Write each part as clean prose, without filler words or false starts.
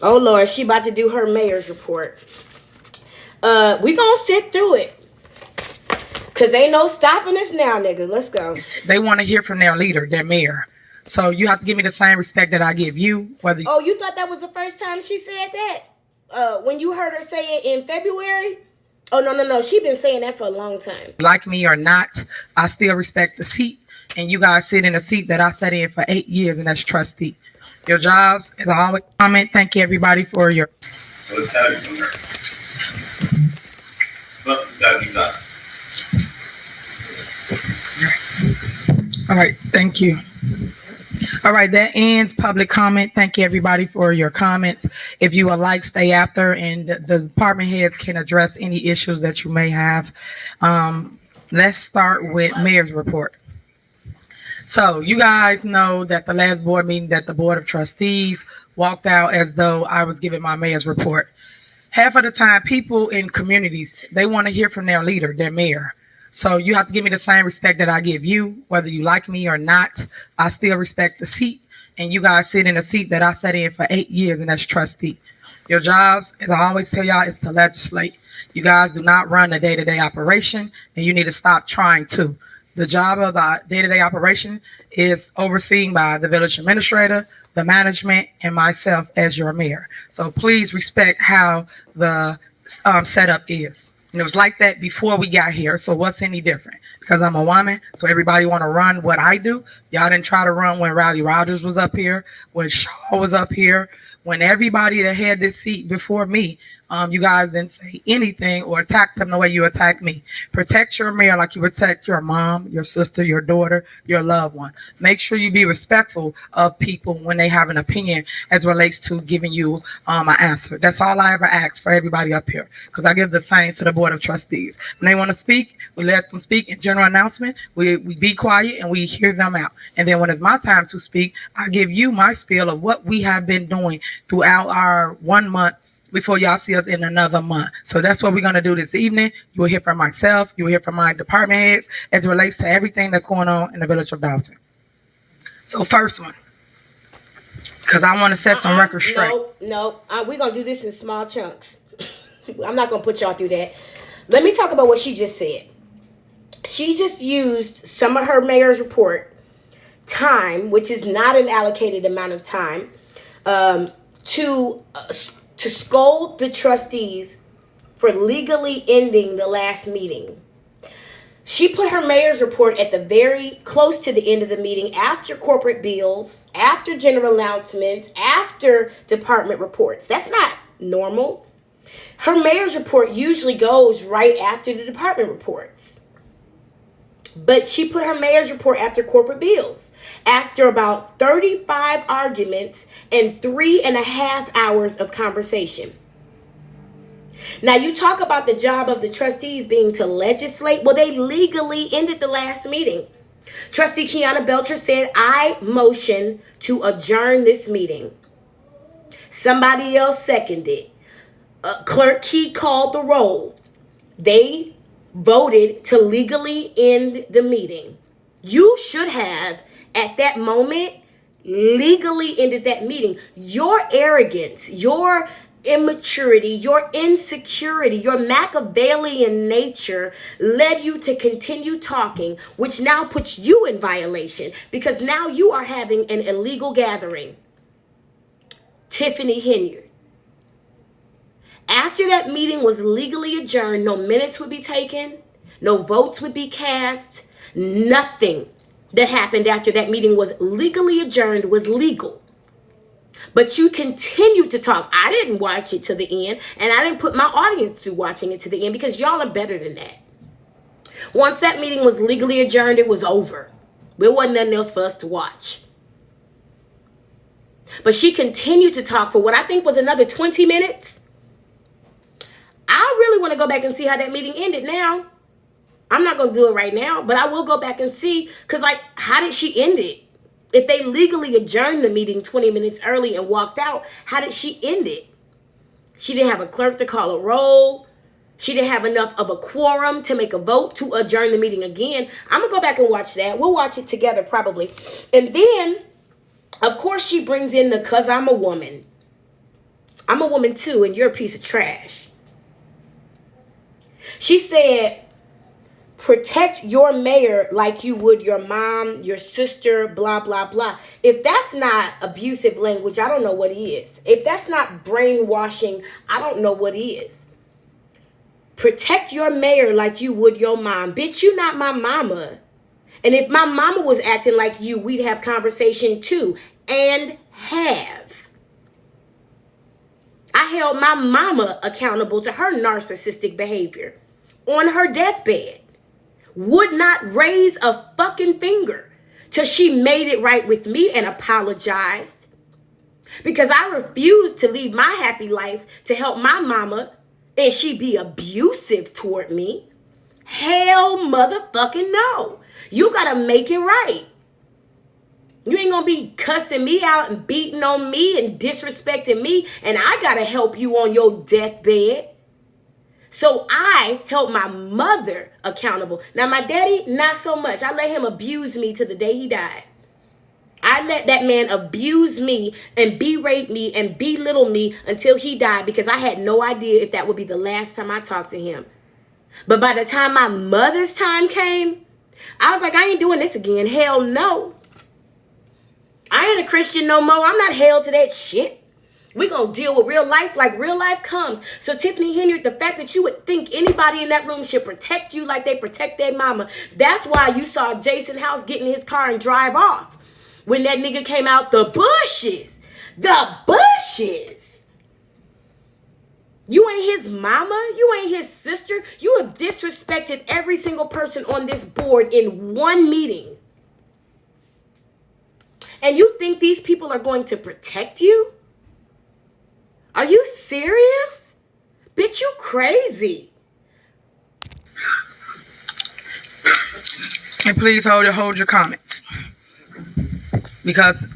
Oh Lord, she about to do her mayor's report. We gonna sit through it. Cause ain't no stopping us now, nigga. Let's go. They want to hear from their leader, their mayor. So you have to give me the same respect that I give you, whether Oh, you thought that was the first time she said that? When you heard her say it in February? Oh no. She been saying that for a long time. you like me or not. I still respect the seat, and you guys sit in a seat that I sat in for 8 years, and that's trustee. Your jobs, as I always comment, thank you everybody for your. So it's gotta be from her. But it's gotta be done. All right, thank you. All right, that ends public comment. Thank you everybody for your comments. If you would like, stay after, and the department heads can address any issues that you may have. Let's start with mayor's report. So you guys know that the last board meeting that the board of trustees walked out as though I was giving my mayor's report. Half of the time, people in communities, they want to hear from their leader, their mayor. So you have to give me the same respect that I give you, whether you like me or not. I still respect the seat, and you guys sit in a seat that I sat in for 8 years, and that's trustee. Your jobs, as I always tell y'all, is to legislate. You guys do not run a day-to-day operation, and you need to stop trying to. The job of the day-to-day operation is overseen by the village administrator, the management, and myself as your mayor. So please respect how the setup is. And it was like that before we got here. So what's any different? Because I'm a woman, so everybody want to run what I do. Y'all didn't try to run when Rowdy Rogers was up here, when Shaw was up here, when everybody that had this seat before me, you guys didn't say anything or attack them the way you attack me. Protect your mayor like you protect your mom, your sister, your daughter, your loved one. Make sure you be respectful of people when they have an opinion as relates to giving you an answer. That's all I ever ask for everybody up here, because I give the same to the board of trustees. When they want to speak, we let them speak in general announcement. We be quiet and we hear them out. And then when it's my time to speak, I give you my spiel of what we have been doing throughout our 1 month before y'all see us in another month. So that's what we're going to do this evening. You will hear from myself. You will hear from my department heads as it relates to everything that's going on in the village of Dawson. So first one, because I want to set some records straight. No. We're going to do this in small chunks. I'm not going to put y'all through that. Let me talk about what she just said. She just used some of her mayor's report time, which is not an allocated amount of time, to scold the trustees for legally ending the last meeting. She put her mayor's report at the very close to the end of the meeting, after corporate bills, after general announcements, after department reports. That's not normal. Her mayor's report usually goes right after the department reports. But she put her mayor's report after corporate bills, after about 35 arguments and 3.5 hours of conversation. Now, you talk about the job of the trustees being to legislate. Well, they legally ended the last meeting. Trustee Kiana Belcher said, I motion to adjourn this meeting. Somebody else seconded. Clerk Key called the roll. They voted to legally end the meeting. You should have, at that moment, legally ended that meeting. Your arrogance, your immaturity, your insecurity, your Machiavellian nature led you to continue talking, which now puts you in violation, because now you are having an illegal gathering. Tiffany Henyard. After that meeting was legally adjourned, no minutes would be taken, no votes would be cast, nothing that happened after that meeting was legally adjourned was legal. But you continued to talk. I didn't watch it to the end, and I didn't put my audience through watching it to the end, because y'all are better than that. Once that meeting was legally adjourned, it was over. There wasn't nothing else for us to watch. But she continued to talk for what I think was another 20 minutes. I really want to go back and see how that meeting ended now. I'm not going to do it right now, but I will go back and see, because, like, how did she end it? If they legally adjourned the meeting 20 minutes early and walked out, how did she end it? She didn't have a clerk to call a roll. She didn't have enough of a quorum to make a vote to adjourn the meeting again. I'm going to go back and watch that. We'll watch it together probably. And then, of course, she brings in the "'cause I'm a woman" I'm a woman too, and you're a piece of trash. She said, protect your mayor like you would your mom, your sister, blah, blah, blah. If that's not abusive language, I don't know what is. If that's not brainwashing, I don't know what is. Protect your mayor like you would your mom. Bitch, you not my mama. And if my mama was acting like you, we'd have conversation too. And have. I held my mama accountable to her narcissistic behavior on her deathbed. Would not raise a fucking finger till she made it right with me and apologized. Because I refused to leave my happy life to help my mama and she be abusive toward me. Hell motherfucking no. You gotta make it right. You ain't gonna be cussing me out and beating on me and disrespecting me, and I gotta help you on your deathbed. So I held my mother accountable. Now my daddy, not so much. I let him abuse me to the day he died. I let that man abuse me and berate me and belittle me until he died because I had no idea if that would be the last time I talked to him. But by the time my mother's time came, I was like, I ain't doing this again. Hell no. I ain't a Christian no more. I'm not held to that shit. We gonna deal with real life like real life comes. So Tiffany Henyard, the fact that you would think anybody in that room should protect you like they protect their mama, that's why you saw Jason House get in his car and drive off. When that nigga came out the bushes. The bushes. You ain't his mama. You ain't his sister. You have disrespected every single person on this board in one meeting. And you think these people are going to protect you? Are you serious? Bitch, you crazy. And please hold your comments. Because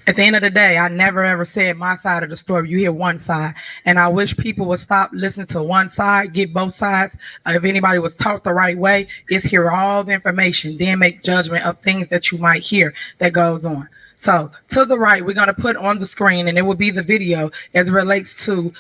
at the end of the day, I never ever said my side of the story. You hear one side. And I wish people would stop listening to one side, get both sides. If anybody was taught the right way, is hear all the information, then make judgment of things that you might hear that goes on. So to the right, we're going to put on the screen, and it will be the video as it relates to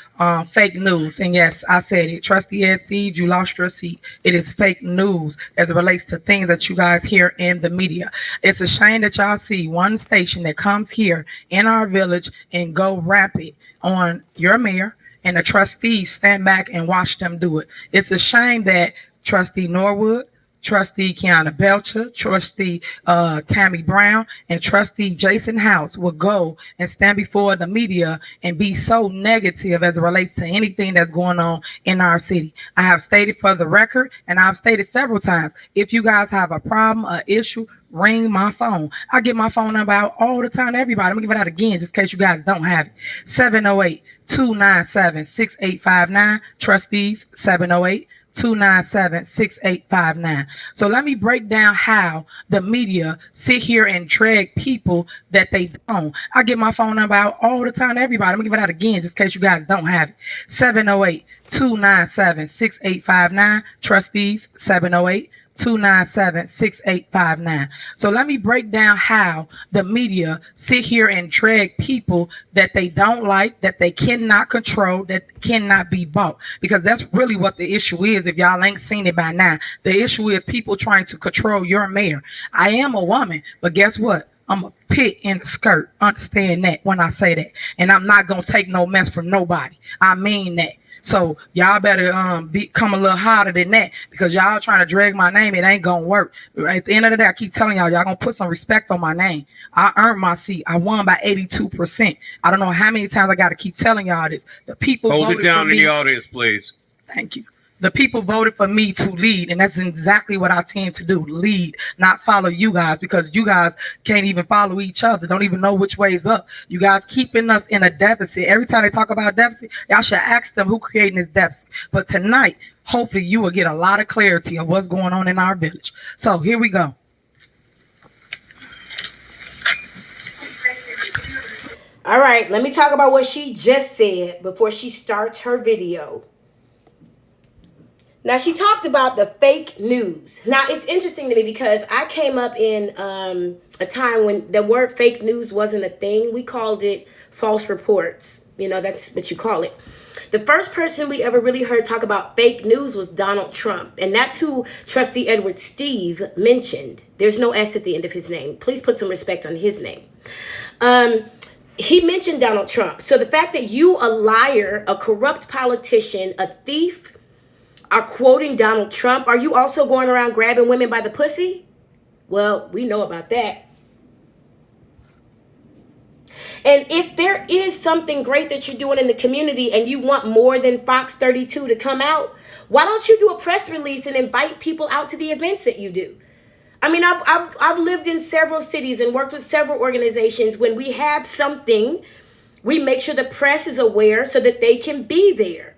fake news. And yes, I said it. Trustee as thieves, you lost your seat. It is fake news as it relates to things that you guys hear in the media. It's a shame that y'all see one station that comes here in our village and go rapid on your mayor, and the trustees stand back and watch them do it. It's a shame that Trustee Norwood, Trustee Kiana Belcher, Trustee Tammy Brown, and Trustee Jason House will go and stand before the media and be so negative as it relates to anything that's going on in our city. I have stated for the record, and I've stated several times, if you guys have a problem, an issue, ring my phone. I get my phone number out all the time to everybody. I'm going to give it out again just in case you guys don't have it. 708-297-6859. Trustees, 708-297-6859. So let me break down how the media sit here and drag people that they don't. I get my phone number out all the time to everybody. I'm gonna give it out again just in case you guys don't have it. 708-297-6859. Trustees, 708-297-6859. So let me break down how the media sit here and drag people that they don't like, that they cannot control, that cannot be bought. Because that's really what the issue is, if y'all ain't seen it by now. The issue is people trying to control your mayor. I am a woman, but guess what? I'm a pit in the skirt. Understand that when I say that. And I'm not going to take no mess from nobody. I mean that. So y'all better become a little harder than that, because y'all trying to drag my name. It ain't gonna work. At the end of the day, I keep telling y'all gonna put some respect on my name. I earned my seat. I won by 82%. I don't know how many times I got to keep telling y'all this. The people hold voted it down for in me. the audience, please. Thank you. The people voted for me to lead, and that's exactly what I tend to do, lead, not follow you guys, because you guys can't even follow each other, don't even know which way is up. You guys keeping us in a deficit. Every time they talk about deficit, y'all should ask them who creating this deficit. But tonight, hopefully you will get a lot of clarity of what's going on in our village. So here we go. All right, let me talk about what she just said before she starts her video. Now, she talked about the fake news. Now, it's interesting to me because I came up in a time when the word fake news wasn't a thing. We called it false reports. You know, that's what you call it. The first person we ever really heard talk about fake news was Donald Trump. And that's who Trustee Edward Steve mentioned. There's no S at the end of his name. Please put some respect on his name. He mentioned Donald Trump. So the fact that you, a liar, a corrupt politician, a thief, are quoting Donald Trump, are you also going around grabbing women by the pussy? Well, we know about that. And if there is something great that you're doing in the community and you want more than Fox 32 to come out, why don't you do a press release and invite people out to the events that you do? I mean, I've lived in several cities and worked with several organizations. When we have something, we make sure the press is aware so that they can be there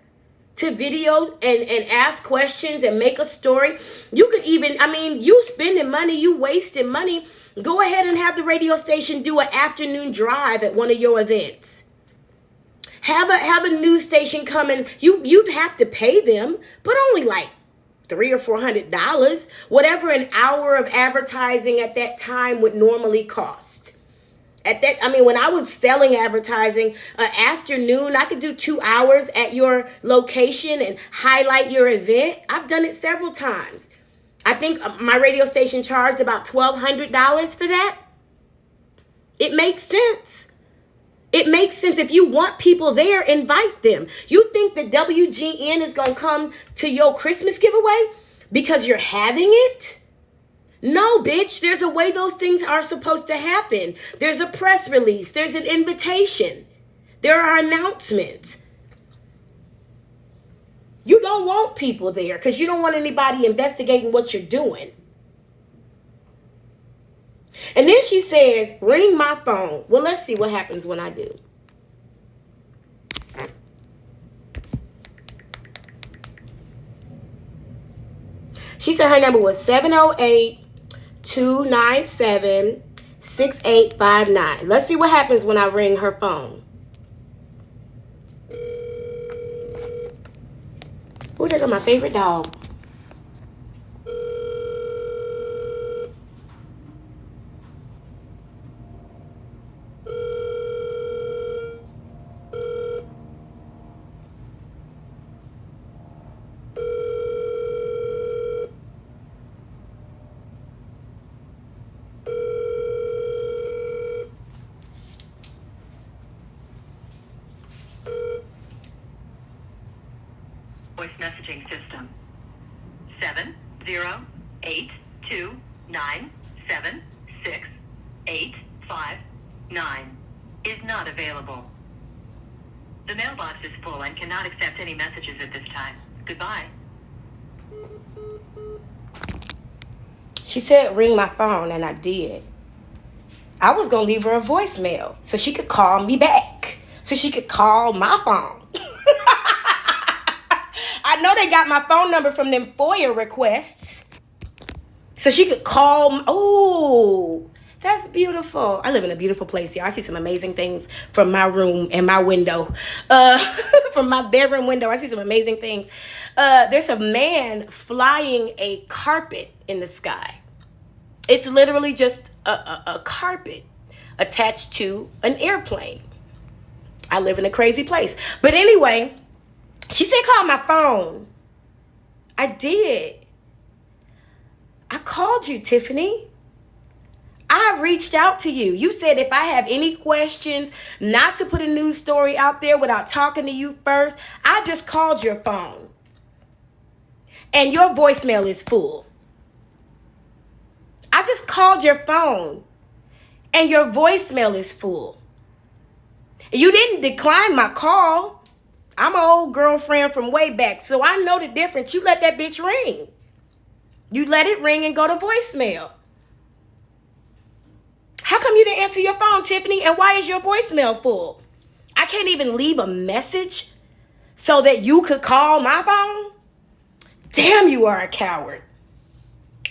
to video and ask questions and make a story. You could even, I mean, you spending money, you wasting money. Go ahead and have the radio station do an afternoon drive at one of your events. Have a news station come in. You'd have to pay them, but only like $300 or $400, whatever an hour of advertising at that time would normally cost. When I was selling advertising, afternoon, I could do 2 hours at your location and highlight your event. I've done it several times. I think my radio station charged about $1,200 for that. It makes sense. It makes sense. If you want people there, invite them. You think that WGN is going to come to your Christmas giveaway because you're having it? No, bitch. There's a way those things are supposed to happen. There's a press release. There's an invitation. There are announcements. You don't want people there because you don't want anybody investigating what you're doing. And then she said, ring my phone. Well, let's see what happens when I do. She said her number was 708-297-6859. Let's see what happens when I ring her phone. Oh, there goes my favorite dog. Voice messaging system. 708-297-6859 is not available. The mailbox is full and cannot accept any messages at this time. Goodbye. She said ring my phone, and I did. I was going to leave her a voicemail so she could call me back. So she could call my phone. I know they got my phone number from them FOIA requests. So she could call. Oh, that's beautiful. I live in a beautiful place, y'all. I see some amazing things from my room and my window. From my bedroom window, I see some amazing things. There's a man flying a carpet in the sky. It's literally just a carpet attached to an airplane. I live in a crazy place. But anyway, she said call my phone. I did. I called you, Tiffany. I reached out to you. You said if I have any questions, not to put a news story out there without talking to you first. I just called your phone. And your voicemail is full. I just called your phone. And your voicemail is full. You didn't decline my call. I'm an old girlfriend from way back, so I know the difference. You let that bitch ring. You let it ring and go to voicemail. How come you didn't answer your phone, Tiffany? And why is your voicemail full? I can't even leave a message so that you could call my phone? Damn, you are a coward.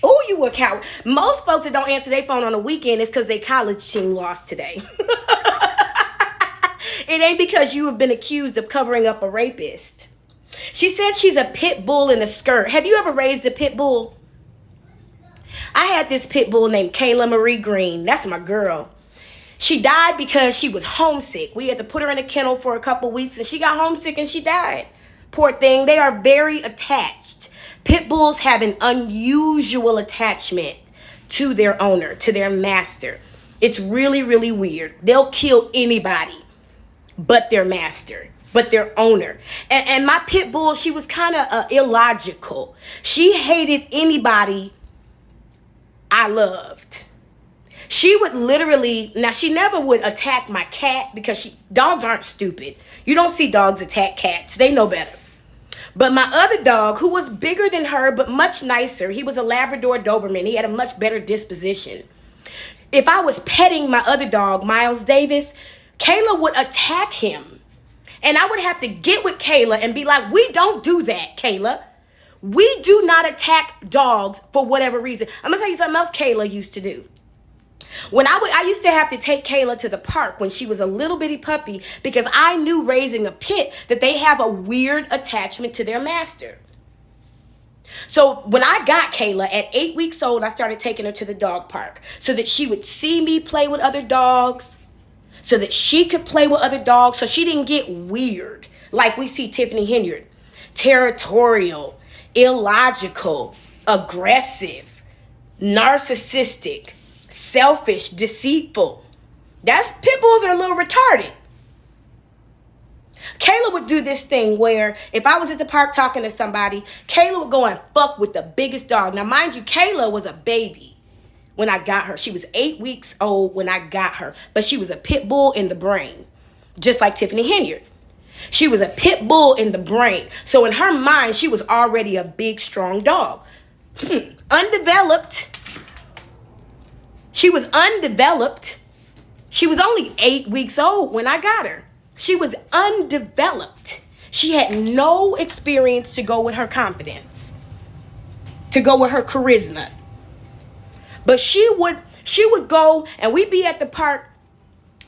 Oh, you a coward. Most folks that don't answer their phone on the weekend is because their college team lost today. It ain't because you have been accused of covering up a rapist. She said she's a pit bull in a skirt. Have you ever raised a pit bull? I had this pit bull named Kayla Marie Green. That's my girl. She died because she was homesick. We had to put her in a kennel for a couple weeks and she got homesick and she died. Poor thing. They are very attached. Pit bulls have an unusual attachment to their owner, to their master. It's really, really weird. They'll kill anybody but their master, but their owner. And my pit bull, she was kind of illogical. She hated anybody I loved. She would literally, now she never would attack my cat because dogs aren't stupid. You don't see dogs attack cats. They know better. But my other dog, who was bigger than her, but much nicer, he was a Labrador Doberman. He had a much better disposition. If I was petting my other dog, Miles Davis, Kayla would attack him. And I would have to get with Kayla and be like, we don't do that, Kayla. We do not attack dogs for whatever reason. I'm going to tell you something else Kayla used to do. When I used to have to take Kayla to the park when she was a little bitty puppy because I knew raising a pit that they have a weird attachment to their master. So when I got Kayla at 8 weeks old, I started taking her to the dog park so that she would see me play with other dogs, so that she could play with other dogs, so she didn't get weird like we see Tiffany Henyard. Territorial, illogical, aggressive, narcissistic, selfish, deceitful. Pit bulls are a little retarded. Kayla would do this thing where if I was at the park talking to somebody, Kayla would go and fuck with the biggest dog. Now, mind you, Kayla was a baby when I got her. She was 8 weeks old when I got her, but she was a pit bull in the brain, just like Tiffany Henyard. She was a pit bull in the brain. So in her mind, she was already a big, strong dog. Undeveloped. She was undeveloped. She was only 8 weeks old when I got her. She was undeveloped. She had no experience to go with her confidence, to go with her charisma. But she would go and we'd be at the park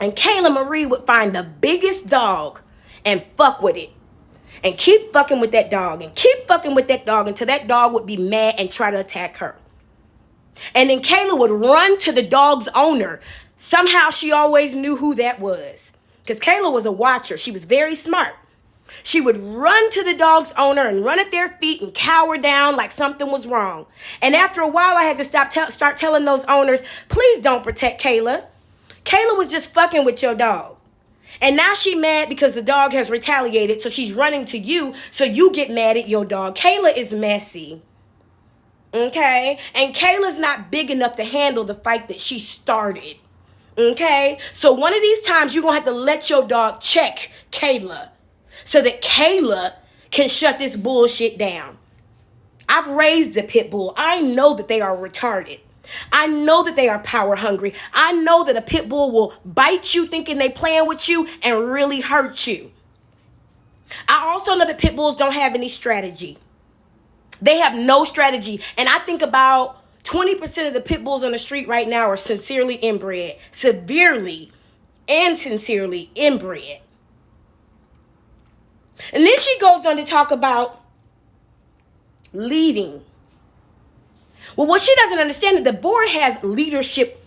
and Kayla Marie would find the biggest dog and fuck with it. And keep fucking with that dog and keep fucking with that dog until that dog would be mad and try to attack her. And then Kayla would run to the dog's owner. Somehow she always knew who that was. Because Kayla was a watcher. She was very smart. She would run to the dog's owner and run at their feet and cower down like something was wrong. And after a while, I had to start telling those owners, please don't protect Kayla. Kayla was just fucking with your dog. And now she mad because the dog has retaliated. So she's running to you. So you get mad at your dog. Kayla is messy. Okay? And Kayla's not big enough to handle the fight that she started. Okay? So one of these times you're going to have to let your dog check Kayla so that Kayla can shut this bullshit down. I've raised a pit bull. I know that they are retarded. I know that they are power hungry. I know that a pit bull will bite you thinking they playing with you and really hurt you. I also know that pit bulls don't have any strategy. They have no strategy. And I think about 20% of the pit bulls on the street right now are sincerely inbred. Severely and sincerely inbred. And then she goes on to talk about leading. Well, what she doesn't understand is the board has leadership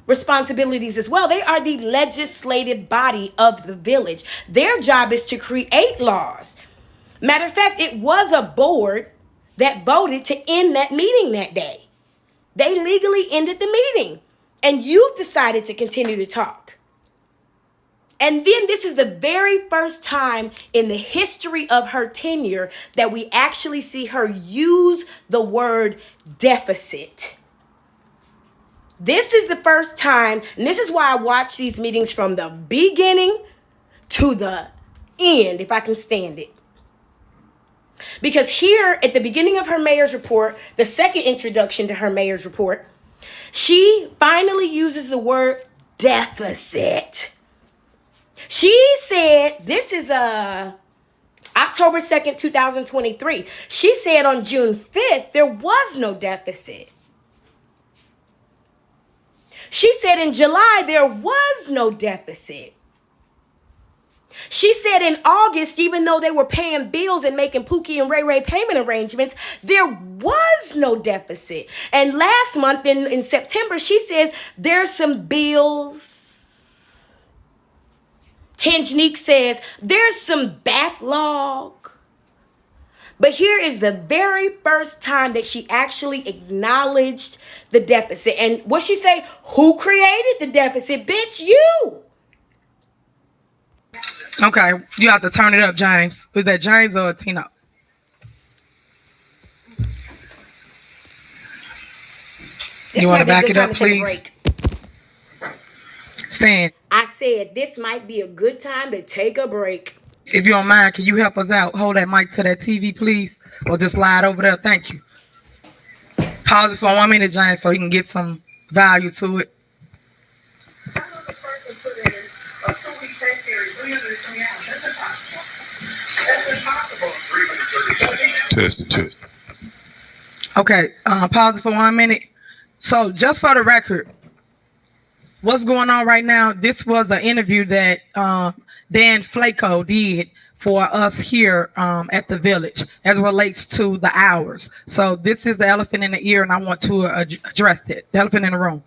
responsibilities as well. They are the legislative body of the village. Their job is to create laws. Matter of fact, it was a board that voted to end that meeting that day. They legally ended the meeting. And you decided to continue to talk. And then this is the very first time in the history of her tenure that we actually see her use the word deficit. This is the first time, and this is why I watch these meetings from the beginning to the end, if I can stand it. Because here at the beginning of her mayor's report, the second introduction to her mayor's report, she finally uses the word deficit. She said, this is October 2nd, 2023. She said on June 5th, there was no deficit. She said in July, there was no deficit. She said in August, even though they were paying bills and making Pookie and Ray Ray payment arrangements, there was no deficit. And last month in September, she says there's some bills. Tanjanique says there's some backlog. But here is the very first time that she actually acknowledged the deficit. And what she say? Who created the deficit? Bitch, you. Okay, you have to turn it up, James. Was that James or Tino? You want to back it up, please? Stan. I said this might be a good time to take a break. If you don't mind, can you help us out? Hold that mic to that TV, please. Or just slide over there. Thank you. Pause it for 1 minute, James, so he can get some value to it. Test. Okay, pause it for 1 minute. So just for the record, what's going on right now? This was an interview that Dan Flaco did for us here at the Village as it relates to the hours. So this is the elephant in the ear, and I want to address it. The elephant in the room.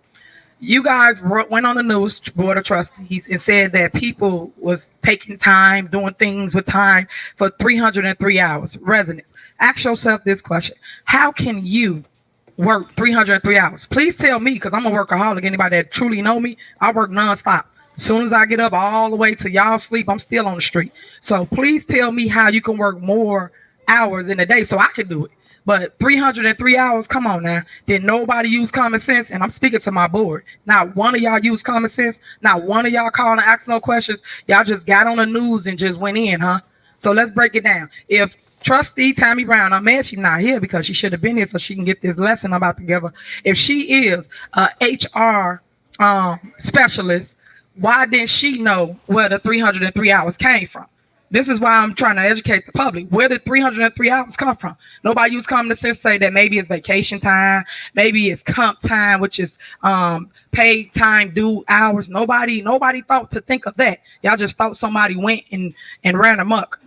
You guys went on the news, Board of Trustees, and said that people was taking time, doing things with time for 303 hours. Residents, ask yourself this question. How can you work 303 hours? Please tell me, because I'm a workaholic. Anybody that truly know me, I work nonstop. As soon as I get up all the way to y'all sleep, I'm still on the street. So please tell me how you can work more hours in a day so I can do it. But 303 hours, come on now. Did nobody use common sense? And I'm speaking to my board. Not one of y'all used common sense. Not one of y'all calling to ask no questions. Y'all just got on the news and just went in, huh? So let's break it down. If Trustee Tammy Brown, I'm mad she's not here because she should have been here so she can get this lesson I'm about to give her. If she is a HR specialist, why didn't she know where the 303 hours came from? This is why I'm trying to educate the public. Where did 303 hours come from? Nobody used common sense say that maybe it's vacation time, maybe it's comp time, which is paid time due hours. Nobody thought to think of that. Y'all just thought somebody went and ran amok.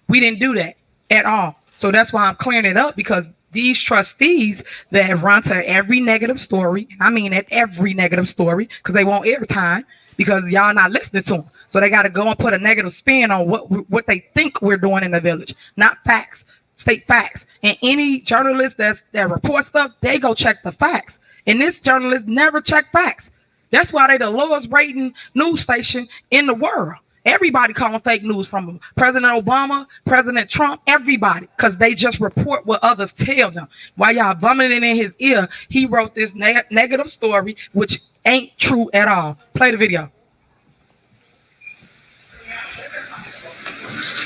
We didn't do that at all. So that's why I'm clearing it up, because these trustees that run to every negative story, and I mean at every negative story, because they want airtime, because y'all not listening to them. So they got to go and put a negative spin on what they think we're doing in the Village, not facts, state facts. And any journalist that reports stuff, they go check the facts. And this journalist never check facts. That's why they the lowest rating news station in the world. Everybody calling fake news, from President Obama, President Trump, everybody, because they just report what others tell them. While y'all bumming it in his ear, he wrote this negative story, which ain't true at all. Play the video.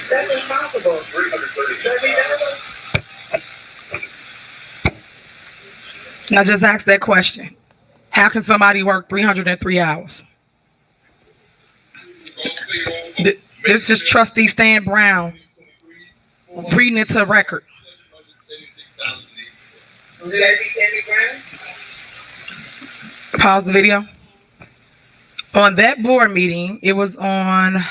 That's impossible. 330. Now just ask that question. How can somebody work 303 hours? This is Trustee Stan Brown reading it to record. Pause the video. On that board meeting, it was on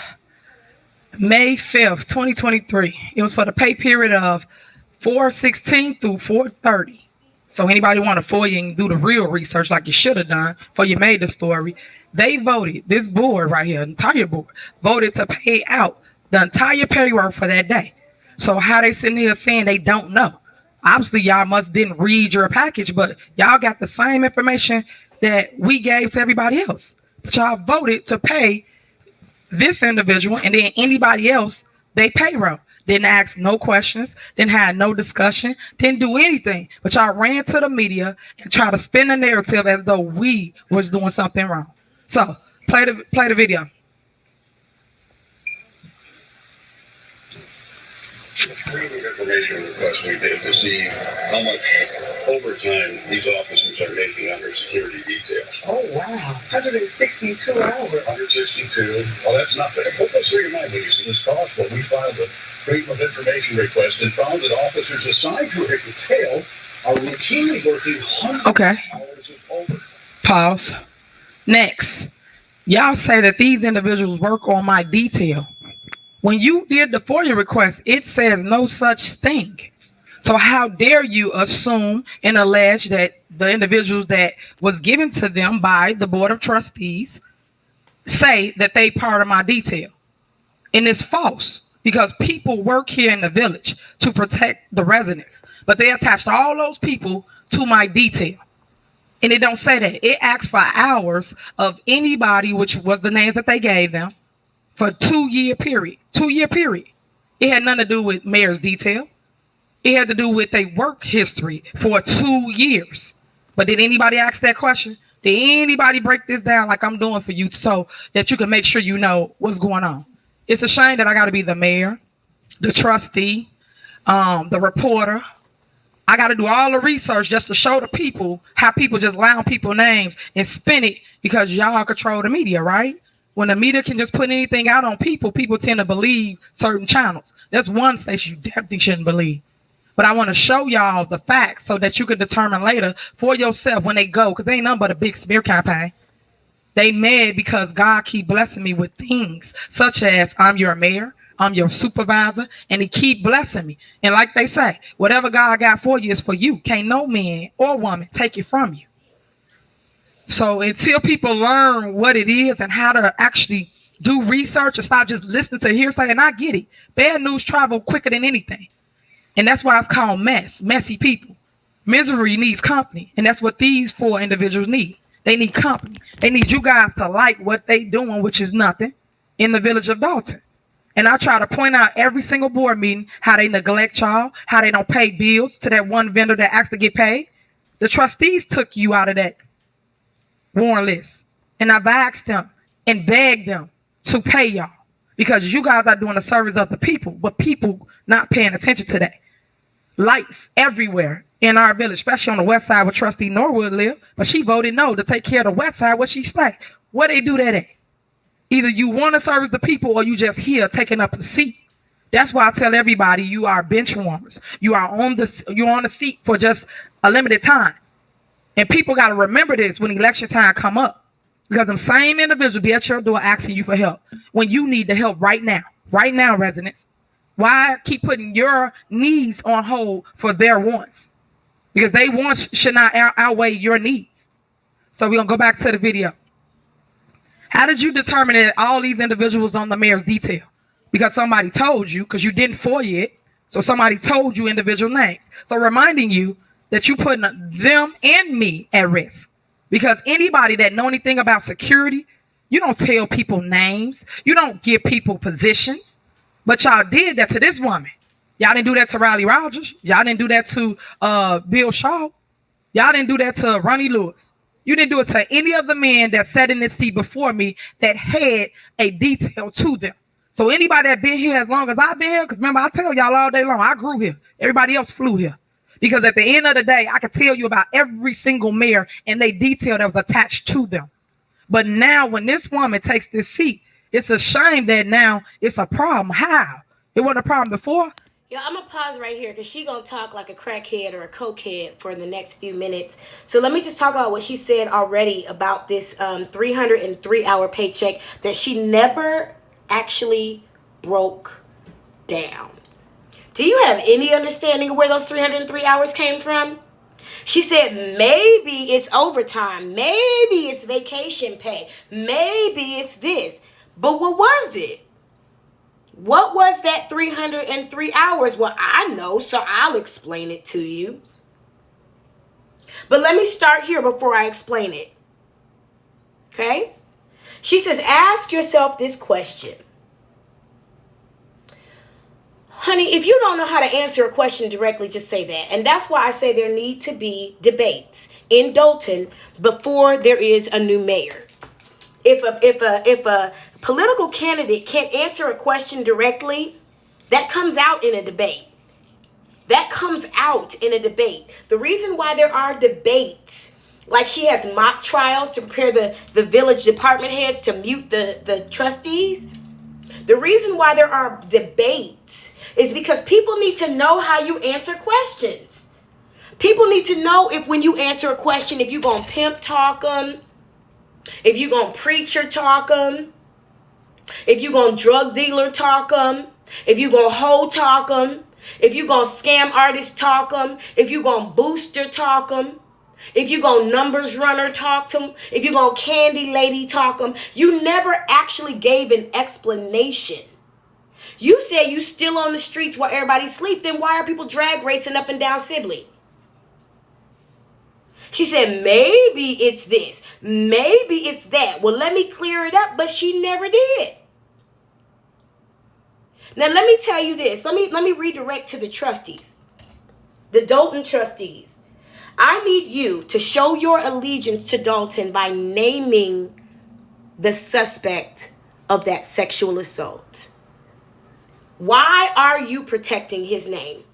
May 5th, 2023. It was for the pay period of 4/16 through 4/30. So anybody want to FOIA and do the real research like you should have done before you made the story. They voted, this board right here, entire board, voted to pay out the entire payroll for that day. So how they sitting here saying they don't know? Obviously, y'all didn't read your package, but y'all got the same information that we gave to everybody else. But y'all voted to pay this individual and then anybody else they payroll. Didn't ask no questions, didn't have no discussion, didn't do anything. But y'all ran to the media and tried to spin the narrative as though we was doing something wrong. So play the video. Information request we did to see how much overtime these officers are making under security details. Oh, wow. 162 hours. 162. Well, that's not bad. Put those through your mind when you see this cost. Well, we filed a Freedom of Information request and found that officers assigned to a detail are routinely working hundreds of hours of overtime. Pause. Next. Y'all say that these individuals work on my detail. When you did the FOIA request, it says no such thing. So how dare you assume and allege that the individuals that was given to them by the Board of Trustees say that they part of my detail? And it's false, because people work here in the village to protect the residents, but they attached all those people to my detail. And it don't say that. It asks for hours of anybody, which was the names that they gave them, for 2 year period. 2 year period. It had nothing to do with mayor's detail. It had to do with their work history for 2 years. But did anybody ask that question? Did anybody break this down like I'm doing for you so that you can make sure you know what's going on? It's a shame that I got to be the mayor, the trustee, the reporter. I got to do all the research just to show the people how people just lie on people's names and spin it because y'all control the media, right? When the media can just put anything out on people, people tend to believe certain channels. There's one station you definitely shouldn't believe. But I want to show y'all the facts so that you can determine later for yourself when they go, because they ain't nothing but a big smear campaign. They mad because God keep blessing me with things such as I'm your mayor, I'm your supervisor, and he keep blessing me. And like they say, whatever God got for you is for you. Can't no man or woman take it from you. So until people learn what it is and how to actually do research and stop just listening to hearsay, and I get it. Bad news travel quicker than anything. And that's why it's called messy people. Misery needs company. And that's what these 4 individuals need. They need company. They need you guys to like what they doing, which is nothing, in the village of Dalton. And I try to point out every single board meeting how they neglect y'all, how they don't pay bills to that one vendor that asked to get paid. The trustees took you out of that warrant list. And I've asked them and begged them to pay y'all because you guys are doing the service of the people, but people not paying attention to that. Lights everywhere in our village, especially on the west side where Trustee Norwood live, but she voted no to take care of the west side where she stay. Where they do that at? Either you want to service the people or you just here taking up a seat. That's why I tell everybody you are bench warmers. You're on the seat for just a limited time. And people got to remember this when election time come up, because them same individuals be at your door asking you for help when you need the help right now, residents. Why keep putting your needs on hold for their wants? Because they wants should not outweigh your needs. So we're going to go back to the video. How did you determine that all these individuals on the mayor's detail? Because somebody told you, because you didn't FOIA it. So somebody told you individual names. So reminding you that you putting them and me at risk. Because anybody that know anything about security, you don't tell people names. You don't give people positions. But y'all did that to this woman. Y'all didn't do that to Riley Rogers. Y'all didn't do that to Bill Shaw. Y'all didn't do that to Ronnie Lewis. You didn't do it to any of the men that sat in this seat before me that had a detail to them. So anybody that been here as long as I've been here, because remember, I tell y'all all day long, I grew here. Everybody else flew here. Because at the end of the day, I could tell you about every single mayor and they detail that was attached to them. But now when this woman takes this seat, it's a shame that now it's a problem. How? It wasn't a problem before. Yeah, I'm going to pause right here because she's going to talk like a crackhead or a cokehead for the next few minutes. So let me just talk about what she said already about this 303-hour paycheck that she never actually broke down. Do you have any understanding of where those 303 hours came from? She said maybe it's overtime. Maybe it's vacation pay. Maybe it's this. But what was it? What was that 303 hours? Well, I know, so I'll explain it to you. But let me start here before I explain it. Okay? She says, ask yourself this question. Honey, if you don't know how to answer a question directly, just say that. And that's why I say there need to be debates in Dalton before there is a new mayor. If a political candidate can't answer a question directly, that comes out in a debate. That comes out in a debate. The reason why there are debates, like she has mock trials to prepare the village department heads to mute the trustees. The reason why there are debates is because people need to know how you answer questions. People need to know if when you answer a question, if you're going to pimp talk them, if you're going to preacher talk them. If you gonna drug dealer talk them, if you gonna hoe talk them, if you gonna scam artist talk them, if you gonna booster talk them, if you gonna numbers runner talk them, if you gonna candy lady talk them, you never actually gave an explanation. You said you still on the streets while everybody sleep, then why are people drag racing up and down Sibley? She said, maybe it's this, maybe it's that. Well, let me clear it up, but she never did. Now, let me tell you this. Let me redirect to the trustees, the Dalton trustees. I need you to show your allegiance to Dalton by naming the suspect of that sexual assault. Why are you protecting his name?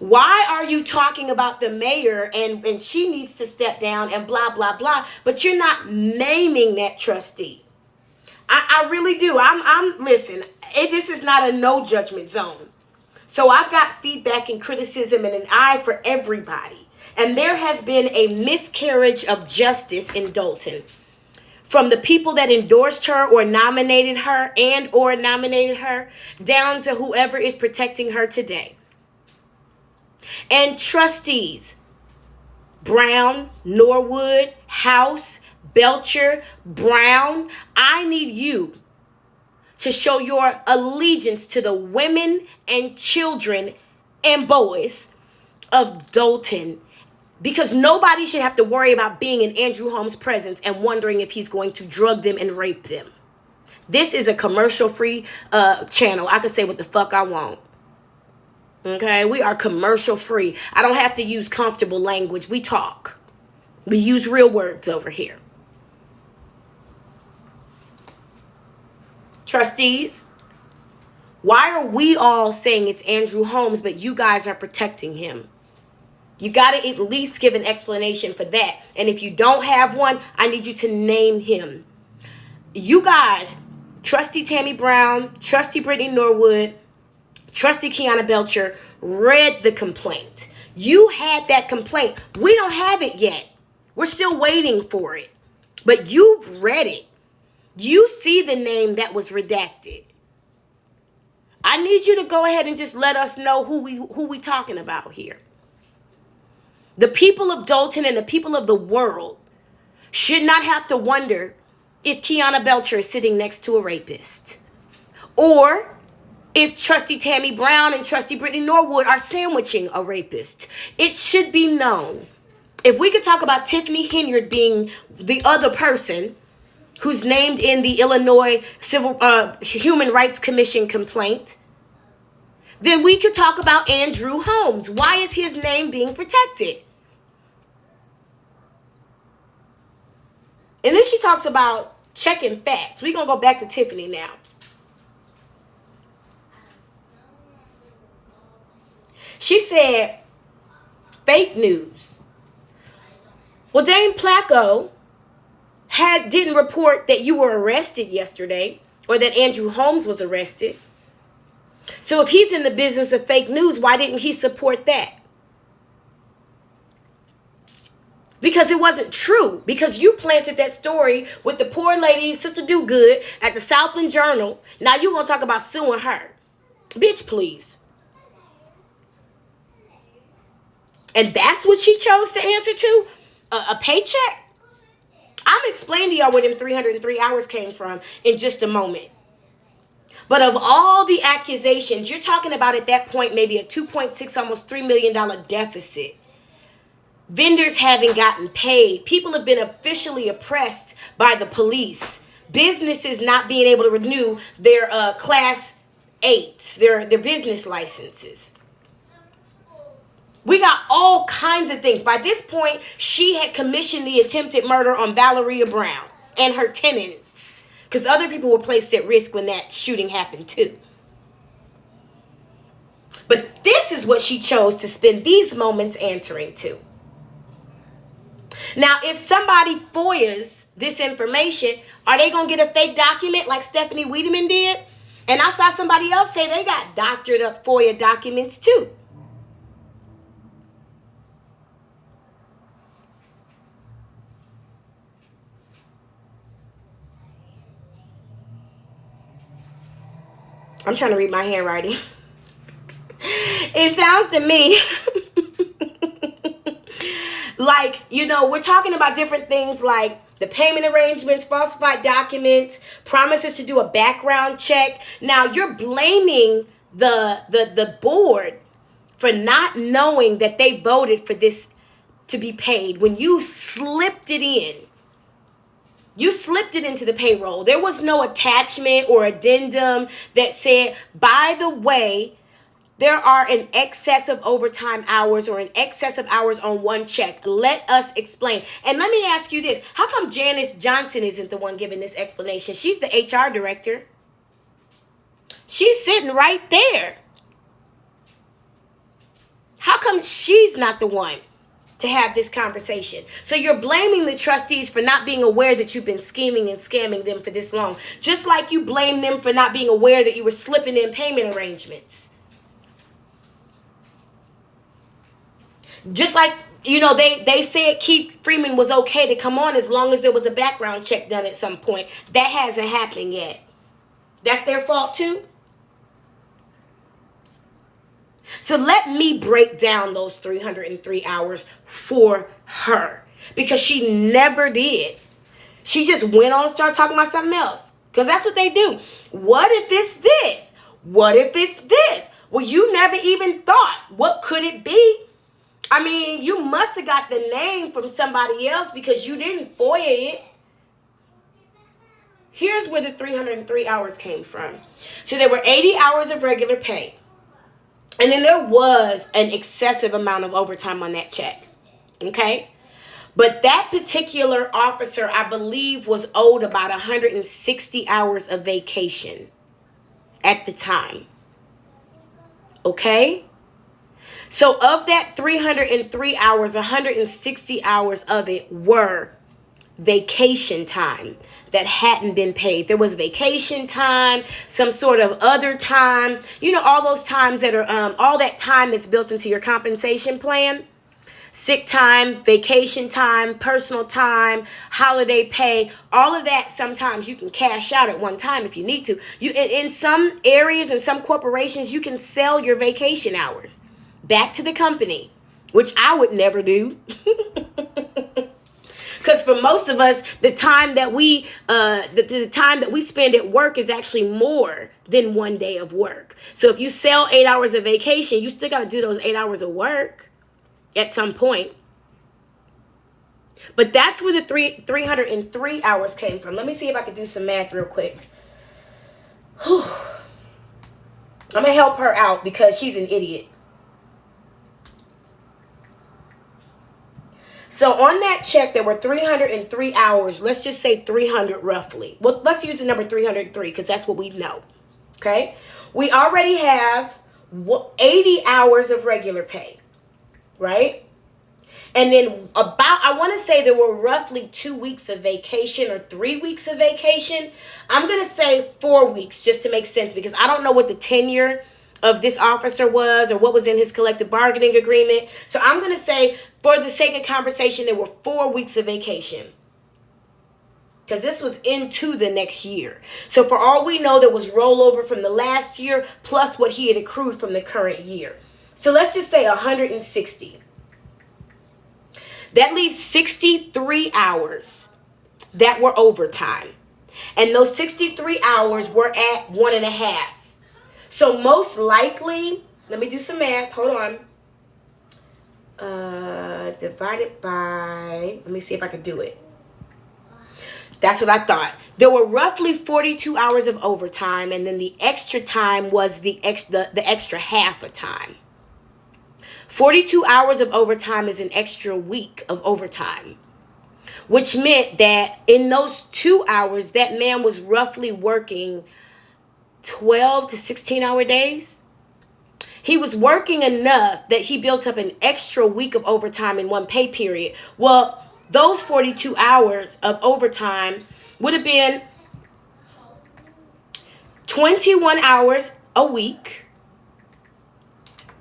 Why are you talking about the mayor and she needs to step down and blah, blah, blah, but you're not naming that trustee? I really do. Listen, this is not a no judgment zone. So I've got feedback and criticism and an eye for everybody. And there has been a miscarriage of justice in Dalton. From the people that endorsed her or nominated her down to whoever is protecting her today. And trustees, Brown, Norwood, House, Belcher, Brown, I need you to show your allegiance to the women and children and boys of Dalton, because nobody should have to worry about being in Andrew Holmes' presence and wondering if he's going to drug them and rape them. This is a commercial-free channel. I can say what the fuck I want. Okay, we are commercial-free. I don't have to use comfortable language. We talk. We use real words over here. Trustees, why are we all saying it's Andrew Holmes, but you guys are protecting him? You got to at least give an explanation for that. And if you don't have one, I need you to name him. You guys, Trustee Tammy Brown, Trustee Brittany Norwood, Trustee Kiana Belcher, read the complaint. You had that complaint. We don't have it yet. We're still waiting for it. But you've read it. You see the name that was redacted. I need you to go ahead and just let us know who we talking about here. The people of Dalton and the people of the world should not have to wonder if Kiana Belcher is sitting next to a rapist, or if Trustee Tammy Brown and Trustee Brittany Norwood are sandwiching a rapist. It should be known. If we could talk about Tiffany Henyard being the other person who's named in the Illinois Human Rights Commission complaint, then we could talk about Andrew Holmes. Why is his name being protected? And then she talks about checking facts. We're going to go back to Tiffany now. She said, fake news. Well, Dame Placco didn't report that you were arrested yesterday or that Andrew Holmes was arrested. So if he's in the business of fake news, why didn't he support that? Because it wasn't true. Because you planted that story with the poor lady, Sister Do Good, at the Southland Journal. Now you're going to talk about suing her. Bitch, please. And that's what she chose to answer to? A paycheck? I'm explaining to y'all where them 303 hours came from in just a moment. But of all the accusations, you're talking about at that point maybe a $2.6, almost $3 million deficit. Vendors haven't gotten paid. People have been officially oppressed by the police. Businesses not being able to renew their Class 8s, their business licenses. We got all kinds of things. By this point, she had commissioned the attempted murder on Valeria Brown and her tenants, because other people were placed at risk when that shooting happened too. But this is what she chose to spend these moments answering to. Now, if somebody FOIAs this information, are they going to get a fake document like Stephanie Wiedemann did? And I saw somebody else say they got doctored up FOIA documents too. I'm trying to read my handwriting. It sounds to me like, we're talking about different things like the payment arrangements, falsified documents, promises to do a background check. Now, you're blaming the board for not knowing that they voted for this to be paid when you slipped it in. You slipped it into the payroll. There was no attachment or addendum that said, by the way, there are an excess of overtime hours or an excess of hours on one check. Let us explain. And let me ask you this. How come Janice Johnson isn't the one giving this explanation? She's the HR director. She's sitting right there. How come she's not the one to have this conversation? So you're blaming the trustees for not being aware that you've been scheming and scamming them for this long. Just like you blame them for not being aware that you were slipping in payment arrangements. Just like, they said Keith Freeman was okay to come on as long as there was a background check done at some point. That hasn't happened yet. That's their fault too? So let me break down those 303 hours for her. Because she never did. She just went on and started talking about something else. Because that's what they do. What if it's this? What if it's this? Well, you never even thought. What could it be? I mean, you must have got the name from somebody else because you didn't FOIA it. Here's where the 303 hours came from. So there were 80 hours of regular pay. And then there was an excessive amount of overtime on that check. Okay? But that particular officer, I believe, was owed about 160 hours of vacation at the time. Okay? So of that 303 hours, 160 hours of it were vacation time that hadn't been paid. There was vacation time, some sort of other time. All those times that are, all that time that's built into your compensation plan. Sick time, vacation time, personal time, holiday pay, all of that sometimes you can cash out at one time if you need to. In some areas and some corporations, you can sell your vacation hours back to the company, which I would never do. Because for most of us, the time that we the time that we spend at work is actually more than one day of work. So if you sell 8 hours of vacation, you still got to do those 8 hours of work at some point. But that's where the 303 hours came from. Let me see if I can do some math real quick. Whew. I'm going to help her out because she's an idiot. So on that check, there were 303 hours. Let's just say 300 roughly. Well, let's use the number 303 because that's what we know. Okay? We already have 80 hours of regular pay. Right? And then I want to say there were roughly 2 weeks of vacation or 3 weeks of vacation. I'm going to say 4 weeks just to make sense because I don't know what the tenure of this officer was or what was in his collective bargaining agreement. So I'm going to say, for the sake of conversation, there were 4 weeks of vacation. Because this was into the next year. So for all we know, there was rollover from the last year plus what he had accrued from the current year. So let's just say 160. That leaves 63 hours that were overtime. And those 63 hours were at 1.5. So most likely, let me do some math. Hold on. Divided by, let me see if I can do it. That's what I thought. There were roughly 42 hours of overtime, and then the extra time was the extra half a time. 42 hours of overtime is an extra week of overtime, which meant that in those 2 hours, that man was roughly working 12 to 16-hour days. He was working enough that he built up an extra week of overtime in one pay period. Well, those 42 hours of overtime would have been 21 hours a week.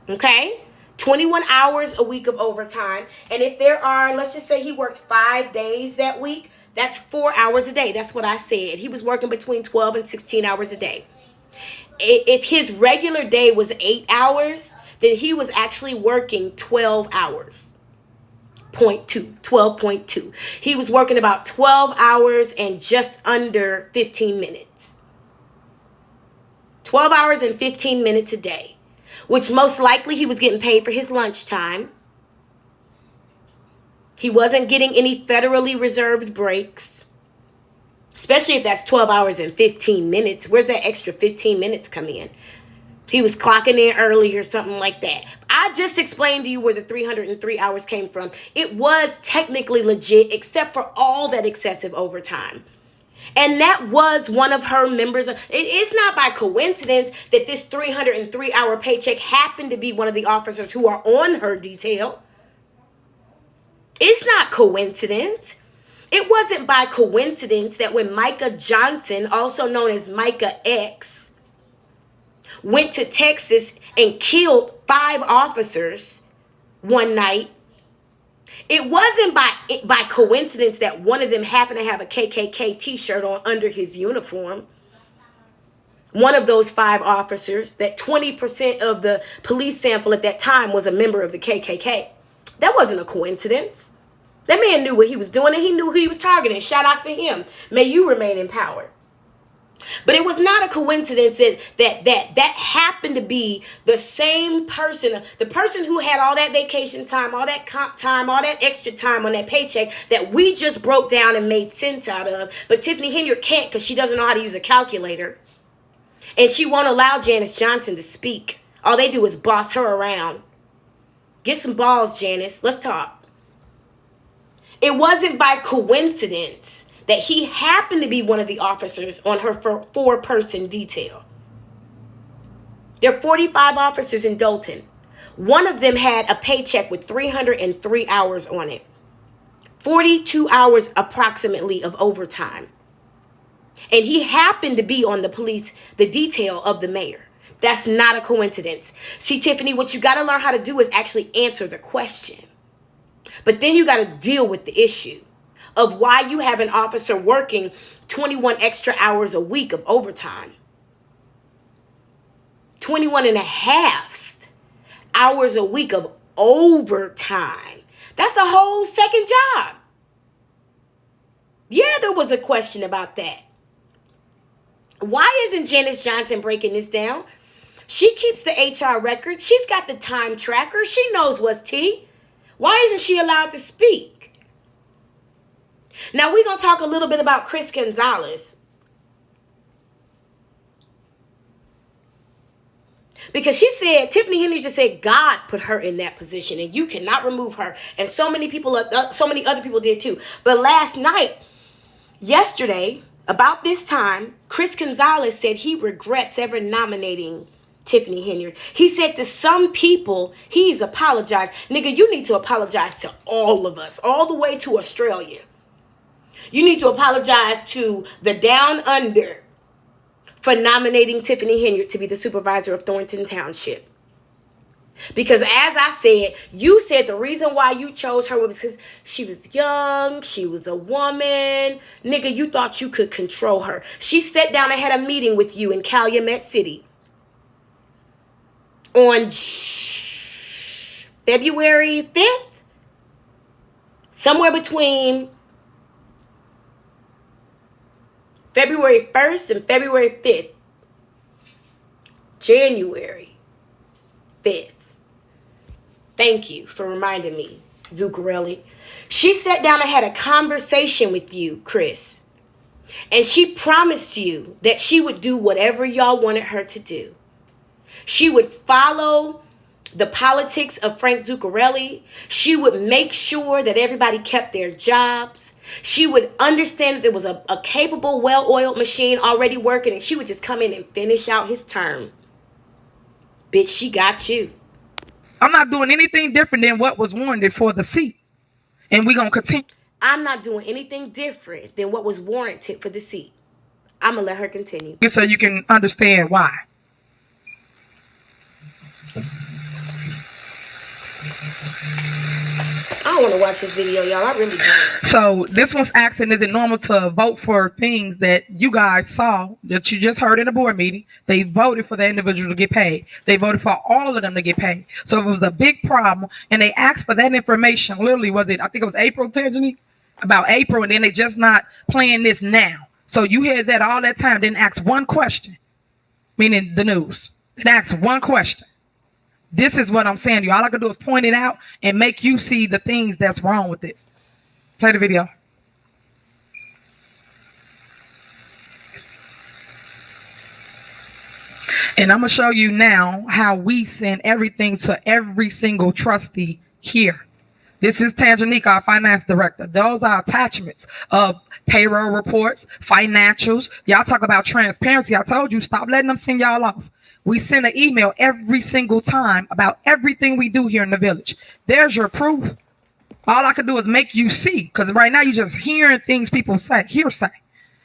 Okay? 21 hours a week of overtime. And if there are, let's just say he worked 5 days that week, that's 4 hours a day. That's what I said. He was working between 12 and 16 hours a day. If his regular day was 8 hours, then he was actually working 12 hours. 12.2. He was working about 12 hours and just under 15 minutes. 12 hours and 15 minutes a day, which most likely he was getting paid for his lunchtime. He wasn't getting any federally reserved breaks, especially if that's 12 hours and 15 minutes. Where's that extra 15 minutes come in? He was clocking in early or something like that. I just explained to you where the 303 hours came from. It was technically legit, except for all that excessive overtime. And that was one of her members. It is not by coincidence that this 303-hour paycheck happened to be one of the officers who are on her detail. It's not coincidence. It wasn't by coincidence that when Micah Johnson, also known as Micah X, went to Texas and killed 5 officers one night, it wasn't by coincidence that one of them happened to have a KKK t-shirt on under his uniform. One of those 5 officers, that 20% of the police sample at that time was a member of the KKK. That wasn't a coincidence. That man knew what he was doing, and he knew who he was targeting. Shout out to him. May you remain in power. But it was not a coincidence that happened to be the same person, the person who had all that vacation time, all that comp time, all that extra time on that paycheck that we just broke down and made sense out of. But Tiffany Henyard can't because she doesn't know how to use a calculator. And she won't allow Janice Johnson to speak. All they do is boss her around. Get some balls, Janice. Let's talk. It wasn't by coincidence that he happened to be one of the officers on her 4-person detail. There are 45 officers in Dolton. One of them had a paycheck with 303 hours on it. 42 hours approximately of overtime. And he happened to be on the detail of the mayor. That's not a coincidence. See, Tiffany, what you got to learn how to do is actually answer the question. But then you got to deal with the issue of why you have an officer working 21 extra hours a week of overtime. 21 and a half hours a week of overtime. That's a whole second job. Yeah, there was a question about that. Why isn't Janice Johnson breaking this down? She keeps the HR record. She's got the time tracker. She knows what's tea. Why isn't she allowed to speak? Now, we're going to talk a little bit about Chris Gonzalez. Because she said, Tiffany Henyard just said God put her in that position and you cannot remove her. And so many other people did too. But yesterday, about this time, Chris Gonzalez said he regrets ever nominating Tiffany Henyard. He said to some people, he's apologized. Nigga, you need to apologize to all of us, all the way to Australia. You need to apologize to the Down Under for nominating Tiffany Henyard to be the supervisor of Thornton Township. Because as I said, you said the reason why you chose her was because she was young, she was a woman. Nigga, you thought you could control her. She sat down and had a meeting with you in Calumet City on February 5th, somewhere between February 1st and February 5th. January 5th. Thank you for reminding me, Zuccarelli. She sat down and had a conversation with you, Chris. And she promised you that she would do whatever y'all wanted her to do. She would follow the politics of Frank Zuccarelli. She would make sure that everybody kept their jobs. She would understand that there was a capable, well-oiled machine already working, and she would just come in and finish out his term. Bitch, she got you. I'm not doing anything different than what was warranted for the seat. And we're going to continue. I'm not doing anything different than what was warranted for the seat. I'm going to let her continue. So you can understand why. I don't want to watch this video, y'all. I really don't. So this one's asking, is it normal to vote for things that you guys saw that you just heard in a board meeting? They voted for the individual to get paid. They voted for all of them to get paid. So if it was a big problem and they asked for that information, literally I think it was April, Tanginik? About April, and then they just not playing this now. So you had that all that time, didn't ask one question, meaning the news. Didn't ask one question. This is what I'm saying to you. All I can do is point it out and make you see the things that's wrong with this. Play the video. And I'm going to show you now how we send everything to every single trustee here. This is Tanginik, our finance director. Those are attachments of payroll reports, financials. Y'all talk about transparency. I told you, stop letting them send y'all off. We send an email every single time about everything we do here in the village. There's your proof. All I can do is make you see, because right now you're just hearing things people say, hearsay.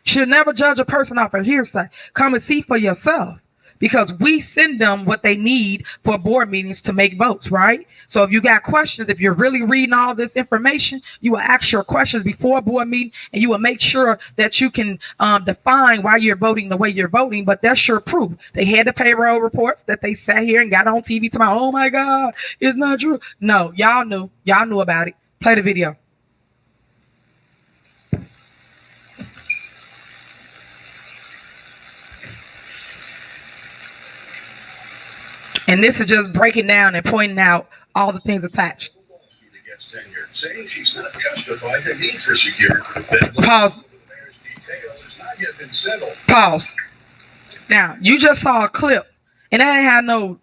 Should never judge a person off of hearsay. Come and see for yourself, because we send them what they need for board meetings to make votes, right? So if you got questions, if you're really reading all this information, you will ask your questions before a board meeting, and you will make sure that you can define why you're voting the way you're voting. But that's your proof. They had the payroll reports that they sat here and got on TV to my, oh my God, it's not true. No, y'all knew about it. Play the video. And this is just breaking down and pointing out all the things attached. Saying she's not justified the need for security. Pause. Detail has not yet been settled. Pause. Now, you just saw a clip, and I ain't had no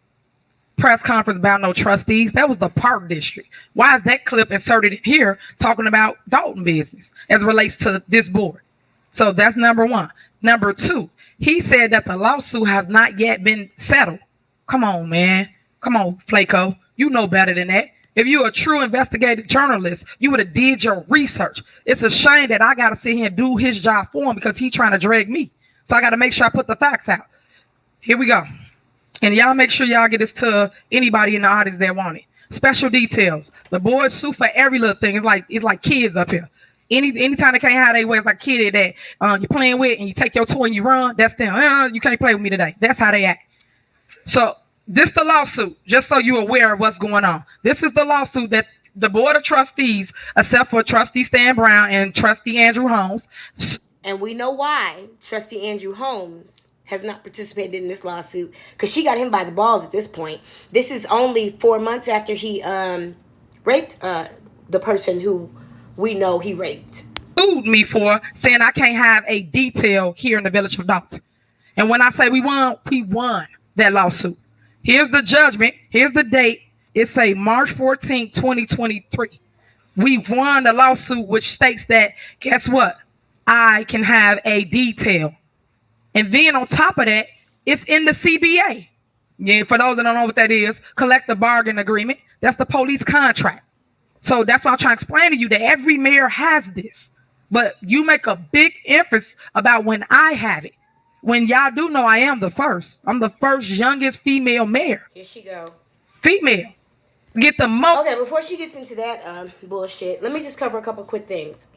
press conference about no trustees. That was the Park District. Why is that clip inserted here talking about Dalton business as it relates to this board? So that's number one. Number two, he said that the lawsuit has not yet been settled. Come on, man. Come on, Flaco. You know better than that. If you're a true investigative journalist, you would have did your research. It's a shame that I got to sit here and do his job for him because he's trying to drag me. So I got to make sure I put the facts out. Here we go. And y'all make sure y'all get this to anybody in the audience that want it. Special details. The board sue for every little thing. It's like kids up here. Anytime they can't have their way, it's like kid that you're playing with and you take your toy and you run. That's them. You can't play with me today. That's how they act. So this the lawsuit, just so you're aware of what's going on. This is the lawsuit that the Board of Trustees, except for Trustee Stan Brown and Trustee Andrew Holmes. And we know why Trustee Andrew Holmes has not participated in this lawsuit, because she got him by the balls at this point. This is only 4 months after he raped the person who we know he raped. Sued me for saying I can't have a detail here in the village of Dalton. And when I say we won that lawsuit. Here's the judgment. Here's the date. It say March 14, 2023. We've won the lawsuit, which states that, guess what? I can have a detail. And then on top of that, it's in the CBA. Yeah, for those that don't know what that is, collective bargaining agreement. That's the police contract. So that's why I'm trying to explain to you that every mayor has this. But you make a big emphasis about when I have it. When y'all do know I am the first. I'm the first youngest female mayor. Here she go. Female. Get the most. Okay, before she gets into that bullshit, let me just cover a couple quick things.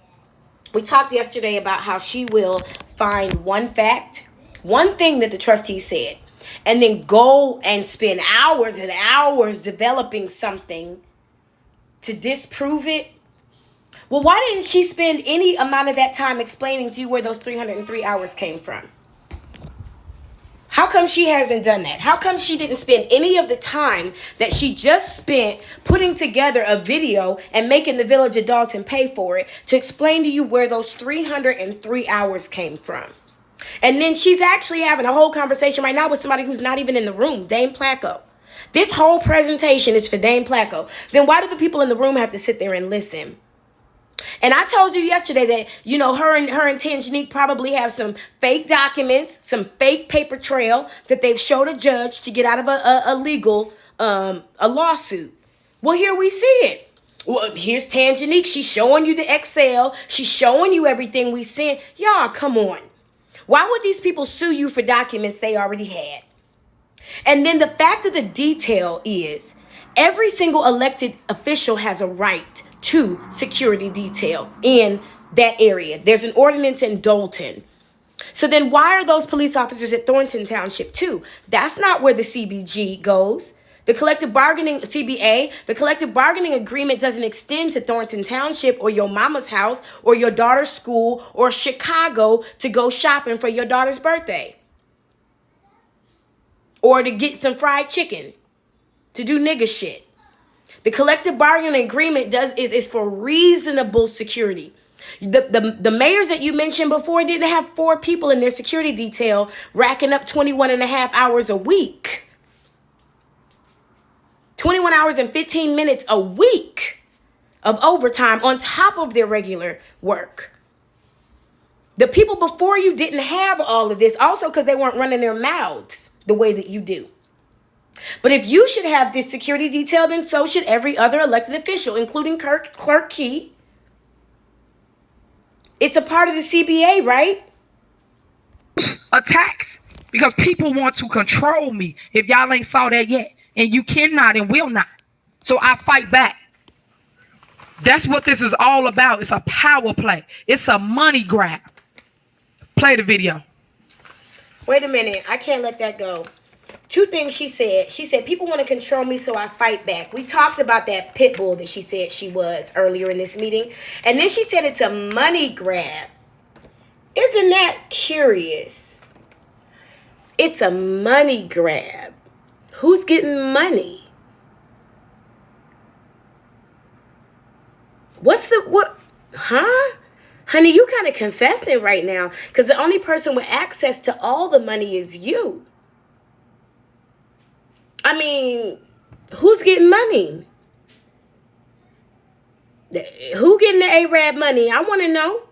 We talked yesterday about how she will find one fact, one thing that the trustee said, and then go and spend hours and hours developing something to disprove it. Well, why didn't she spend any amount of that time explaining to you where those 303 hours came from? How come she hasn't done that? How come she didn't spend any of the time that she just spent putting together a video and making the village of Dalton pay for it to explain to you where those 303 hours came from? And then she's actually having a whole conversation right now with somebody who's not even in the room, Dame Placco. This whole presentation is for Dame Placco. Then why do the people in the room have to sit there and listen? And I told you yesterday that, you know, her and Tanginik probably have some fake documents, some fake paper trail that they've showed a judge to get out of a legal lawsuit. Well, here we see it. Well, here's Tanginik. She's showing you the Excel. She's showing you everything we sent. Y'all, come on. Why would these people sue you for documents they already had? And then the fact of the detail is every single elected official has a right to security detail in that area. There's an ordinance in Dalton. So then why are those police officers at Thornton Township too? That's not where the CBG goes. The collective bargaining, CBA, the collective bargaining agreement doesn't extend to Thornton Township or your mama's house or your daughter's school or Chicago to go shopping for your daughter's birthday. Or to get some fried chicken, to do nigga shit. The collective bargaining agreement is for reasonable security. The mayors that you mentioned before didn't have 4 people in their security detail racking up 21 and a half hours a week. 21 hours and 15 minutes a week of overtime on top of their regular work. The people before you didn't have all of this, also because they weren't running their mouths the way that you do. But if you should have this security detail, then so should every other elected official, including Clerk Key. It's a part of the CBA, right? Attacks. Because people want to control me. If y'all ain't saw that yet. And you cannot and will not. So I fight back. That's what this is all about. It's a power play. It's a money grab. Play the video. Wait a minute. I can't let that go. 2 things she said. She said, people want to control me, so I fight back. We talked about that pit bull that she said she was earlier in this meeting. And then she said it's a money grab. Isn't that curious? It's a money grab. Who's getting money? What? Huh? Honey, you kind of confessing right now because the only person with access to all the money is you. I mean, who's getting money? Who getting the Arab money? I want to know.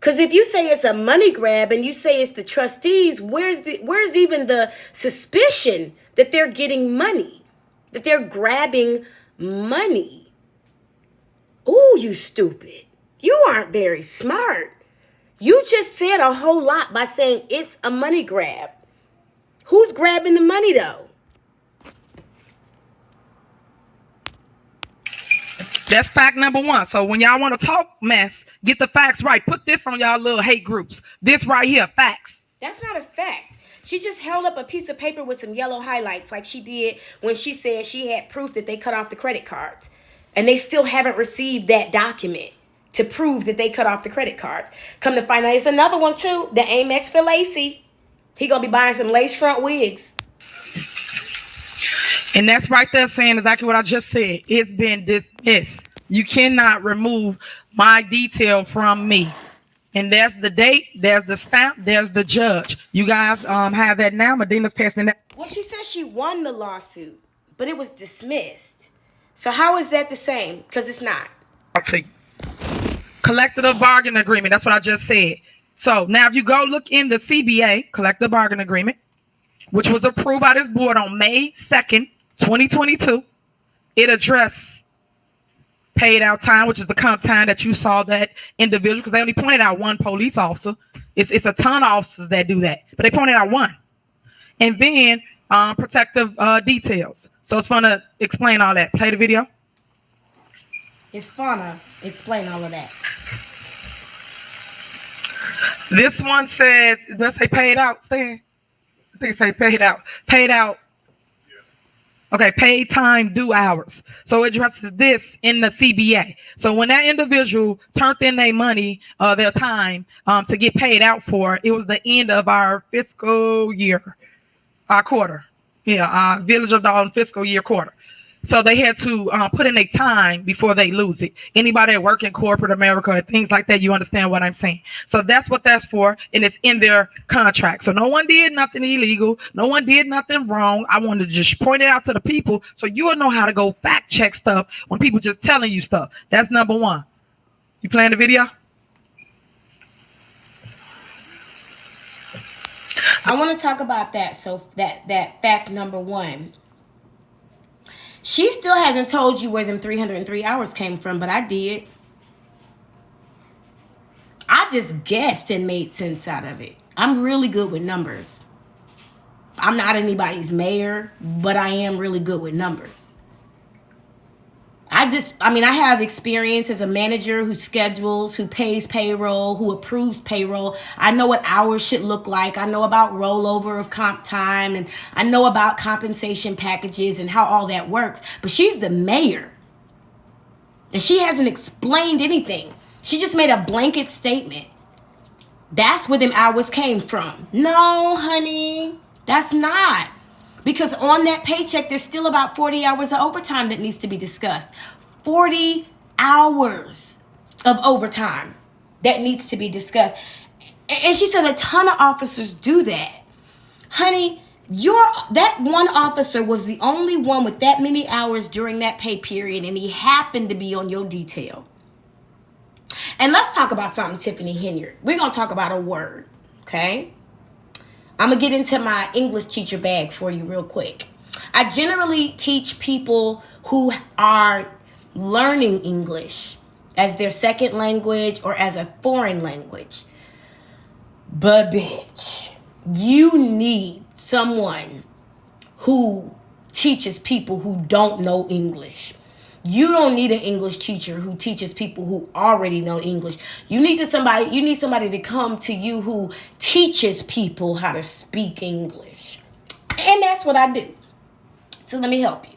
Because if you say it's a money grab and you say it's the trustees, where's even the suspicion that they're getting money, that they're grabbing money? Ooh, you stupid. You aren't very smart. You just said a whole lot by saying it's a money grab. Who's grabbing the money, though? That's fact number 1. So when y'all want to talk mess, get the facts right. Put this on y'all little hate groups. This right here, facts. That's not a fact. She just held up a piece of paper with some yellow highlights like she did when she said she had proof that they cut off the credit cards. And they still haven't received that document to prove that they cut off the credit cards. Come to find out, it's another one too. The Amex for Lacey. He gonna be buying some lace front wigs. And that's right there saying exactly what I just said. It's been dismissed. You cannot remove my detail from me. And there's the date, there's the stamp, there's the judge. You guys have that now. Medina's passing that. Well, she said she won the lawsuit, but it was dismissed. So how is that the same? Because it's not. I'll take collective bargaining agreement. That's what I just said. So now if you go look in the CBA, collective bargaining agreement, which was approved by this board on May 2nd, 2022, it addressed paid out time, which is the comp time that you saw that individual, because they only pointed out 1 police officer. It's a ton of officers that do that, but they pointed out 1. And then protective details. So it's fun to explain all that. Play the video. It's fun to explain all of that. This one says, does it say paid out, Stan? I think it say paid out. Paid out. Okay, paid time due hours. So it addresses this in the CBA. So when that individual turned in their money, their time to get paid out for, it was the end of our fiscal year, our quarter. Yeah, Village of Dalton fiscal year quarter. So they had to put in a time before they lose it. Anybody that work in corporate America and things like that, you understand what I'm saying. So that's what that's for, and it's in their contract. So no one did nothing illegal. No one did nothing wrong. I wanted to just point it out to the people so you will know how to go fact check stuff when people just telling you stuff. That's number 1. You playing the video? I want to talk about that. So that fact number 1. She still hasn't told you where them 303 hours came from, but I did. I just guessed and made sense out of it. I'm really good with numbers. I'm not anybody's mayor, but I am really good with numbers. I have experience as a manager who schedules, who pays payroll, who approves payroll. I know what hours should look like. I know about rollover of comp time, and I know about compensation packages and how all that works. But she's the mayor, and she hasn't explained anything. She just made a blanket statement. That's where them hours came from. No, honey, that's not. Because on that paycheck, there's still about 40 hours of overtime that needs to be discussed. 40 hours of overtime that needs to be discussed. And she said a ton of officers do that. Honey, that one officer was the only one with that many hours during that pay period, and he happened to be on your detail. And let's talk about something, Tiffany Henyard. We're going to talk about a word, okay? I'm going to get into my English teacher bag for you real quick. I generally teach people who are learning English as their second language or as a foreign language. But bitch, you need someone who teaches people who don't know English. You don't need an English teacher who teaches people who already know English. You need somebody to come to you who teaches people how to speak English. And that's what I do. So let me help you.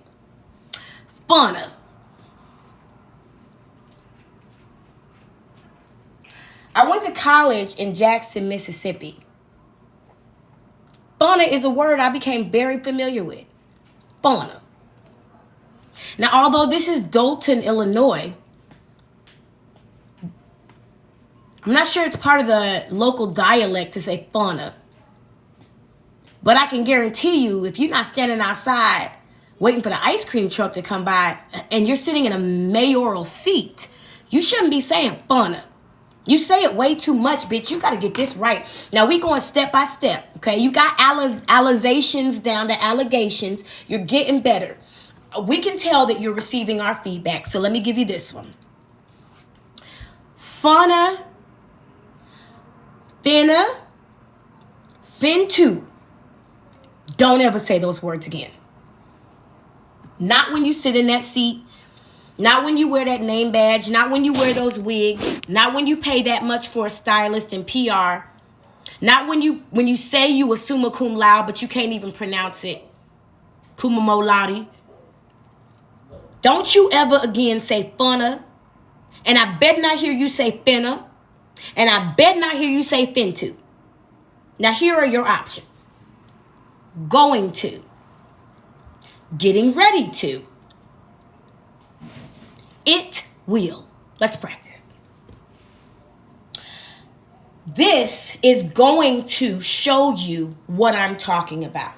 Funna. I went to college in Jackson, Mississippi. Funna is a word I became very familiar with. Funna. Now, although this is Dolton, Illinois, I'm not sure it's part of the local dialect to say fauna. But I can guarantee you, if you're not standing outside waiting for the ice cream truck to come by and you're sitting in a mayoral seat, you shouldn't be saying fauna. You say it way too much, bitch. You got to get this right. Now, we going step by step, okay? You got allegations down to allegations. You're getting better. We can tell that you're receiving our feedback. So let me give you this one. Fauna, finna, fintu. Don't ever say those words again. Not when you sit in that seat. Not when you wear that name badge. Not when you wear those wigs. Not when you pay that much for a stylist and PR. Not when you say you were summa cum laude, but you can't even pronounce it. Cum laude. Don't you ever again say funna. And I bet not hear you say finna. And I bet not hear you say fintu. Now here are your options. Going to. Getting ready to. It will. Let's practice. This is going to show you what I'm talking about.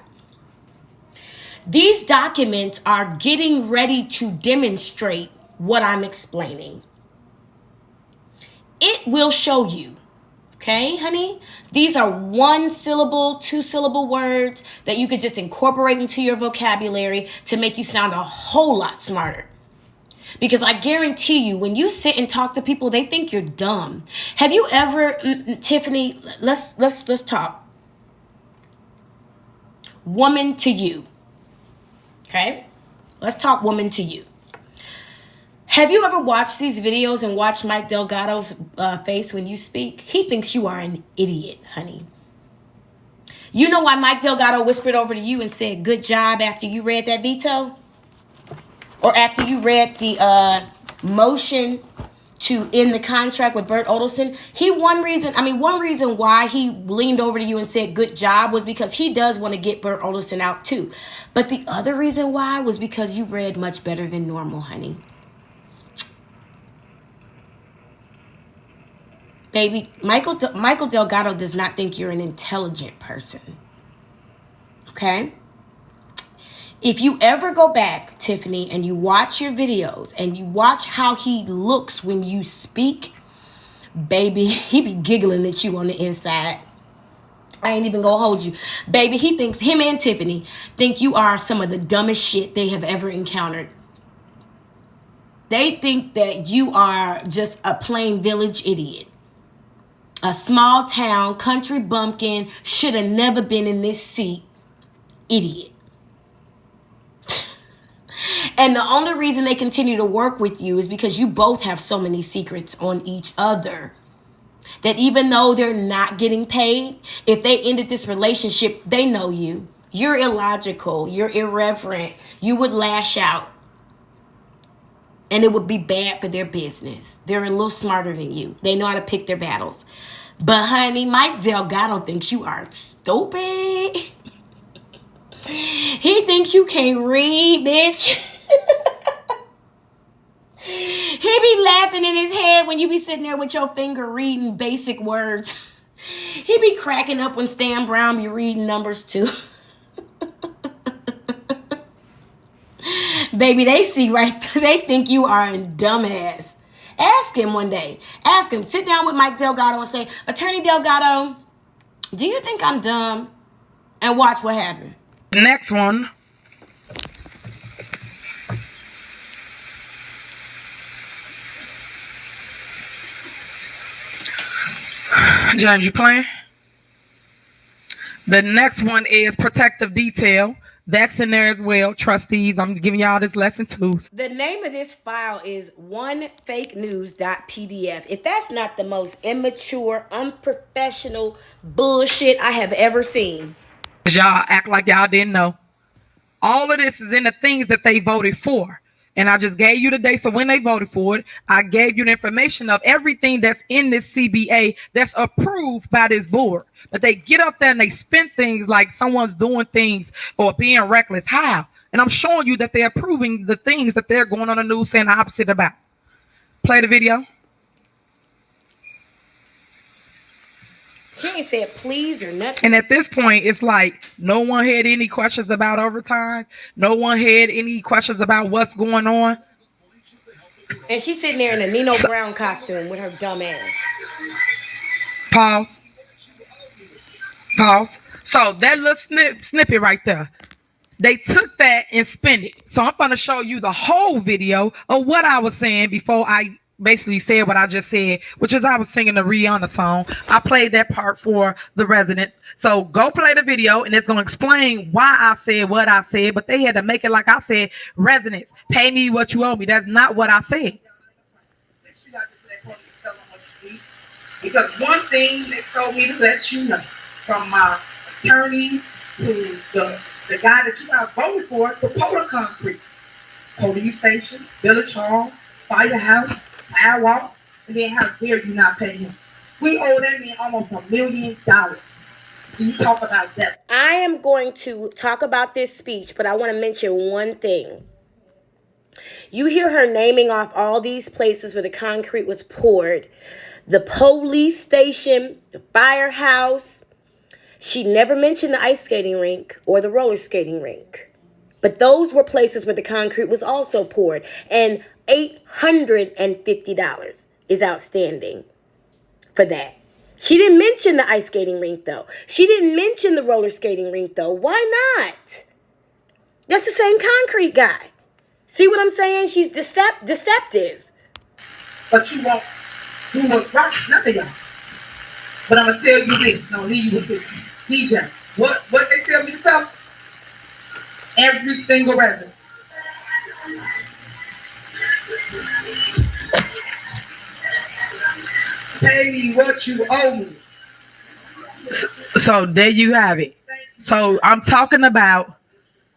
These documents are getting ready to demonstrate what I'm explaining. It will show you. Okay, honey? These are 1-syllable, 2-syllable words that you could just incorporate into your vocabulary to make you sound a whole lot smarter. Because I guarantee you, when you sit and talk to people, they think you're dumb. Have you ever, Tiffany, let's talk. Woman to you. Okay? Let's talk woman to you. Have you ever watched these videos and watched Mike Delgado's face when you speak? He thinks you are an idiot, honey. You know why Mike Delgado whispered over to you and said, good job after you read that veto? Or after you read the motion to end the contract with Bert Odelson? One reason why he leaned over to you and said good job was because he does want to get Bert Odelson out too. But the other reason why was because you read much better than normal, honey. Baby, Michael Delgado does not think you're an intelligent person. Okay? If you ever go back, Tiffany, and you watch your videos and you watch how he looks when you speak, baby, he be giggling at you on the inside. I ain't even gonna hold you. Baby, him and Tiffany think you are some of the dumbest shit they have ever encountered. They think that you are just a plain village idiot. A small town, country bumpkin, should have never been in this seat. Idiot. And the only reason they continue to work with you is because you both have so many secrets on each other. That even though they're not getting paid, if they ended this relationship, they know you. You're illogical. You're irreverent. You would lash out. And it would be bad for their business. They're a little smarter than you. They know how to pick their battles. But honey, Mike Delgado thinks you are stupid. He thinks you can't read, bitch. He be laughing in his head when you be sitting there with your finger reading basic words. He be cracking up when Stan Brown be reading numbers too. Baby, they see right there. They think you are a dumbass. Ask him one day. Ask him. Sit down with Mike Delgado and say, Attorney Delgado, do you think I'm dumb? And watch what happens. Next one. James, you playing? The next one is protective detail. That's in there as well. Trustees, I'm giving y'all this lesson too. The name of this file is onefakenews.pdf. If that's not the most immature, unprofessional bullshit I have ever seen. Y'all act like y'all didn't know. All of this is in the things that they voted for. And I just gave you the day. So when they voted for it, I gave you the information of everything that's in this CBA that's approved by this board. But they get up there and they spin things like someone's doing things or being reckless. How? And I'm showing you that they're approving the things that they're going on the news saying the opposite about. Play the video. She ain't said please or nothing. And at this point, it's like no one had any questions about overtime. No one had any questions about what's going on. And she's sitting there in a Nino Brown costume with her dumb ass. Pause. So that little snippet right there, they took that and spin it. So I'm going to show you the whole video of what I was saying before I basically said what I just said, which is I was singing the Rihanna song. I played that part for the residents. So go play the video and it's going to explain why I said what I said, but they had to make it like I said, residents, pay me what you owe me. That's not what I said. Because one thing they told me to let you know, from my attorney to the guy that you got voted for, the Polar Concrete, police station, village hall, firehouse, sidewalk, and then how dare you not pay him? We owe that man almost $1 million. Can you talk about that? I am going to talk about this speech, but I want to mention one thing. You hear her naming off all these places where the concrete was poured. The police station, the firehouse. She never mentioned the ice skating rink or the roller skating rink. But those were places where the concrete was also poured. And $850 is outstanding for that. She didn't mention the ice skating rink, though. She didn't mention the roller skating rink, though. Why not? That's the same concrete guy. See what I'm saying? She's deceptive. But you won't do what's right, none of y'all. But I'm going to tell you this. No, leave you with this. DJ, what they tell me to tell? Every single resident. Pay me what you owe me. So there you have it. So I'm talking about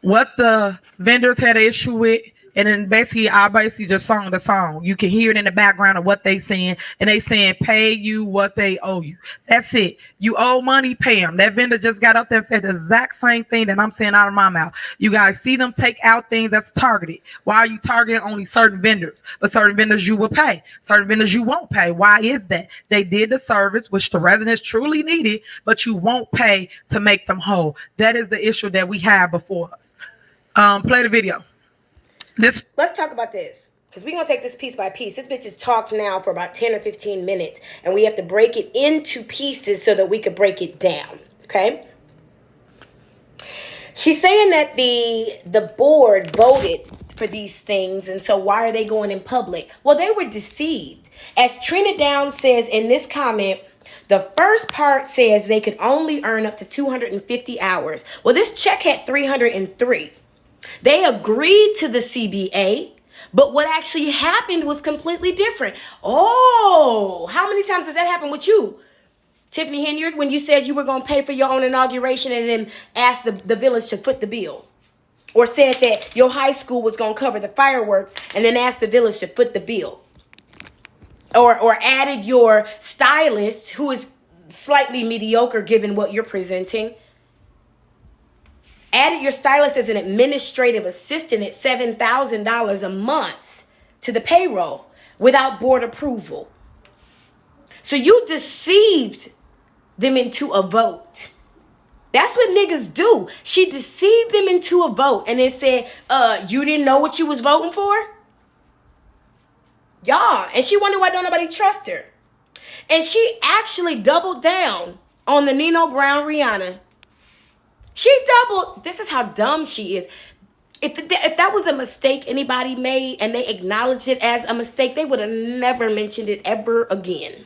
what the vendors had an issue with, and then basically I just sung the song. You can hear it in the background of what they saying, and they saying pay you what they owe you. That's it. You owe money, pay them. That vendor just got up there and said the exact same thing that I'm saying out of my mouth. You guys see them take out things that's targeted. Why are you targeting only certain vendors? But certain vendors you will pay. Certain vendors you won't pay. Why is that? They did the service, which the residents truly needed, but you won't pay to make them whole. That is the issue that we have before us. Play the video. Let's talk about this, because we're going to take this piece by piece. This bitch has talked now for about 10 or 15 minutes, and we have to break it into pieces so that we can break it down, okay? She's saying that the board voted for these things, and so why are they going in public? Well, they were deceived. As Trina Down says in this comment, the first part says they could only earn up to 250 hours. Well, this check had 303. They agreed to the CBA, but what actually happened was completely different. Oh, how many times has that happened with you, Tiffany Henyard, when you said you were going to pay for your own inauguration and then asked the village to foot the bill? Or said that your high school was going to cover the fireworks and then asked the village to foot the bill? Or added your stylist, who is slightly mediocre given what you're presenting, added your stylist as an administrative assistant at $7,000 a month to the payroll without board approval. So you deceived them into a vote. That's what niggas do. She deceived them into a vote and then said, you didn't know what you was voting for? Y'all. And she wondered why don't nobody trust her. And she actually doubled down on the Nino Brown Rihanna. This is how dumb she is. If that was a mistake anybody made and they acknowledged it as a mistake, they would have never mentioned it ever again.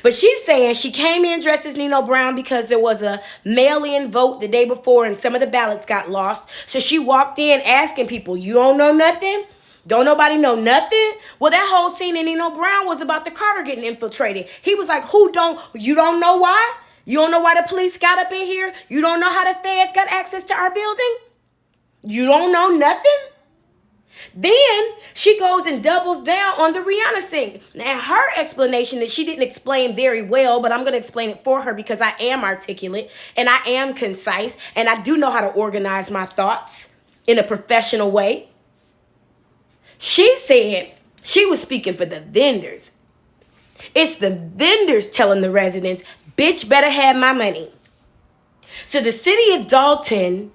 But she's saying she came in dressed as Nino Brown because there was a mail-in vote the day before and some of the ballots got lost. So she walked in asking people, you don't know nothing? Don't nobody know nothing? Well, that whole scene in Nino Brown was about the Carter getting infiltrated. He was like, you don't know why? You don't know why the police got up in here? You don't know how the feds got access to our building? You don't know nothing? Then she goes and doubles down on the Rihanna thing. Now, her explanation that she didn't explain very well, but I'm going to explain it for her because I am articulate and I am concise and I do know how to organize my thoughts in a professional way. She said she was speaking for the vendors. It's the vendors telling the residents, bitch, better have my money. So the city of Dalton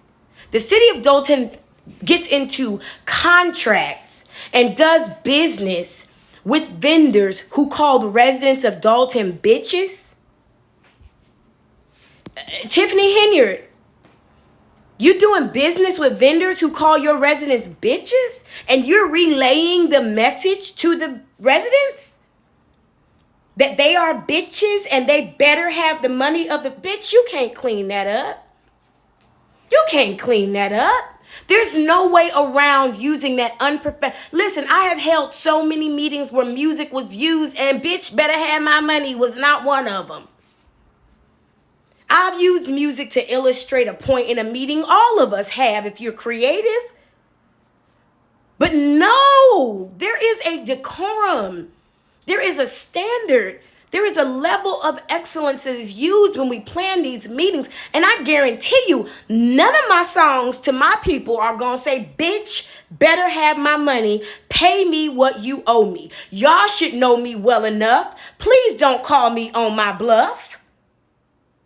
gets into contracts and does business with vendors who call the residents of Dalton bitches. Tiffany Henyard, you doing business with vendors who call your residents bitches and you're relaying the message to the residents that they are bitches and they better have the money of the bitch? You can't clean that up. You can't clean that up. There's no way around using that unprofessional. Listen, I have held so many meetings where music was used and bitch better have my money was not one of them. I've used music to illustrate a point in a meeting. All of us have if you're creative. But no, there is a decorum. There is a standard. There is a level of excellence that is used when we plan these meetings. And I guarantee you, none of my songs to my people are going to say, bitch, better have my money. Pay me what you owe me. Y'all should know me well enough. Please don't call me on my bluff.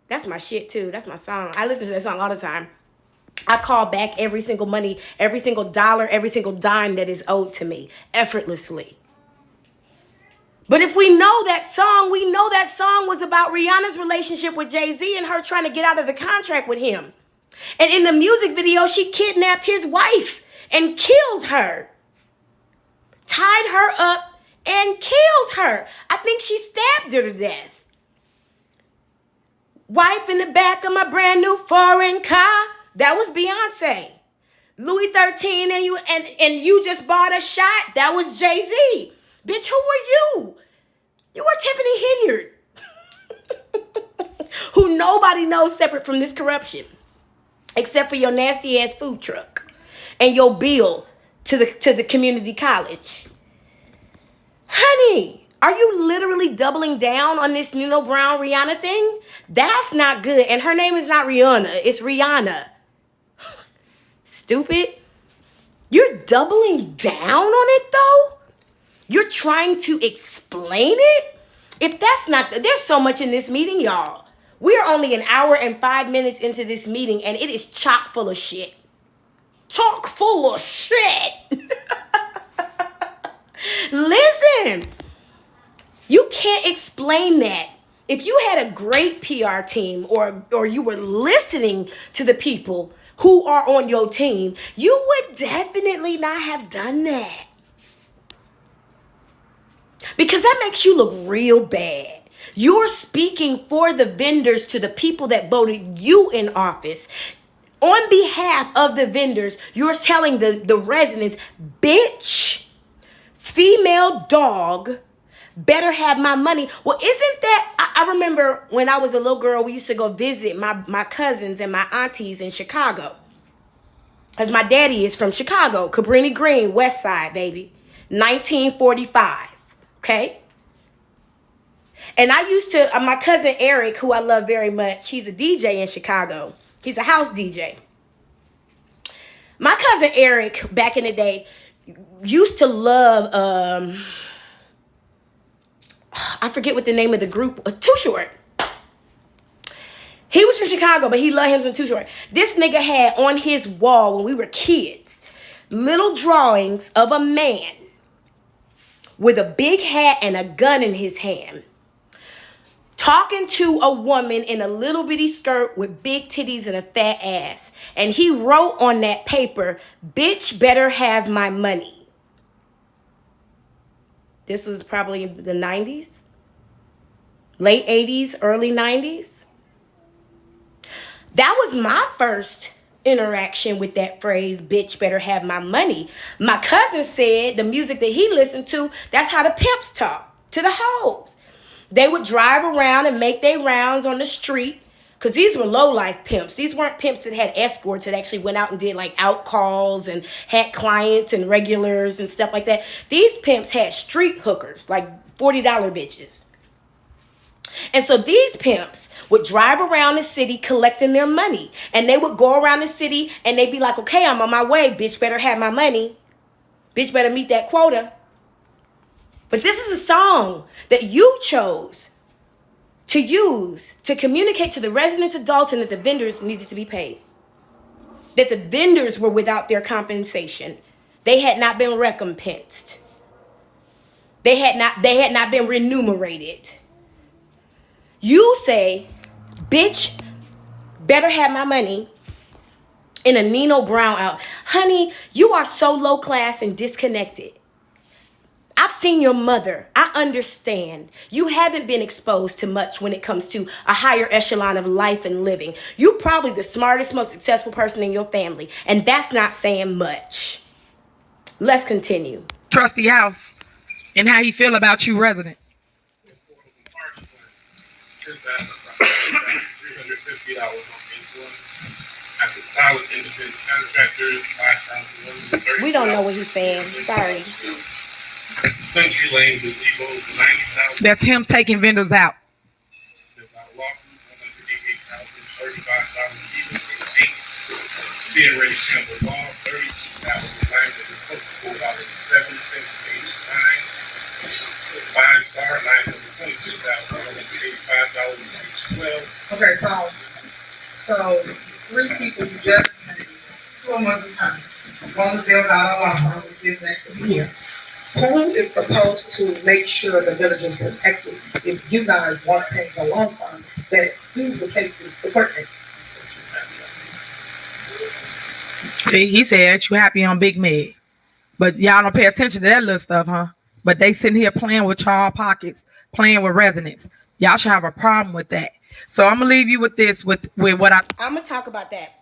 That's my shit too. That's my song. I listen to that song all the time. I call back every single money, every single dollar, every single dime that is owed to me effortlessly. But if we know that song was about Rihanna's relationship with Jay-Z and her trying to get out of the contract with him. And in the music video, she kidnapped his wife and killed her. Tied her up and killed her. I think she stabbed her to death. Wife in the back of my brand new foreign car. That was Beyonce. Louis XIII and you just bought a shot. That was Jay-Z. Bitch, who were you? You were Tiffany Henyard. Who nobody knows separate from this corruption. Except for your nasty ass food truck. And your bill to the community college. Honey, are you literally doubling down on this Nino Brown Rihanna thing? That's not good. And her name is not Rihanna. It's Rihanna. Stupid. You're doubling down on it though? You're trying to explain it? If that's not, there's so much in this meeting, y'all. We are only an hour and 5 minutes into this meeting, and it is chock full of shit. Chock full of shit. Listen, you can't explain that. If you had a great PR team or you were listening to the people who are on your team, you would definitely not have done that. Because that makes you look real bad. You're speaking for the vendors to the people that voted you in office On behalf of the vendors, you're telling the residents, bitch, female dog, better have my money. Well, isn't that, I remember when I was a little girl, we used to go visit my cousins and my aunties in Chicago. Because my daddy is from Chicago, Cabrini Green, West Side, baby. 1945, okay? And I used to, my cousin Eric, who I love very much, he's a DJ in Chicago. He's a house DJ. My cousin Eric, back in the day, used to love, I forget what the name of the group was, Too Short. He was from Chicago, but he loved him some Too Short. This nigga had on his wall when we were kids, little drawings of a man with a big hat and a gun in his hand, talking to a woman in a little bitty skirt with big titties and a fat ass. And he wrote on that paper, bitch better have my money. This was probably the 90s, late 80s, early 90s. That was my first interaction with that phrase, bitch better have my money. My cousin said the music that he listened to, that's how the pimps talk to the hoes. They would drive around and make their rounds on the street, because these were low-life pimps. These weren't pimps that had escorts that actually went out and did like out calls and had clients and regulars and stuff like that. These pimps had street hookers, like $40 bitches. And so these pimps would drive around the city collecting their money. And they would go around the city and they'd be like, okay, I'm on my way. Bitch better have my money. Bitch better meet that quota. But this is a song that you chose to use to communicate to the residents of Dalton that the vendors needed to be paid. That the vendors were without their compensation. They had not been recompensed. They had not been remunerated. You say, bitch, better have my money in a Nino Brown out. Honey, you are so low class and disconnected. I've seen your mother. I understand. You haven't been exposed to much when it comes to a higher echelon of life and living. You're probably the smartest, most successful person in your family. And that's not saying much. Let's continue. Trustee House, and how he feel about you residents. 350 hours on influence. After solid independent contractors, We don't know what he's saying. Sorry. Country Lane gazebo, 90,000. That's him taking vendors out. Being ready to camp with all 32,000 $4.07 5-star line number $22,185.12. Okay, so three people who just paid 2 months of time. One was there not a law firm, which is next to here. Who is supposed to make sure the village is protected if you guys want to pay the law firm that do the cases, the court cases? See, he said, ain't you happy on Big Meg? But y'all don't pay attention to that little stuff, huh? But they sitting here playing with y'all pockets, playing with residents. Y'all should have a problem with that. So I'm gonna leave you with this, with what I'm gonna talk about that.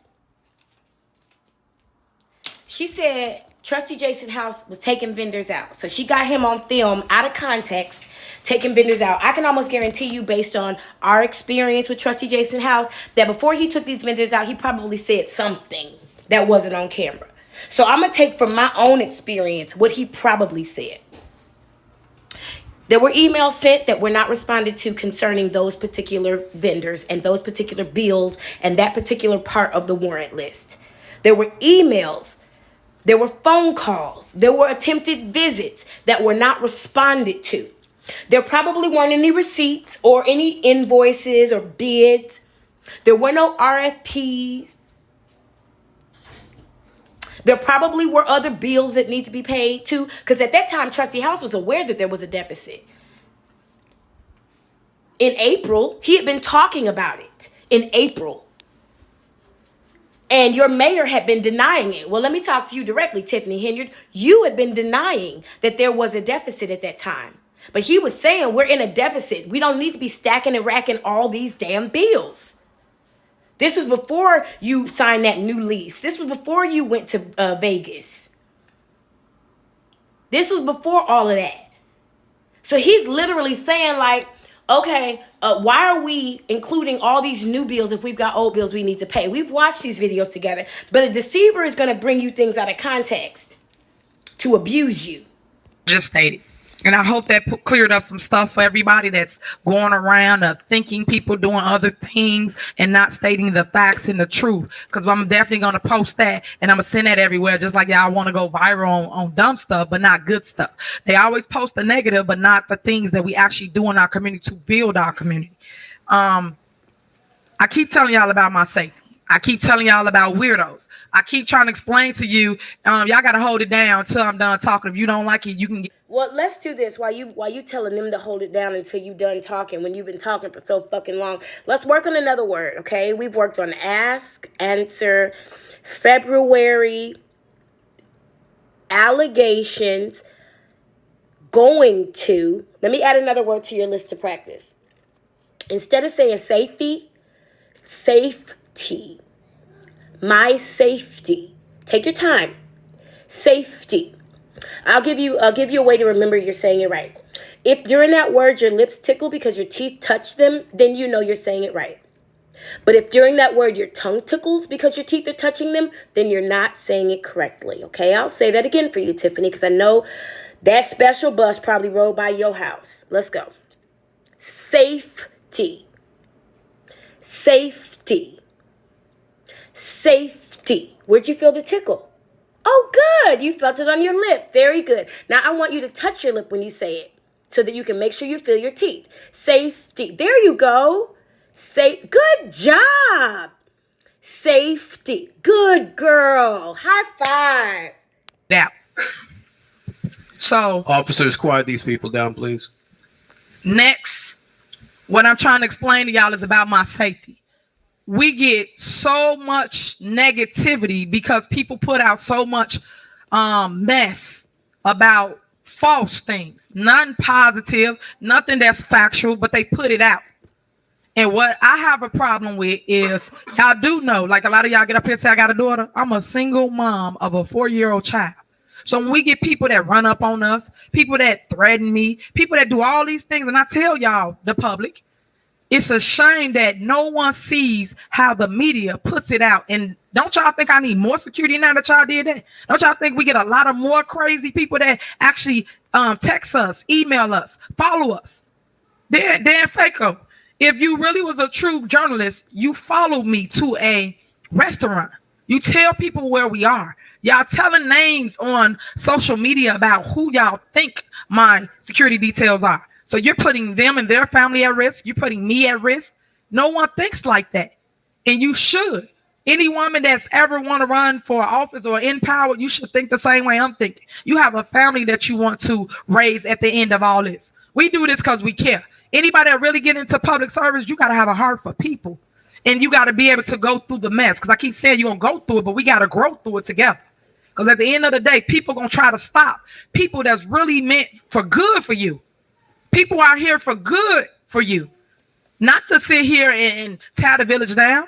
She said Trustee Jason House was taking vendors out. So she got him on film out of context, taking vendors out. I can almost guarantee you, based on our experience with Trustee Jason House, that before he took these vendors out, he probably said something that wasn't on camera. So I'm gonna take from my own experience what he probably said. There were emails sent that were not responded to concerning those particular vendors and those particular bills and that particular part of the warrant list. There were emails, there were phone calls, there were attempted visits that were not responded to. There probably weren't any receipts or any invoices or bids. There were no RFPs. There probably were other bills that need to be paid too, because at that time, Trustee House was aware that there was a deficit. In April, he had been talking about it in April. And your mayor had been denying it. Well, let me talk to you directly, Tiffany Henyard. You had been denying that there was a deficit at that time. But he was saying we're in a deficit. We don't need to be stacking and racking all these damn bills. This was before you signed that new lease. This was before you went to Vegas. This was before all of that. So he's literally saying like, okay, why are we including all these new bills if we've got old bills we need to pay? We've watched these videos together, but a deceiver is going to bring you things out of context to abuse you. Just stated. And I hope that cleared up some stuff for everybody that's going around thinking people doing other things and not stating the facts and the truth. Because I'm definitely going to post that and I'm going to send that everywhere. Just like y'all want to go viral on dumb stuff, but not good stuff. They always post the negative, but not the things that we actually do in our community to build our community. I keep telling y'all about my safety. I keep telling y'all about weirdos. I keep trying to explain to you, y'all got to hold it down until I'm done talking. If you don't like it, you can get. Well, let's do this while you telling them to hold it down until you done talking when you've been talking for so fucking long. Let's work on another word, okay? We've worked on ask, answer, February, allegations, going to. Let me add another word to your list to practice. Instead of saying safety, safety. My safety. Take your time. Safety. I'll give you a way to remember you're saying it right. If during that word your lips tickle because your teeth touch them, then you know you're saying it right. But if during that word your tongue tickles because your teeth are touching them, then you're not saying it correctly. Okay, I'll say that again for you, Tiffany, because I know that special bus probably rode by your house. Let's go. Safety. Safety. Safety. Where'd you feel the tickle? Oh, good. You felt it on your lip. Very good. Now, I want you to touch your lip when you say it so that you can make sure you feel your teeth. Safety. There you go. Good job. Safety. Good girl. High five. Now, so officers, quiet these people down, please. Next, what I'm trying to explain to y'all is about my safety. We get so much negativity because people put out so much mess about false things, nothing positive, nothing that's factual, but they put it out. And what I have a problem with is y'all do know, like a lot of y'all get up here and say, I got a daughter. I'm a single mom of a 4-year-old child. So when we get people that run up on us, people that threaten me, people that do all these things, and I tell y'all, the public, it's a shame that no one sees how the media puts it out. And don't y'all think I need more security now that y'all did that? Don't y'all think we get a lot of more crazy people that actually text us, email us, follow us? Dan Faco, if you really was a true journalist, you follow me to a restaurant. You tell people where we are. Y'all telling names on social media about who y'all think my security details are. So you're putting them and their family at risk. You're putting me at risk. No one thinks like that. And you should. Any woman that's ever want to run for office or in power, you should think the same way I'm thinking. You have a family that you want to raise at the end of all this. We do this because we care. Anybody that really get into public service, you got to have a heart for people. And you got to be able to go through the mess. Because I keep saying you're going to go through it, but we got to grow through it together. Because at the end of the day, people going to try to stop people that's really meant for good for you. People are here for good for you, not to sit here and tear the village down.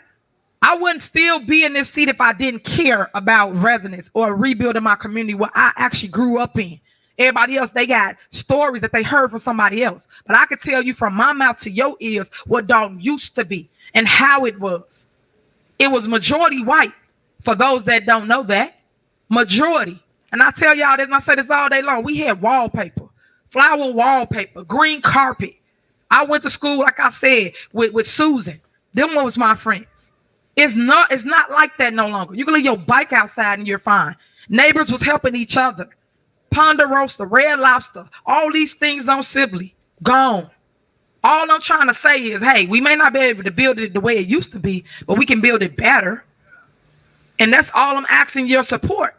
I wouldn't still be in this seat if I didn't care about residents or rebuilding my community where I actually grew up in. Everybody else, they got stories that they heard from somebody else. But I could tell you from my mouth to your ears what Dalton used to be and how it was. It was majority white, for those that don't know that. Majority. And I tell y'all this, and I say this all day long, we had wallpaper. Flower wallpaper, green carpet. I went to school, like I said, with Susan. Them was my friends. It's not like that no longer. You can leave your bike outside and you're fine. Neighbors was helping each other. Ponderosa, Red Lobster, all these things on Sibley, gone. All I'm trying to say is, hey, we may not be able to build it the way it used to be, but we can build it better. And that's all I'm asking your support.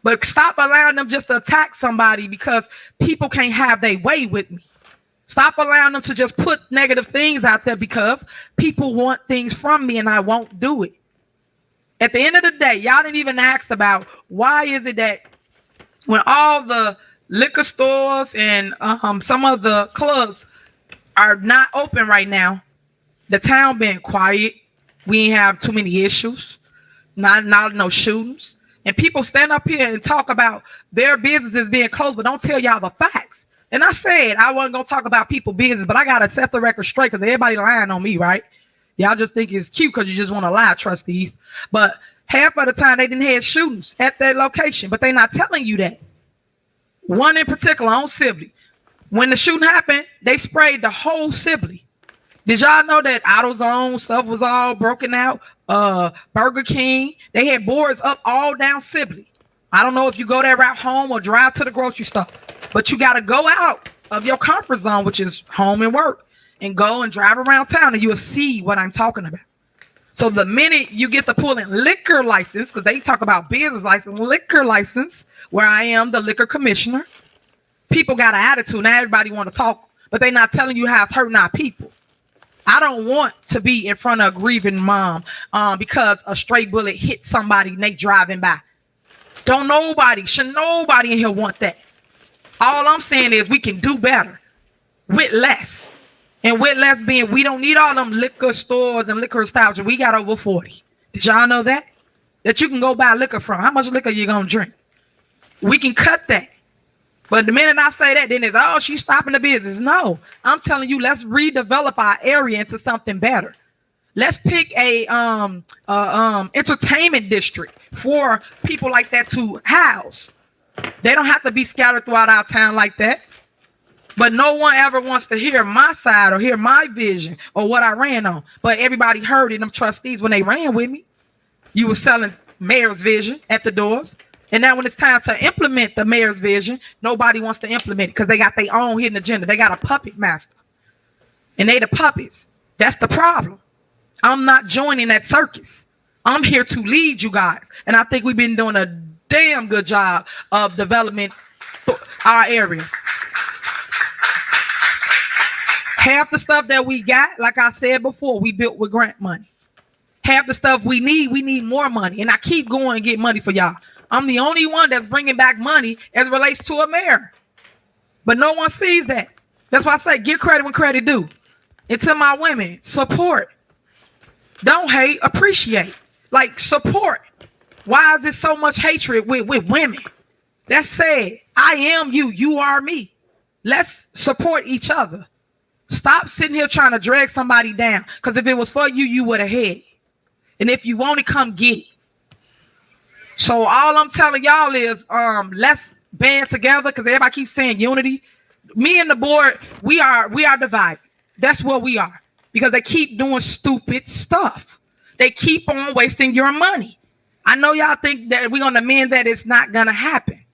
But stop allowing them just to attack somebody because people can't have their way with me. Stop allowing them to just put negative things out there because people want things from me and I won't do it. At the end of the day, y'all didn't even ask about why is it that when all the liquor stores and some of the clubs are not open right now, the town being quiet, We ain't have too many issues. Not no shootings. And people stand up here and talk about their businesses being closed, but don't tell y'all the facts. And I said I wasn't gonna talk about people's business, but I gotta set the record straight because everybody lying on me, right? Y'all just think it's cute because you just want to lie, trustees. But half of the time they didn't have shootings at that location, but they not telling you that. One in particular on Sibley. When the shooting happened, they sprayed the whole Sibley. Did y'all know that AutoZone stuff was all broken out? Burger King, they had boards up all down Sibley. I don't know if you go that route home or drive to the grocery store, but you got to go out of your comfort zone, which is home and work, and go and drive around town, and you'll see what I'm talking about. So the minute you get to pull in liquor license, because they talk about business license, liquor license, where I am the liquor commissioner, people got an attitude. Now everybody want to talk, but they not telling you how it's hurting our people. I don't want to be in front of a grieving mom because a stray bullet hit somebody and they driving by. Should nobody in here want that. All I'm saying is we can do better with less. And with less being, we don't need all them liquor stores and liquor establishments. We got over 40. Did y'all know that? That you can go buy liquor from. How much liquor you gonna drink? We can cut that. But the minute I say that, then it's, oh, she's stopping the business. No, I'm telling you, let's redevelop our area into something better. Let's pick a entertainment district for people like that to house. They don't have to be scattered throughout our town like that. But no one ever wants to hear my side or hear my vision or what I ran on. But everybody heard it, them trustees, when they ran with me. You were selling mayor's vision at the doors. And now when it's time to implement the mayor's vision, nobody wants to implement it because they got their own hidden agenda. They got a puppet master. And they the puppets. That's the problem. I'm not joining that circus. I'm here to lead you guys. And I think we've been doing a damn good job of development our area. Half the stuff that we got, like I said before, we built with grant money. Half the stuff we need more money. And I keep going and get money for y'all. I'm the only one that's bringing back money as it relates to a mayor. But no one sees that. That's why I say give credit when credit due. And to my women, support. Don't hate, appreciate. Like support. Why is there so much hatred with women? That's sad. I am you. You are me. Let's support each other. Stop sitting here trying to drag somebody down. Because if it was for you, you would have had it. And if you want it, come get it. So all I'm telling y'all is let's band together because everybody keeps saying unity. Me and the board, we are divided. That's what we are. Because they keep doing stupid stuff. They keep on wasting your money. I know y'all think that we're gonna amend that. It's not gonna happen.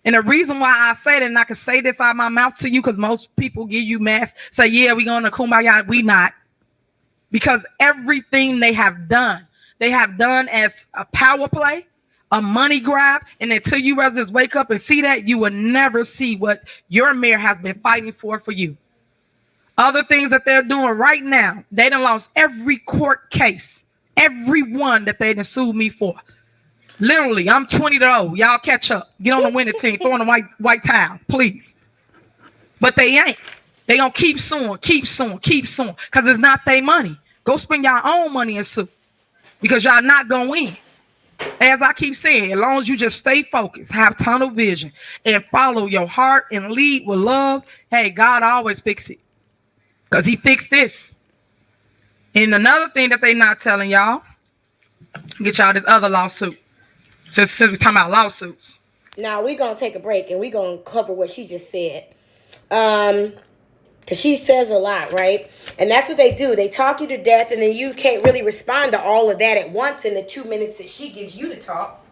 And the reason why I say that, and I can say this out of my mouth to you, because most people give you mass, say, yeah, we're gonna kumbaya. We not. Because everything they have done as a power play, a money grab, and until you residents wake up and see that, you will never see what your mayor has been fighting for you. Other things that they're doing right now, they done lost every court case, every one that they done sued me for. Literally, I'm 20-0. Y'all catch up. Get on the winning team. Throw on the white towel, please. But they ain't. They gonna keep suing, because it's not their money. Go spend your own money and sue, because y'all not gonna win. As I keep saying, as long as you just stay focused, have tunnel vision, and follow your heart and lead with love, hey, God always fix it. Because he fixed this. And another thing that they not telling y'all, get y'all this other lawsuit. Since we're talking about lawsuits. Now, we're going to take a break, and we're going to cover what she just said. Because she says a lot, right? And that's what they do. They talk you to death, and then you can't really respond to all of that at once in the 2 minutes that she gives you to talk.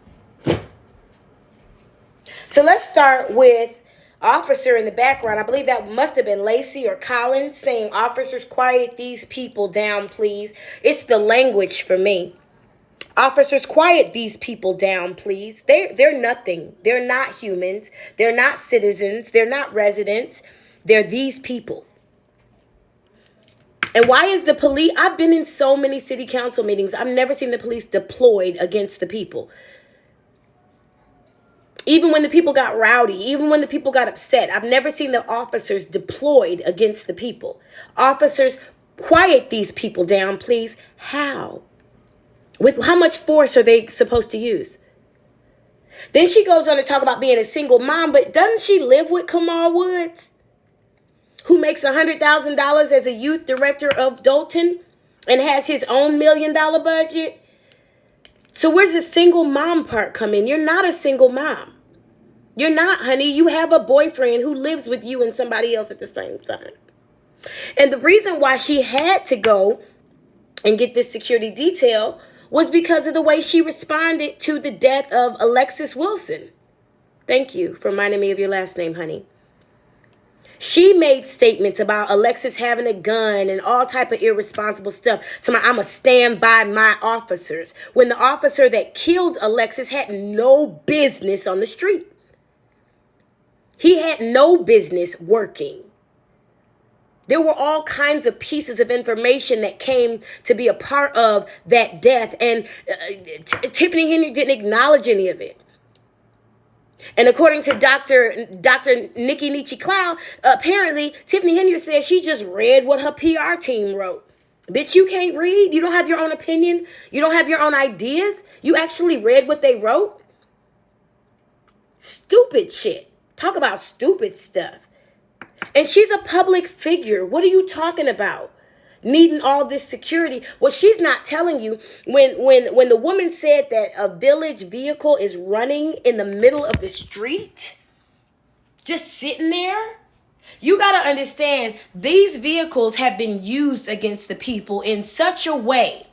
So let's start with officer in the background. I believe that must have been Lacey or Collins saying, officers, quiet these people down, please. It's the language for me. Officers, quiet these people down, please. They're nothing. They're not humans. They're not citizens. They're not residents. They're these people. And why is the police? I've been in so many city council meetings. I've never seen the police deployed against the people. Even when the people got rowdy, even when the people got upset, I've never seen the officers deployed against the people. Officers, quiet these people down, please. How? With how much force are they supposed to use? Then she goes on to talk about being a single mom, but doesn't she live with Kamal Woods, who makes $100,000 as a youth director of Dalton and has his own $1 million budget? So where's the single mom part come in? You're not a single mom. You're not, honey. You have a boyfriend who lives with you and somebody else at the same time. And the reason why she had to go and get this security detail was because of the way she responded to the death of Alexis Wilson. Thank you for reminding me of your last name, honey. She made statements about Alexis having a gun and all type of irresponsible stuff. I'ma stand by my officers. When the officer that killed Alexis had no business on the street. He had no business working. There were all kinds of pieces of information that came to be a part of that death. And Tiffany Henyard didn't acknowledge any of it. And according to Dr. Nikki Nietzsche Cloud, apparently Tiffany Henyard said she just read what her PR team wrote. Bitch, you can't read? You don't have your own opinion? You don't have your own ideas? You actually read what they wrote? Stupid shit. Talk about stupid stuff. And she's a public figure. What are you talking about? Needing all this security. Well, she's not telling you when the woman said that a village vehicle is running in the middle of the street, just sitting there. You got to understand, these vehicles have been used against the people in such a way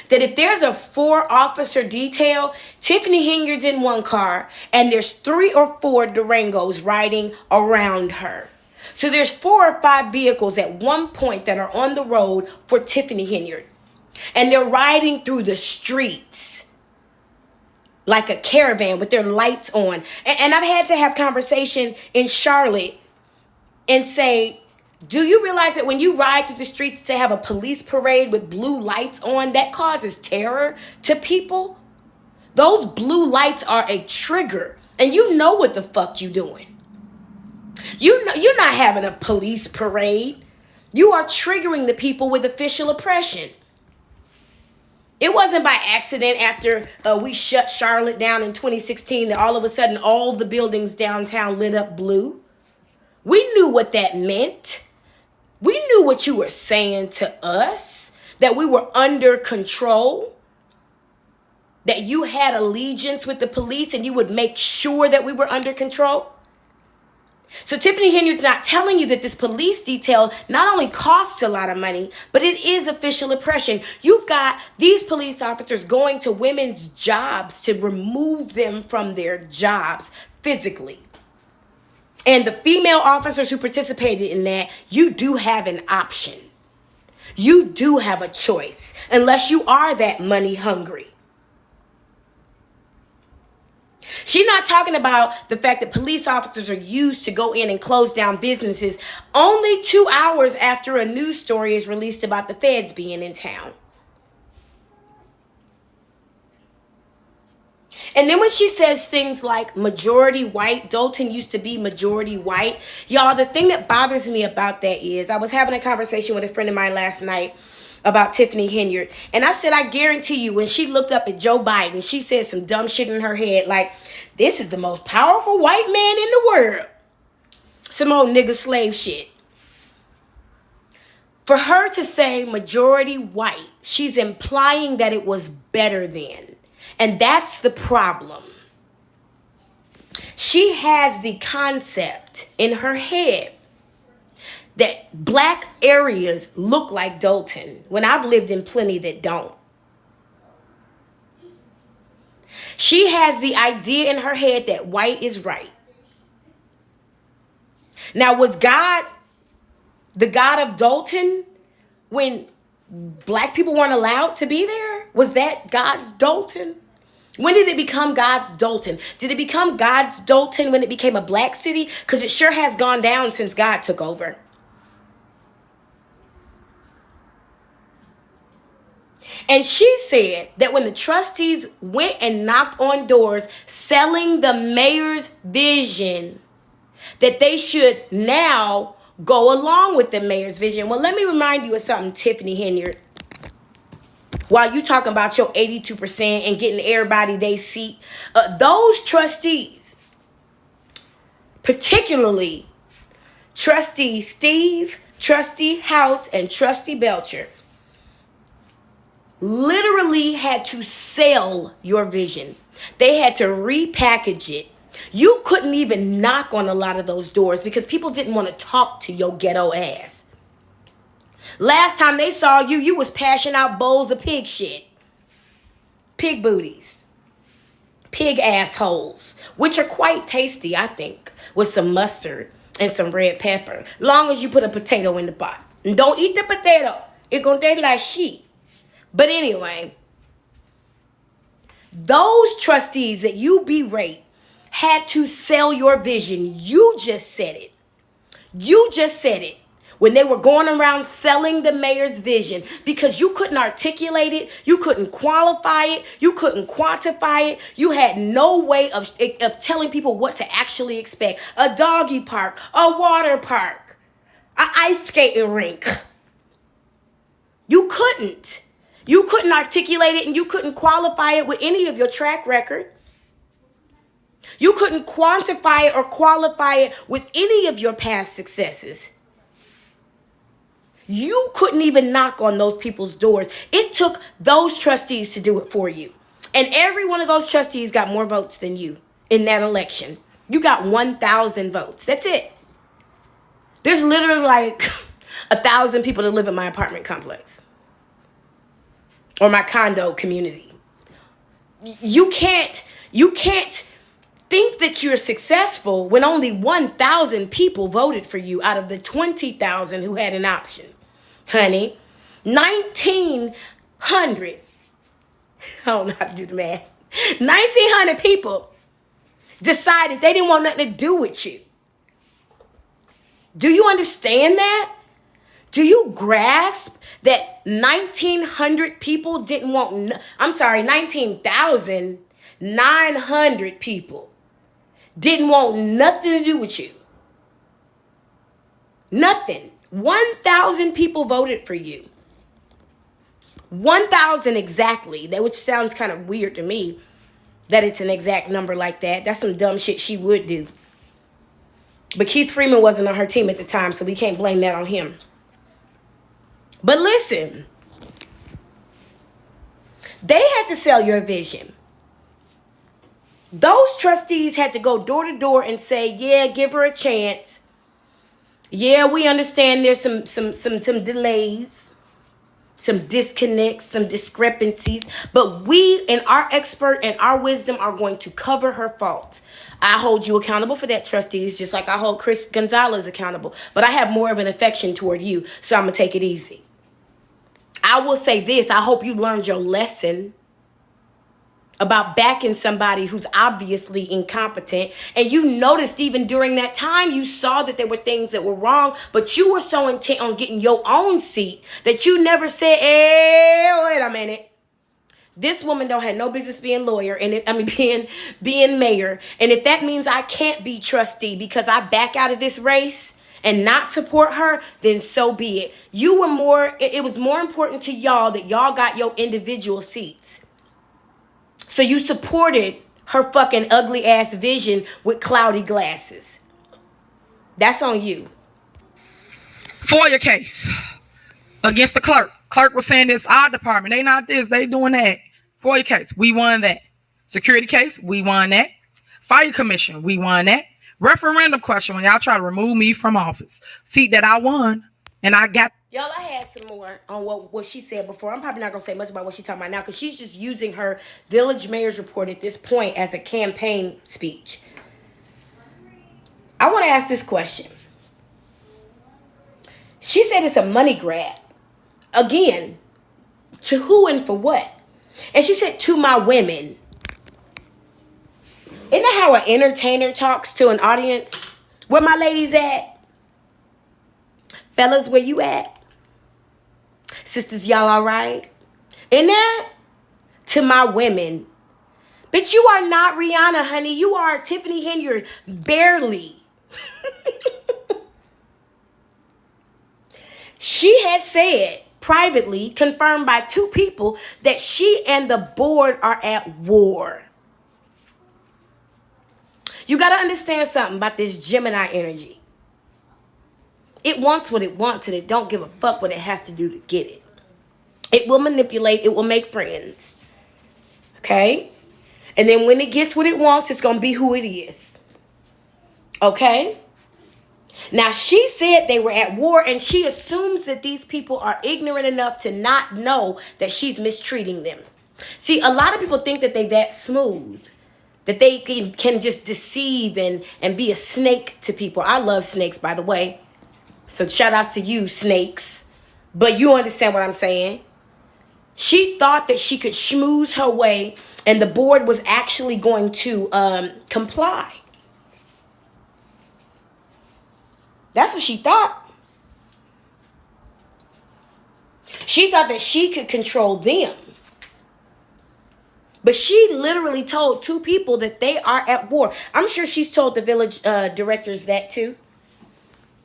that if there's a 4-officer detail, Tiffany Henyard's in one car and there's 3 or 4 Durangos riding around her. So there's 4 or 5 vehicles at one point that are on the road for Tiffany Henyard. And they're riding through the streets like a caravan with their lights on. And I've had to have conversation in Charlotte and say, do you realize that when you ride through the streets to have a police parade with blue lights on, that causes terror to people? Those blue lights are a trigger. And you know what the fuck you doing. You're not having a police parade. You are triggering the people with official oppression. It wasn't by accident after we shut Charlotte down in 2016 that all of a sudden all the buildings downtown lit up blue. We knew what that meant. We knew what you were saying to us, that we were under control, that you had allegiance with the police and you would make sure that we were under control. So Tiffany Henyard's not telling you that this police detail not only costs a lot of money, but it is official oppression. You've got these police officers going to women's jobs to remove them from their jobs physically. And the female officers who participated in that, you do have an option. You do have a choice, unless you are that money hungry. She's not talking about the fact that police officers are used to go in and close down businesses only 2 hours after a news story is released about the feds being in town. And then when she says things like majority white, Dalton used to be majority white. Y'all, the thing that bothers me about that is I was having a conversation with a friend of mine last night about Tiffany Henyard. And I said, I guarantee you, when she looked up at Joe Biden, she said some dumb shit in her head like, this is the most powerful white man in the world. Some old nigga slave shit. For her to say majority white, she's implying that it was better than. And that's the problem. She has the concept in her head that black areas look like Dalton, when I've lived in plenty that don't. She has the idea in her head that white is right. Now, was God the God of Dalton when black people weren't allowed to be there? Was that God's Dalton? When did it become God's Dalton? Did it become God's Dalton when it became a black city? Because it sure has gone down since God took over. And she said that when the trustees went and knocked on doors selling the mayor's vision, that they should now go along with the mayor's vision. Well, let me remind you of something, Tiffany Henyard. while you talking about your 82% and getting everybody they seat. Those trustees, particularly Trustee Steve, Trustee House, and Trustee Belcher, literally had to sell your vision. They had to repackage it. You couldn't even knock on a lot of those doors because people didn't want to talk to your ghetto ass. Last time they saw you, you was passing out bowls of pig shit. Pig booties. Pig assholes. Which are quite tasty, I think, with some mustard and some red pepper. Long as you put a potato in the pot. And don't eat the potato. It's gonna taste like shit. But anyway, those trustees that you berate had to sell your vision. You just said it. You just said it. When they were going around selling the mayor's vision, because you couldn't articulate it, you couldn't qualify it, you couldn't quantify it, you had no way of telling people what to actually expect. A doggy park, a water park, an ice skating rink. You couldn't. You couldn't articulate it and you couldn't qualify it with any of your track record. You couldn't quantify it or qualify it with any of your past successes. You couldn't even knock on those people's doors. It took those trustees to do it for you. And every one of those trustees got more votes than you in that election. You got 1,000 votes. That's it. There's literally like 1,000 people that live in my apartment complex or my condo community. You can't think that you're successful when only 1,000 people voted for you out of the 20,000 who had an option. Honey, 1,900, I don't know how to do the math, 1,900 people decided they didn't want nothing to do with you. Do you understand that? Do you grasp that 1,900 people didn't want, 19,900 people didn't want nothing to do with you? Nothing. 1,000 people voted for you. 1,000 exactly. That which sounds kind of weird to me that it's an exact number like that. That's some dumb shit she would do. But Keith Freeman wasn't on her team at the time, so we can't blame that on him. But listen, they had to sell your vision. Those trustees had to go door to door and say, yeah, give her a chance. Yeah, we understand there's some delays, some disconnects, some discrepancies, but we and our expert and our wisdom are going to cover her faults. I hold you accountable for that, trustees, just like I hold Chris Gonzalez accountable. But I have more of an affection toward you, so I'm going to take it easy. I will say this. I hope you learned your lesson about backing somebody who's obviously incompetent. And you noticed even during that time, you saw that there were things that were wrong, but you were so intent on getting your own seat that you never said, hey, wait a minute. This woman don't have no business being lawyer and being mayor. And if that means I can't be trustee because I back out of this race and not support her, then so be it. It was more important to y'all that y'all got your individual seats. So you supported her fucking ugly ass vision with cloudy glasses. That's on you. FOIA case against the clerk. Clerk was saying this our department. They not this, they doing that. FOIA case, we won that. Security case, we won that. Fire commission, we won that. Referendum question when y'all try to remove me from office. See that I won and I got. Y'all, I had some more on what she said before. I'm probably not going to say much about what she's talking about now because she's just using her village mayor's report at this point as a campaign speech. I want to ask this question. She said it's a money grab. Again, to who and for what? And she said, to my women. Isn't that how an entertainer talks to an audience? Where my ladies at? Fellas, where you at? Sisters, y'all all right? And that, to my women. Bitch, you are not Rihanna, honey. You are Tiffany Henyard. Barely. She has said privately confirmed by 2 people that she and the board are at war. You got to understand something about this Gemini energy. It wants what it wants and it don't give a fuck what it has to do to get it. It will manipulate. It will make friends. Okay? And then when it gets what it wants, it's going to be who it is. Okay? Now, she said they were at war, and she assumes that these people are ignorant enough to not know that she's mistreating them. See, a lot of people think that they that smooth, that they can just deceive and be a snake to people. I love snakes, by the way. So shout outs to you, snakes. But you understand what I'm saying. She thought that she could schmooze her way, and the board was actually going to comply. That's what she thought. She thought that she could control them. But she literally told 2 people that they are at war. I'm sure she's told the village directors that too.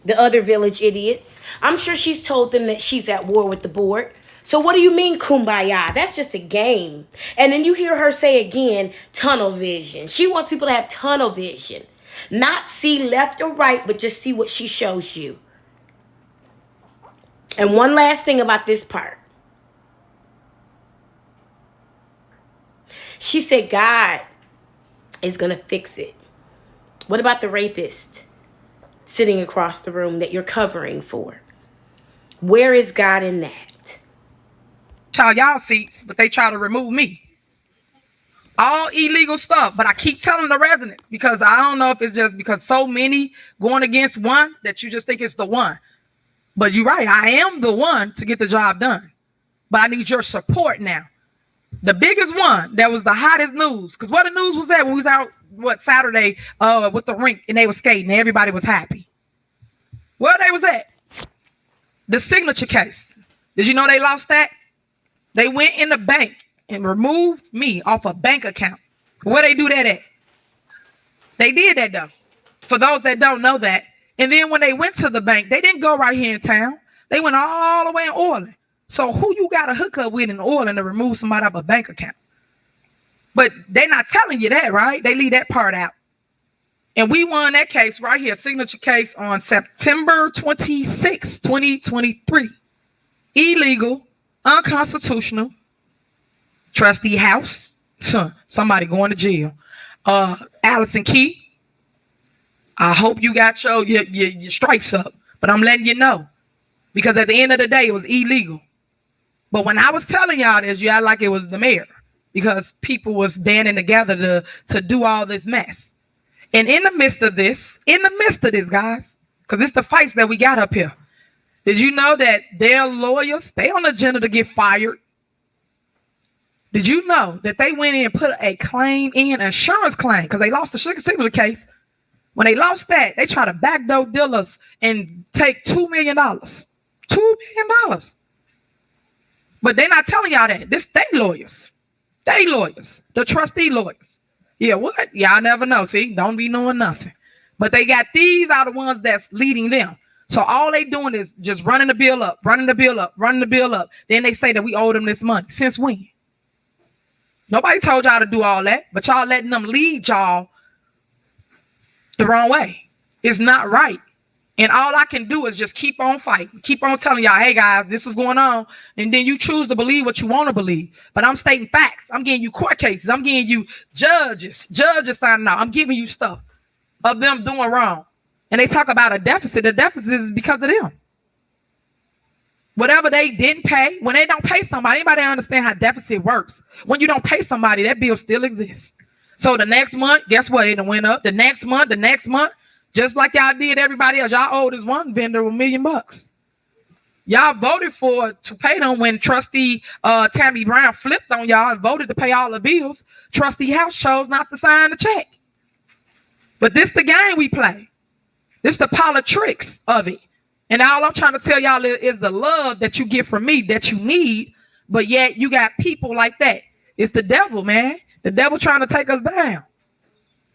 The other village idiots. I'm sure she's told them that she's at war with the board. So what do you mean kumbaya? That's just a game. And then you hear her say again, tunnel vision. She wants people to have tunnel vision. Not see left or right, but just see what she shows you. And one last thing about this part. She said God is going to fix it. What about the rapist sitting across the room that you're covering for? Where is God in that? Y'all seats, but they try to remove me. All illegal stuff, but I keep telling the residents because I don't know if it's just because so many going against one that you just think it's the one. But you're right, I am the one to get the job done. But I need your support now. The biggest one that was the hottest news, because what the news was that when we was out Saturday with the rink and they were skating and everybody was happy. Where they was at? The signature case. Did you know they lost that? They went in the bank and removed me off a bank account. Where they do that at? They did that though. For those that don't know that. And then when they went to the bank, they didn't go right here in town. They went all the way in Orland. So who you got to hook up with in Orland to remove somebody off a bank account? But they're not telling you that, right? They leave that part out. And we won that case right here, signature case on September 26, 2023. Illegal, unconstitutional. Trustee House, somebody going to jail. Allison Key, I hope you got your stripes up, but I'm letting you know because at the end of the day, it was illegal. But when I was telling y'all this, you act like it was the mayor because people was banding together to do all this mess. And in the midst of this, guys, because it's the fights that we got up here. Did you know that their lawyers, they on the agenda to get fired? Did you know that they went in and put a claim in, insurance claim, because they lost the signature case? When they lost that, they try to backdoor dealers and take $2 million. $2 million. But they're not telling y'all that. This they lawyers. They lawyers. The trustee lawyers. Yeah, what? Y'all never know. See, don't be knowing nothing. But they got these are the ones that's leading them. So all they doing is just running the bill up, running the bill up, running the bill up. Then they say that we owe them this money. Since when? Nobody told y'all to do all that, but y'all letting them lead y'all the wrong way. It's not right. And all I can do is just keep on fighting, keep on telling y'all, hey guys, this is going on. And then you choose to believe what you want to believe. But I'm stating facts. I'm giving you court cases. I'm giving you judges signing out. I'm giving you stuff of them doing wrong. And they talk about a deficit. The deficit is because of them. Whatever they didn't pay, when they don't pay somebody, anybody understand how deficit works? When you don't pay somebody, that bill still exists. So the next month, guess what? It went up. The next month, just like y'all did everybody else. Y'all owed this one vendor $1 million. Y'all voted to pay them when Trustee Tammy Brown flipped on y'all and voted to pay all the bills. Trustee House chose not to sign the check. But this the game we play. This the politics of it. And all I'm trying to tell y'all is the love that you get from me that you need, but yet you got people like that. It's the devil, man. The devil trying to take us down.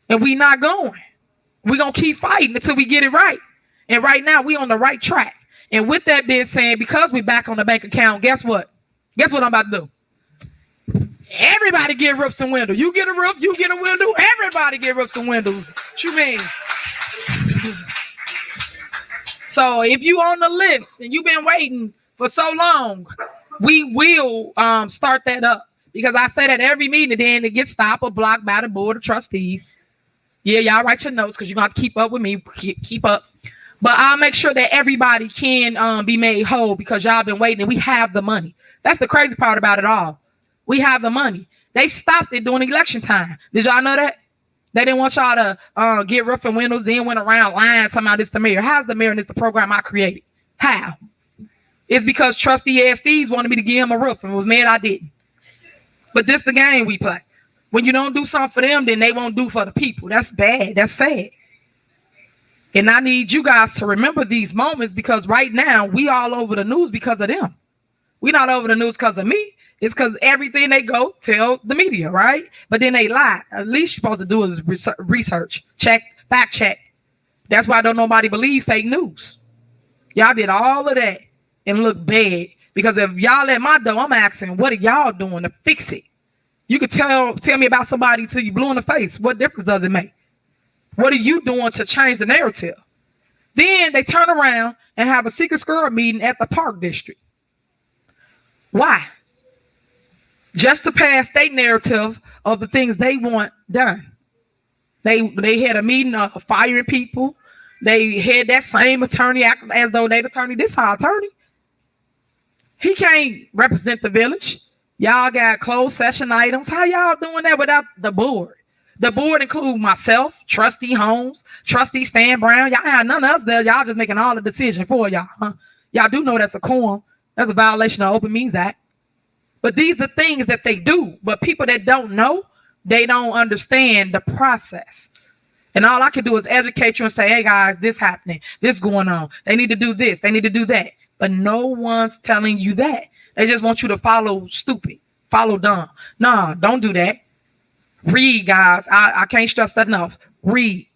And we not going. We're going to keep fighting until we get it right. And right now we on the right track. And with that being said, because we back on the bank account, guess what? Guess what I'm about to do? Everybody get roofs and windows. You get a roof, you get a window. Everybody get roofs and windows. What you mean? So if you on the list and you've been waiting for so long, we will start that up. Because I say that every meeting, then it gets stopped or blocked by the board of trustees. Yeah, y'all write your notes because you're going to keep up with me. Keep up. But I'll make sure that everybody can be made whole because y'all been waiting and we have the money. That's the crazy part about it all. We have the money. They stopped it during election time. Did y'all know that? They didn't want y'all to get roof and windows, then went around lying, talking about it's the mayor. How's the mayor and it's the program I created? How? It's because trustee SDs wanted me to give him a roof and was mad I didn't. But this the game we play. When you don't do something for them, then they won't do for the people. That's bad. That's sad. And I need you guys to remember these moments because right now we all over the news because of them. We not over the news because of me. It's because everything they go tell the media, right? But then they lie. At least you're supposed to do is research, check, fact check. That's why don't nobody believe fake news. Y'all did all of that and look bad. Because if y'all at my door, I'm asking, what are y'all doing to fix it? You could tell me about somebody till you blue in the face. What difference does it make? What are you doing to change the narrative? Then they turn around and have a secret squirrel meeting at the park district. Why? Just to pass their narrative of the things they want done. They had a meeting of firing people. They had that same attorney act as though they the attorney. This our attorney. He can't represent the village. Y'all got closed session items. How y'all doing that without the board? The board include myself, Trustee Holmes, Trustee Stan Brown. Y'all have none of us there. Y'all just making all the decision for y'all. Huh? Y'all do know that's a quorum. That's a violation of Open Meetings Act. But these are things that they do. But people that don't know, they don't understand the process. And all I can do is educate you and say, hey guys, this happening, this going on. They need to do this. They need to do that. But no one's telling you that. They just want you to follow stupid, follow dumb. Nah, don't do that. Read, guys. I can't stress that enough. Read.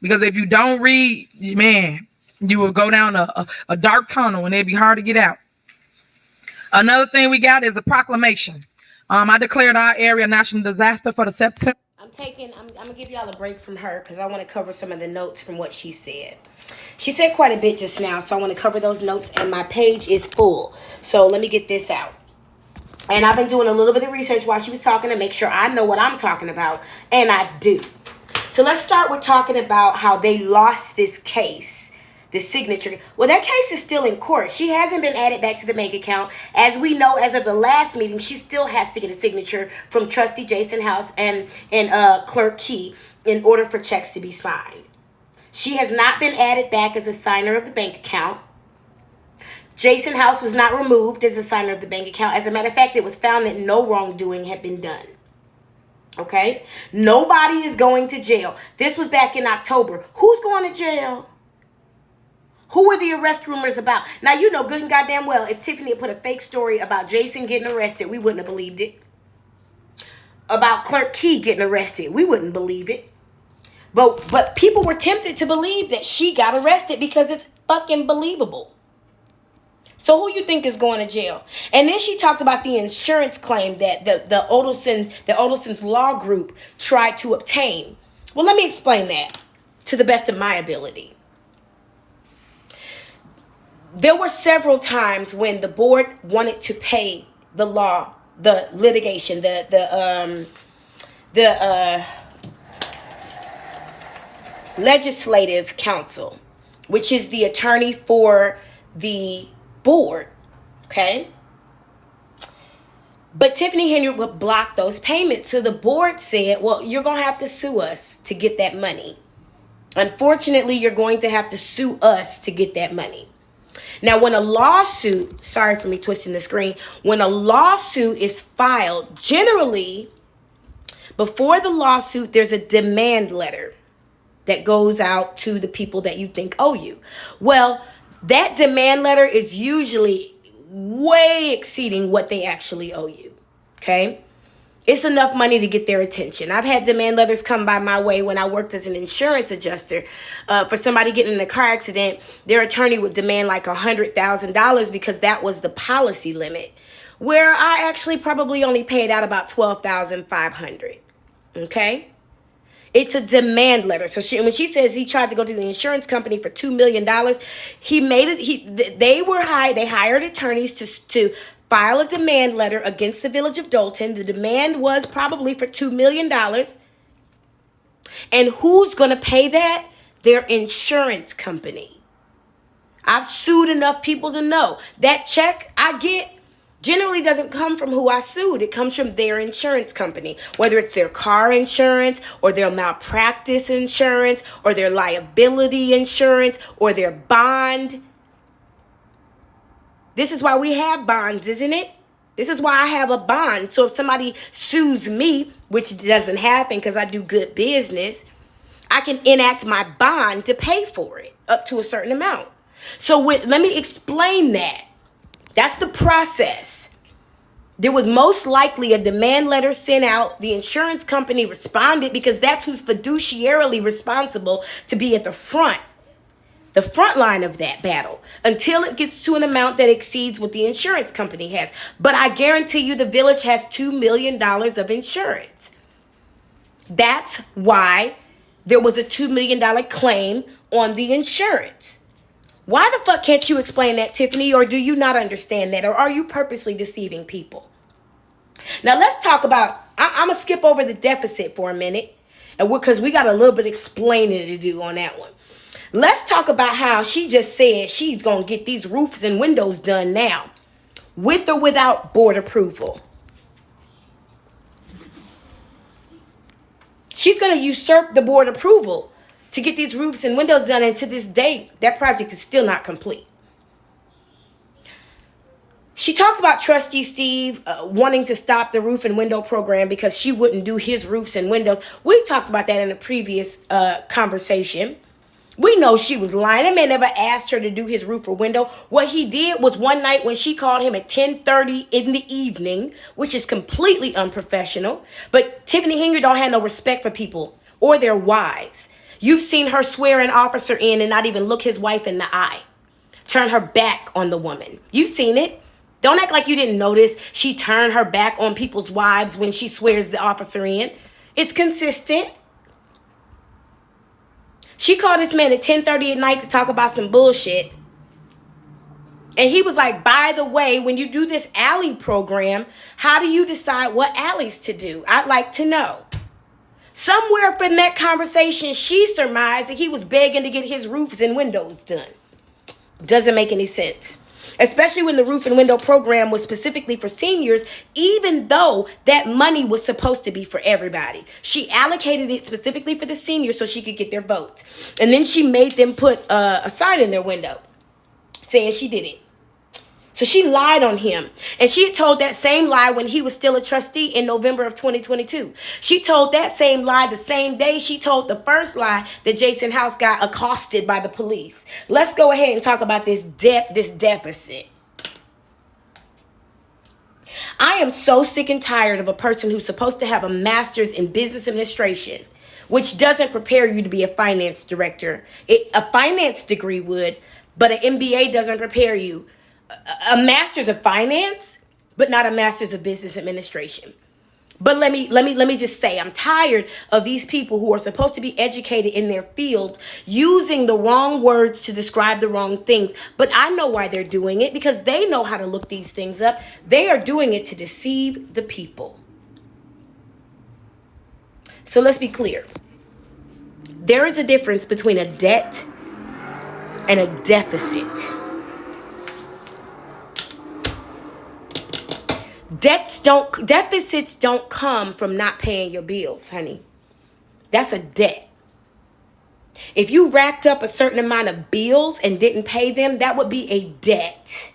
Because if you don't read, man, you will go down a dark tunnel and it'd be hard to get out. Another thing we got is a proclamation. I declared our area national disaster for the September. I'm gonna give y'all a break from her because I want to cover some of the notes from what she said. She said quite a bit just now, so I want to cover those notes, and my page is full. So let me get this out. And I've been doing a little bit of research while she was talking to make sure I know what I'm talking about, and I do. So let's start with talking about how they lost this case, the signature. Well, that case is still in court. She hasn't been added back to the bank account. As we know, as of the last meeting, she still has to get a signature from Trustee Jason House and Clerk Key in order for checks to be signed. She has not been added back as a signer of the bank account. Jason House was not removed as a signer of the bank account. As a matter of fact, it was found that no wrongdoing had been done. Okay? Nobody is going to jail. This was back in October. Who's going to jail? Who were the arrest rumors about? Now, you know good and goddamn well, if Tiffany had put a fake story about Jason getting arrested, we wouldn't have believed it. About Clerk Key getting arrested, we wouldn't believe it. But people were tempted to believe that she got arrested because it's fucking believable. So who you think is going to jail? And then she talked about the insurance claim that the Odelson's law group tried to obtain. Well, let me explain that to the best of my ability. There were several times when the board wanted to pay the litigation, the legislative counsel, which is the attorney for the board, okay? But Tiffany Henyard would block those payments. So the board said, well, you're going to have to sue us to get that money. Unfortunately, you're going to have to sue us to get that money. Now, when a lawsuit, sorry for me twisting the screen, when a lawsuit is filed, generally, before the lawsuit, there's a demand letter that goes out to the people that you think owe you. Well, that demand letter is usually way exceeding what they actually owe you, okay? It's enough money to get their attention. I've had demand letters come by my way when I worked as an insurance adjuster. For somebody getting in a car accident, their attorney would demand like $100,000 because that was the policy limit, where I actually probably only paid out about $12,500. Okay? It's a demand letter. So when she says he tried to go to the insurance company for $2 million, they hired attorneys to file a demand letter against the Village of Dolton. The demand was probably for $2 million. And who's going to pay that? Their insurance company. I've sued enough people to know that check I get generally doesn't come from who I sued. It comes from their insurance company, whether it's their car insurance or their malpractice insurance or their liability insurance or their bond. This is why we have bonds, isn't it? This is why I have a bond. So if somebody sues me, which doesn't happen because I do good business, I can enact my bond to pay for it up to a certain amount. So let me explain that. That's the process. There was most likely a demand letter sent out. The insurance company responded because that's who's fiduciarily responsible to be at the front line of that battle until it gets to an amount that exceeds what the insurance company has. But I guarantee you the Village has $2 million of insurance. That's why there was a $2 million claim on the insurance. Why the fuck can't you explain that, Tiffany? Or do you not understand that? Or are you purposely deceiving people? Now let's talk about, I'm going to skip over the deficit for a minute, and because we got a little bit explaining to do on that one. Let's talk about how she just said she's going to get these roofs and windows done now, with or without board approval. She's going to usurp the board approval to get these roofs and windows done, and to this date, that project is still not complete. She talks about Trustee Steve wanting to stop the roof and window program because she wouldn't do his roofs and windows. We talked about that in a previous conversation. We know she was lying. That man never asked her to do his roof or window. What he did was one night when she called him at 10:30 in the evening, which is completely unprofessional. But Tiffany Henyard don't have no respect for people or their wives. You've seen her swear an officer in and not even look his wife in the eye. Turn her back on the woman. You've seen it. Don't act like you didn't notice. She turned her back on people's wives when she swears the officer in. It's consistent. She called this man at 10:30 at night to talk about some bullshit. And he was like, by the way, when you do this alley program, how do you decide what alleys to do? I'd like to know. Somewhere from that conversation, she surmised that he was begging to get his roofs and windows done. Doesn't make any sense. Especially when the roof and window program was specifically for seniors, even though that money was supposed to be for everybody. She allocated it specifically for the seniors so she could get their votes. And then she made them put a sign in their window saying she did it. So she lied on him. And she had told that same lie when he was still a trustee in November of 2022. She told that same lie the same day she told the first lie that Jason House got accosted by the police. Let's go ahead and talk about this deficit. I am so sick and tired of a person who's supposed to have a master's in business administration, which doesn't prepare you to be a finance director. A finance degree would, but an MBA doesn't prepare you. A master's of finance, but not a master's of business administration. But let me just say, I'm tired of these people who are supposed to be educated in their fields using the wrong words to describe the wrong things. But I know why they're doing it, because they know how to look these things up. They are doing it to deceive the people. So let's be clear. There is a difference between a debt and a deficit. Deficits don't come from not paying your bills, honey. That's a debt. If you racked up a certain amount of bills and didn't pay them, that would be a debt.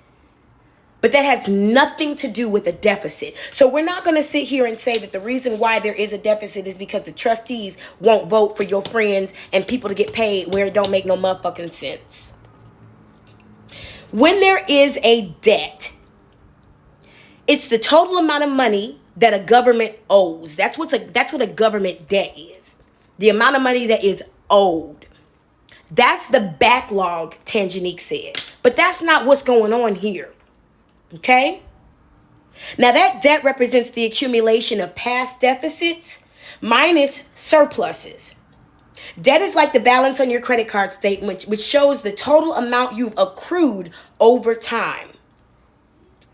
But that has nothing to do with a deficit. So we're not going to sit here and say that the reason why there is a deficit is because the trustees won't vote for your friends and people to get paid where it don't make no motherfucking sense. When there is a debt, it's the total amount of money that a government owes. That's what a government debt is. The amount of money that is owed. That's the backlog, Tangenique said. But that's not what's going on here. Okay? Now that debt represents the accumulation of past deficits minus surpluses. Debt is like the balance on your credit card statement, which shows the total amount you've accrued over time.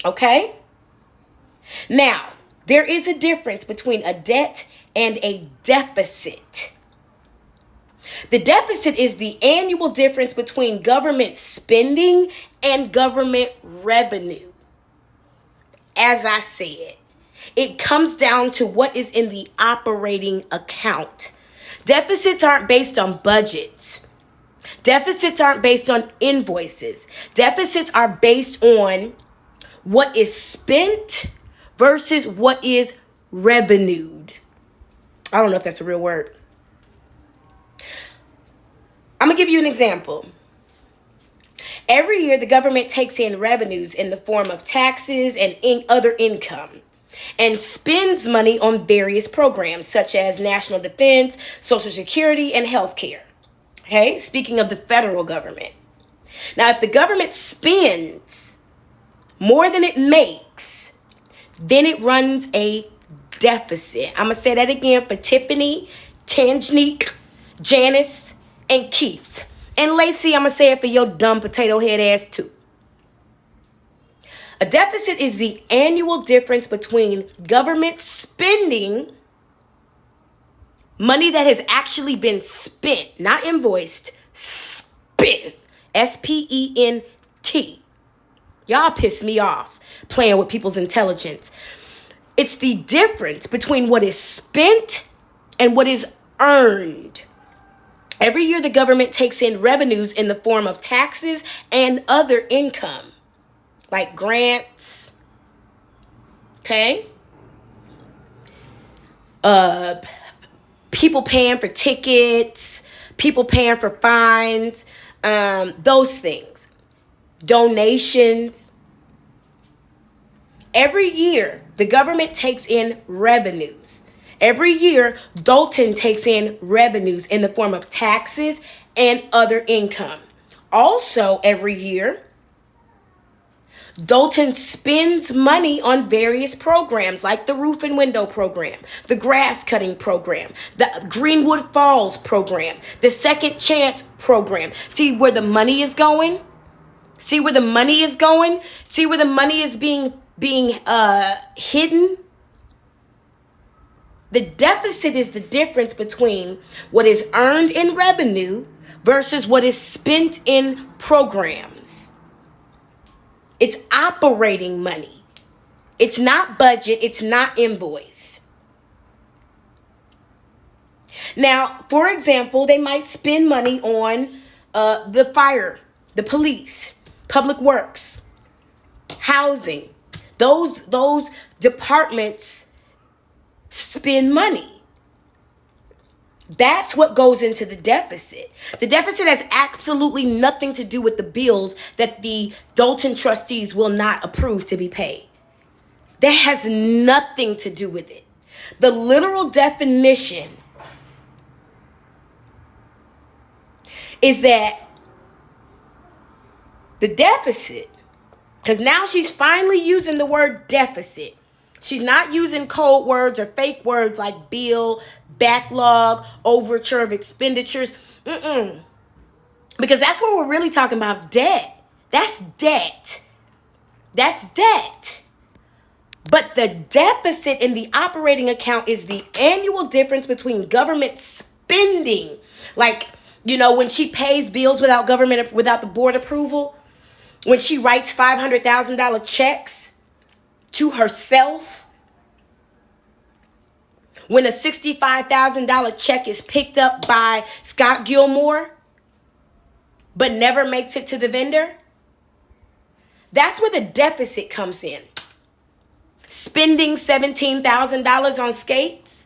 Okay? Now, there is a difference between a debt and a deficit. The deficit is the annual difference between government spending and government revenue. As I said, it comes down to what is in the operating account. Deficits aren't based on budgets. Deficits aren't based on invoices. Deficits are based on what is spent versus what is revenued. I don't know if that's a real word. I'm going to give you an example. Every year, the government takes in revenues in the form of taxes and other income and spends money on various programs such as national defense, Social Security, and healthcare. Okay, speaking of the federal government. Now, if the government spends more than it makes, then it runs a deficit. I'm going to say that again for Tiffany, Tangenique, Janice, and Keith. And Lacey, I'm going to say it for your dumb potato head ass too. A deficit is the annual difference between government spending money that has actually been spent, not invoiced, spent. S-P-E-N-T. Y'all piss me off playing with people's intelligence. It's the difference between what is spent and what is earned. Every year, the government takes in revenues in the form of taxes and other income, like grants, okay? People paying for tickets, people paying for fines, those things, donations. Every year, the government takes in revenues. Every year, Dalton takes in revenues in the form of taxes and other income. Also, every year, Dalton spends money on various programs like the roof and window program, the grass cutting program, the Greenwood Falls program, the Second Chance program. See where the money is going? See where the money is going? See where the money is being hidden? The deficit is the difference between what is earned in revenue versus what is spent in programs. It's operating money. It's not budget. It's not invoice. Now, for example, they might spend money on the fire, the police, public works, housing. Those departments spend money. That's what goes into the deficit. The deficit has absolutely nothing to do with the bills that the Dalton trustees will not approve to be paid. That has nothing to do with it. The literal definition is that the deficit, because now she's finally using the word deficit. She's not using code words or fake words like bill, backlog, overture of expenditures. Because that's what we're really talking about, debt. That's debt. That's debt. But the deficit in the operating account is the annual difference between government spending. Like, you know, when she pays bills without the board approval, when she writes $500,000 checks to herself, when a $65,000 check is picked up by Scott Gilmore, but never makes it to the vendor, that's where the deficit comes in. Spending $17,000 on skates,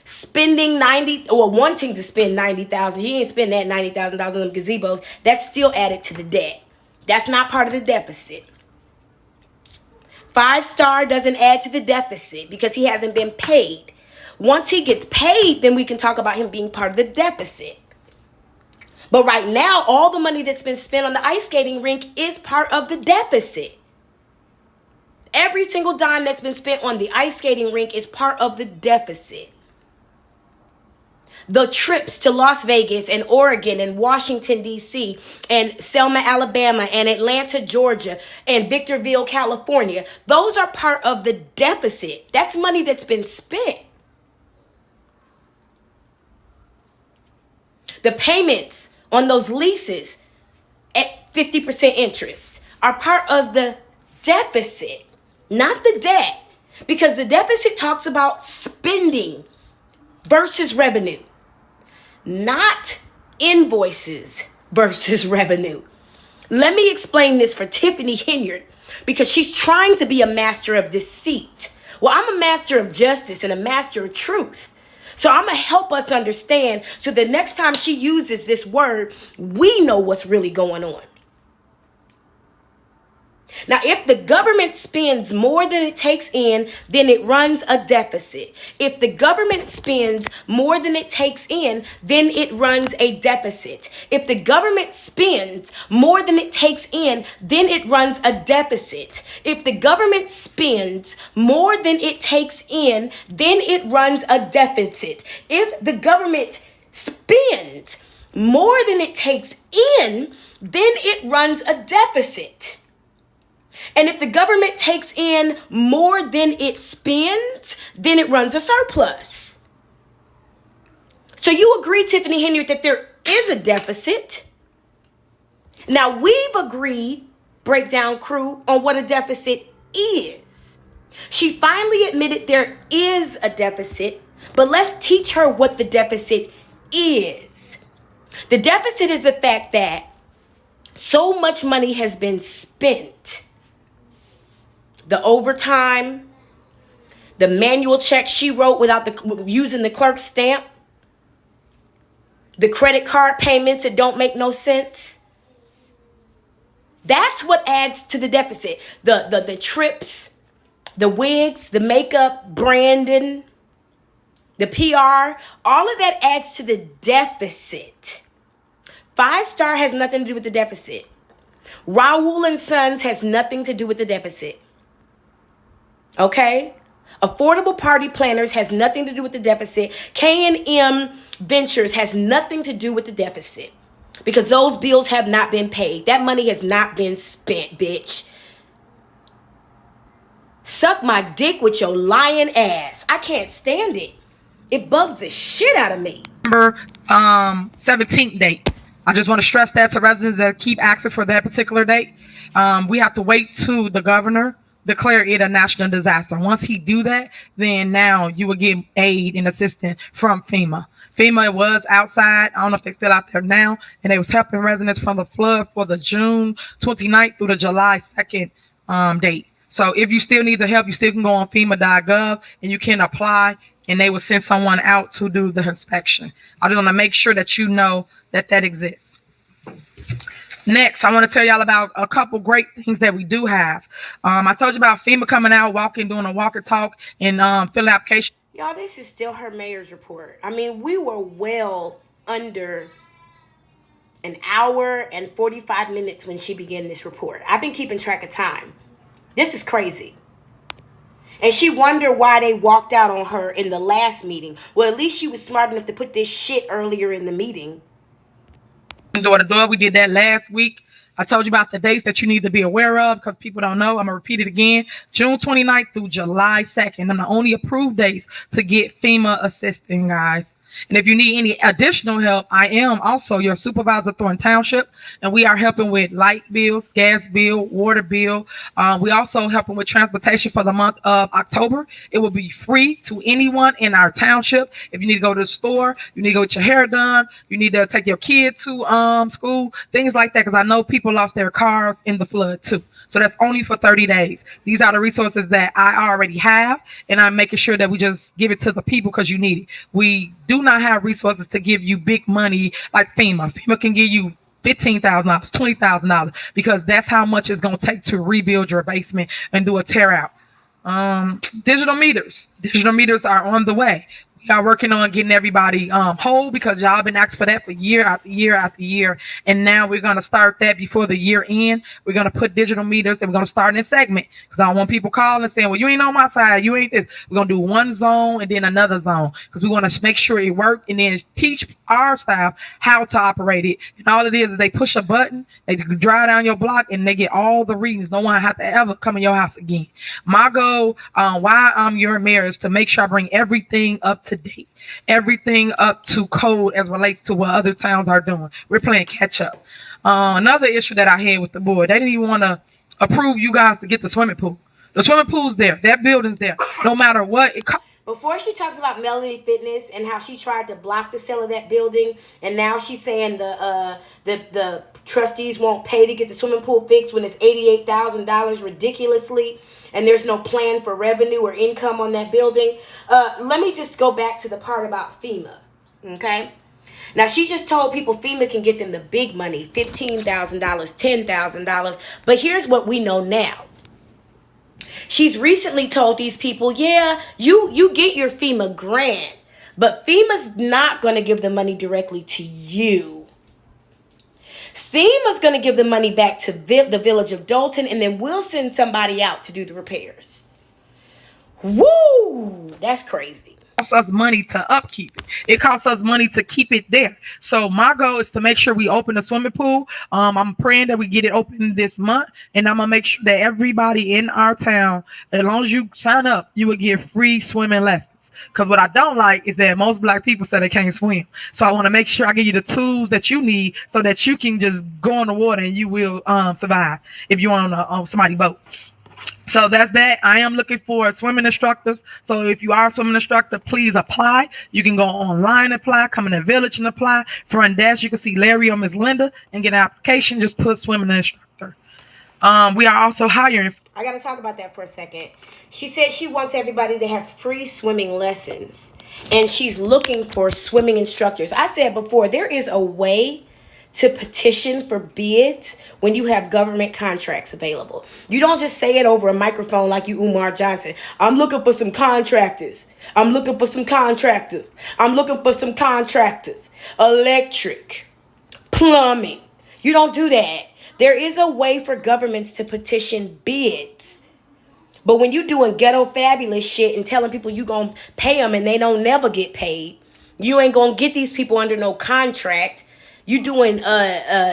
spending wanting to spend $90,000. You ain't spend that $90,000 on them gazebos. That's still added to the debt. That's not part of the deficit. 5 Star doesn't add to the deficit because he hasn't been paid. Once he gets paid, then we can talk about him being part of the deficit. But right now, all the money that's been spent on the ice skating rink is part of the deficit. Every single dime that's been spent on the ice skating rink is part of the deficit. The trips to Las Vegas and Oregon and Washington, D.C. and Selma, Alabama and Atlanta, Georgia and Victorville, California, those are part of the deficit. That's money that's been spent. The payments on those leases at 50% interest are part of the deficit, not the debt, because the deficit talks about spending versus revenue, not invoices versus revenue. Let me explain this for Tiffany Henyard because she's trying to be a master of deceit. Well, I'm a master of justice and a master of truth. So I'm going to help us understand so the next time she uses this word, we know what's really going on. Now, if the government spends more than it takes in, then it runs a deficit. If the government spends more than it takes in, then it runs a deficit. If the government spends more than it takes in, then it runs a deficit. If the government spends more than it takes in, then it runs a deficit. If the government spends more than it takes in, then it runs a deficit. And if the government takes in more than it spends, then it runs a surplus. So you agree, Tiffany Henyard, that there is a deficit. Now we've agreed, breakdown crew, on what a deficit is. She finally admitted there is a deficit, but let's teach her what the deficit is. The deficit is the fact that so much money has been spent. The overtime, the manual check she wrote without using the clerk's stamp, the credit card payments that don't make no sense. That's what adds to the deficit. The trips, the wigs, the makeup, branding, the PR, all of that adds to the deficit. 5 Star has nothing to do with the deficit. Raoul and Sons has nothing to do with the deficit. Okay? Affordable Party Planners has nothing to do with the deficit. K&M Ventures has nothing to do with the deficit because those bills have not been paid. That money has not been spent, bitch. Suck my dick with your lying ass. I can't stand it. It bugs the shit out of me. November 17th date. I just want to stress that to residents that keep asking for that particular date. We have to wait to the governor declare it a national disaster. Once he do that, then now you will get aid and assistance from FEMA. FEMA was outside. I don't know if they're still out there now, and they was helping residents from the flood for the June 29th through the July 2nd date. So if you still need the help, you still can go on FEMA.gov and you can apply, and they will send someone out to do the inspection. I just want to make sure that you know that that exists. Next, I want to tell y'all about a couple great things that we do have. I told you about FEMA coming out, doing a walk and talk, and filling application. Y'all, this is still her mayor's report. I mean, we were well under an hour and 45 minutes when she began this report. I've been keeping track of time. This is crazy. And she wondered why they walked out on her in the last meeting. Well, at least she was smart enough to put this shit earlier in the meeting. Door to door. We did that last week. I told you about the dates that you need to be aware of because people don't know. I'm going to repeat it again. June 29th through July 2nd. And the only approved dates to get FEMA assistance, guys. And if you need any additional help, I am also your supervisor, Thornton Township, and we are helping with light bills, gas bill, water bill. We also helping with transportation for the month of October. It will be free to anyone in our township. If you need to go to the store, you need to go get your hair done, you need to take your kid to school, things like that, because I know people lost their cars in the flood too. So that's only for 30 days. These are the resources that I already have, and I'm making sure that we just give it to the people because you need it. We do not have resources to give you big money like FEMA. FEMA can give you $15,000, $20,000, because that's how much it's going to take to rebuild your basement and do a tear out. Digital meters are on the way. We are working on getting everybody whole, because y'all been asking for that for year after year after year, and now we're going to start that before the year end. We're going to put digital meters, and we're going to start in a segment, because I don't want people calling and saying, well, you ain't on my side, you ain't this. We're going to do one zone and then another zone, because we want to make sure it works, and then teach our staff how to operate it. And all it is they push a button, they drive down your block, and they get all the readings. No one have to ever come in your house again. My goal, why I'm your mayor, is to make sure I bring everything up to date, everything up to code as relates to what other towns are doing. We're playing catch up. Another issue that I had with the board, they didn't even want to approve you guys to get the swimming pool. The swimming pool's there, that building's there, no matter what it costs. Before she talks about Melanie Fitness and how she tried to block the sale of that building, and now she's saying the trustees won't pay to get the swimming pool fixed when it's $88,000 ridiculously, and there's no plan for revenue or income on that building. Let me just go back to the part about FEMA, okay? Now, she just told people FEMA can get them the big money, $15,000, $10,000, but here's what we know now. She's recently told these people, yeah, you get your FEMA grant, but FEMA's not going to give the money directly to you. FEMA's going to give the money back to the village of Dalton, and then we'll send somebody out to do the repairs. Woo! That's crazy. Costs us money to upkeep it. It costs us money to keep it there. So my goal is to make sure we open the swimming pool. I'm praying that we get it open this month, and I'm gonna make sure that everybody in our town, as long as you sign up, you will get free swimming lessons. Because what I don't like is that most Black people say they can't swim. So I want to make sure I give you the tools that you need so that you can just go in the water and you will survive if you're on somebody's boat. So that's that. I am looking for swimming instructors. So if you are a swimming instructor, please apply. You can go online and apply, come in the village and apply. Front desk, you can see Larry or Miss Linda and get an application. Just put swimming instructor. We are also hiring. I got to talk about that for a second. She said she wants everybody to have free swimming lessons, and she's looking for swimming instructors. I said before, there is a way to petition for bids when you have government contracts available. You don't just say it over a microphone like you Umar Johnson. I'm looking for some contractors. I'm looking for some contractors. I'm looking for some contractors. Electric, plumbing. You don't do that. There is a way for governments to petition bids. But when you doing ghetto fabulous shit and telling people you gonna pay them and they don't never get paid, you ain't gonna get these people under no contract. You doing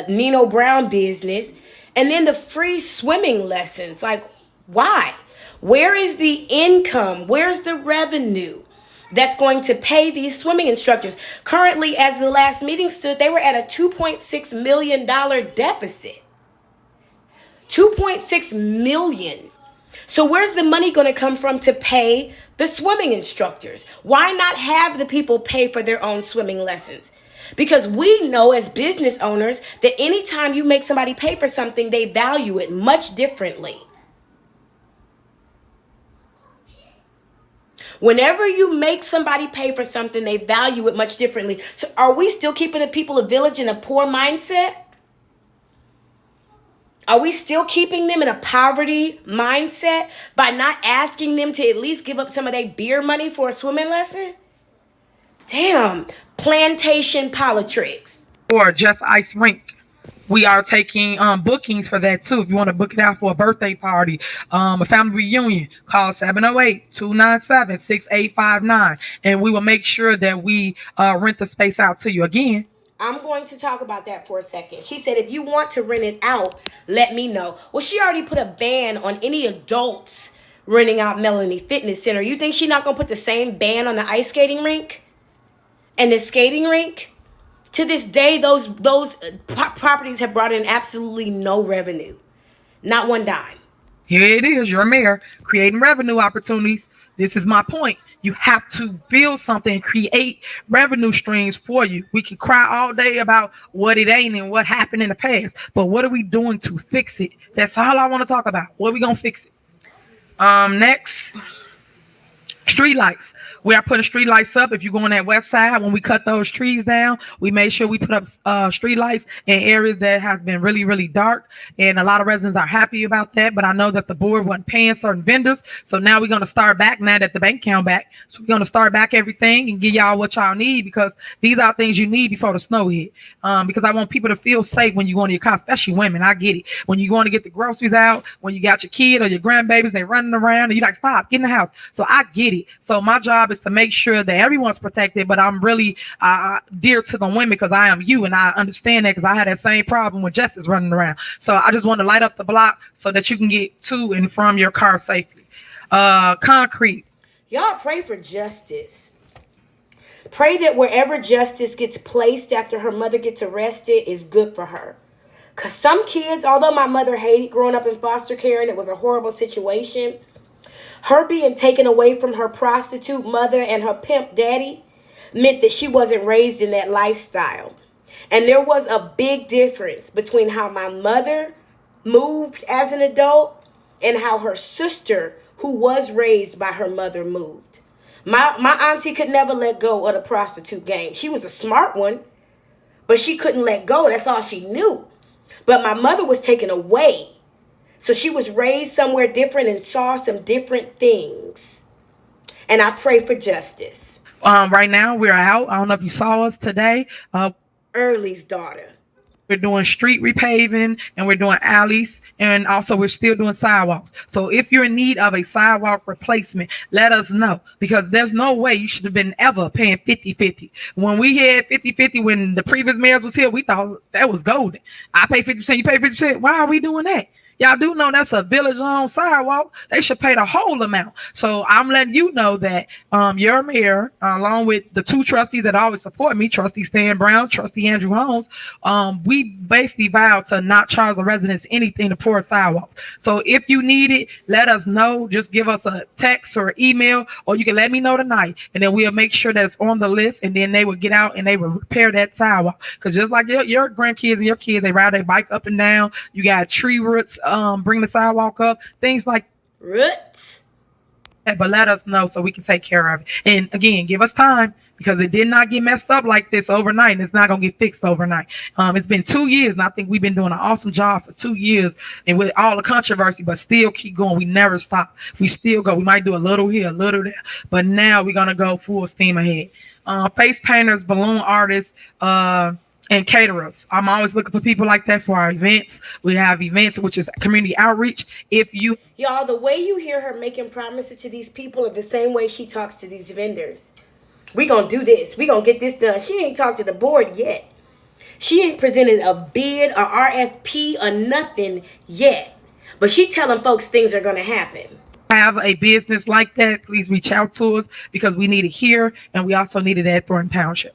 Nino Brown business, and then the free swimming lessons. Like, why? Where is the income? Where's the revenue that's going to pay these swimming instructors? Currently, as the last meeting stood, they were at a $2.6 million deficit. $2.6 million. So where's the money going to come from to pay the swimming instructors? Why not have the people pay for their own swimming lessons? Because we know as business owners that anytime you make somebody pay for something, they value it much differently. Whenever you make somebody pay for something, they value it much differently. So are we still keeping the people of Village in a poor mindset? Are we still keeping them in a poverty mindset by not asking them to at least give up some of their beer money for a swimming lesson? Damn. Plantation politics. Or Just Ice Rink. We are taking bookings for that too. If you want to book it out for a birthday party, a family reunion, call 708-297-6859. And we will make sure that we rent the space out to you. Again, I'm going to talk about that for a second. She said, if you want to rent it out, let me know. Well, she already put a ban on any adults renting out Melanie Fitness Center. You think she's not going to put the same ban on the ice skating rink and the skating rink? To this day, those properties have brought in absolutely no revenue. Not one dime. Here it is, your mayor, creating revenue opportunities. This is my point. You have to build something, create revenue streams for you. We can cry all day about what it ain't and what happened in the past, but what are we doing to fix it? That's all I want to talk about. What are we going to fix it? Next, Street lights. We are putting street lights up. If you go on that west side, when we cut those trees down, we made sure we put up street lights in areas that has been really, really dark. And a lot of residents are happy about that. But I know that the board wasn't paying certain vendors. So now we're going to start back now that the bank account back. So we're going to start back everything and give y'all what y'all need, because these are things you need before the snow hit. Because I want people to feel safe when you go to your car, especially women. I get it. When you going to get the groceries out, when you got your kid or your grandbabies, they running around and you like, stop, get in the house. So I get it. So my job is to make sure that everyone's protected, but I'm really dear to the women because I am you, and I understand that because I had that same problem with Justice running around. So I just want to light up the block so that you can get to and from your car safely. Concrete. Y'all pray for Justice. Pray that wherever Justice gets placed after her mother gets arrested is good for her. Because some kids, although my mother hated growing up in foster care and it was a horrible situation, her being taken away from her prostitute mother and her pimp daddy meant that she wasn't raised in that lifestyle. And there was a big difference between how my mother moved as an adult and how her sister, who was raised by her mother, moved. My auntie could never let go of the prostitute game. She was a smart one, but she couldn't let go. That's all she knew. But my mother was taken away. So she was raised somewhere different and saw some different things. And I pray for Justice. Right now we're out. I don't know if you saw us today. Early's daughter. We're doing street repaving and we're doing alleys, and also we're still doing sidewalks. So if you're in need of a sidewalk replacement, let us know, because there's no way you should have been ever paying 50-50. When we had 50-50 when the previous mayors was here, we thought that was golden. I pay 50%, you pay 50%. Why are we doing that? Y'all do know that's a village-owned sidewalk. They should pay the whole amount. So I'm letting you know that your mayor, along with the two trustees that always support me, Trustee Stan Brown, Trustee Andrew Holmes, we basically vowed to not charge the residents anything to pour sidewalks. So if you need it, let us know. Just give us a text or email, or you can let me know tonight, and then we'll make sure that's on the list, and then they will get out and they will repair that sidewalk. Because just like your grandkids and your kids, they ride their bike up and down. You got tree roots. Bring the sidewalk up, things like roots. But let us know so we can take care of it. And again, give us time, because it did not get messed up like this overnight, and it's not gonna get fixed overnight. It's been 2 years, and I think we've been doing an awesome job for 2 years, and with all the controversy, but still keep going. We never stop. We still go. We might do a little here, a little there, but now we're gonna go full steam ahead. Face painters, balloon artists, and caterers. I'm always looking for people like that for our events. We have events, which is community outreach. Y'all, the way you hear her making promises to these people are the same way she talks to these vendors. We gonna do this. We gonna get this done. She ain't talked to the board yet. She ain't presented a bid, or RFP, or nothing yet. But she telling folks things are gonna happen. Have a business like that, please reach out to us, because we need it here, and we also need it at Thornton Township.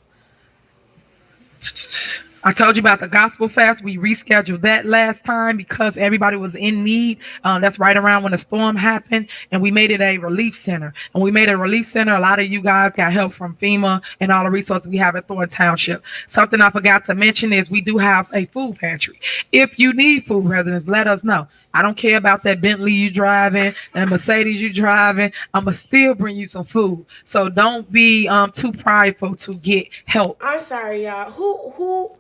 I told you about the Gospel Fest. We rescheduled that last time because everybody was in need. That's right around when the storm happened, and we made it a relief center. And we made a relief center. A lot of you guys got help from FEMA and all the resources we have at Thornton Township. Something I forgot to mention is we do have a food pantry. If you need food, residents, let us know. I don't care about that Bentley you driving and Mercedes you driving. I'm going to still bring you some food. So don't be too prideful to get help. I'm sorry, y'all. Who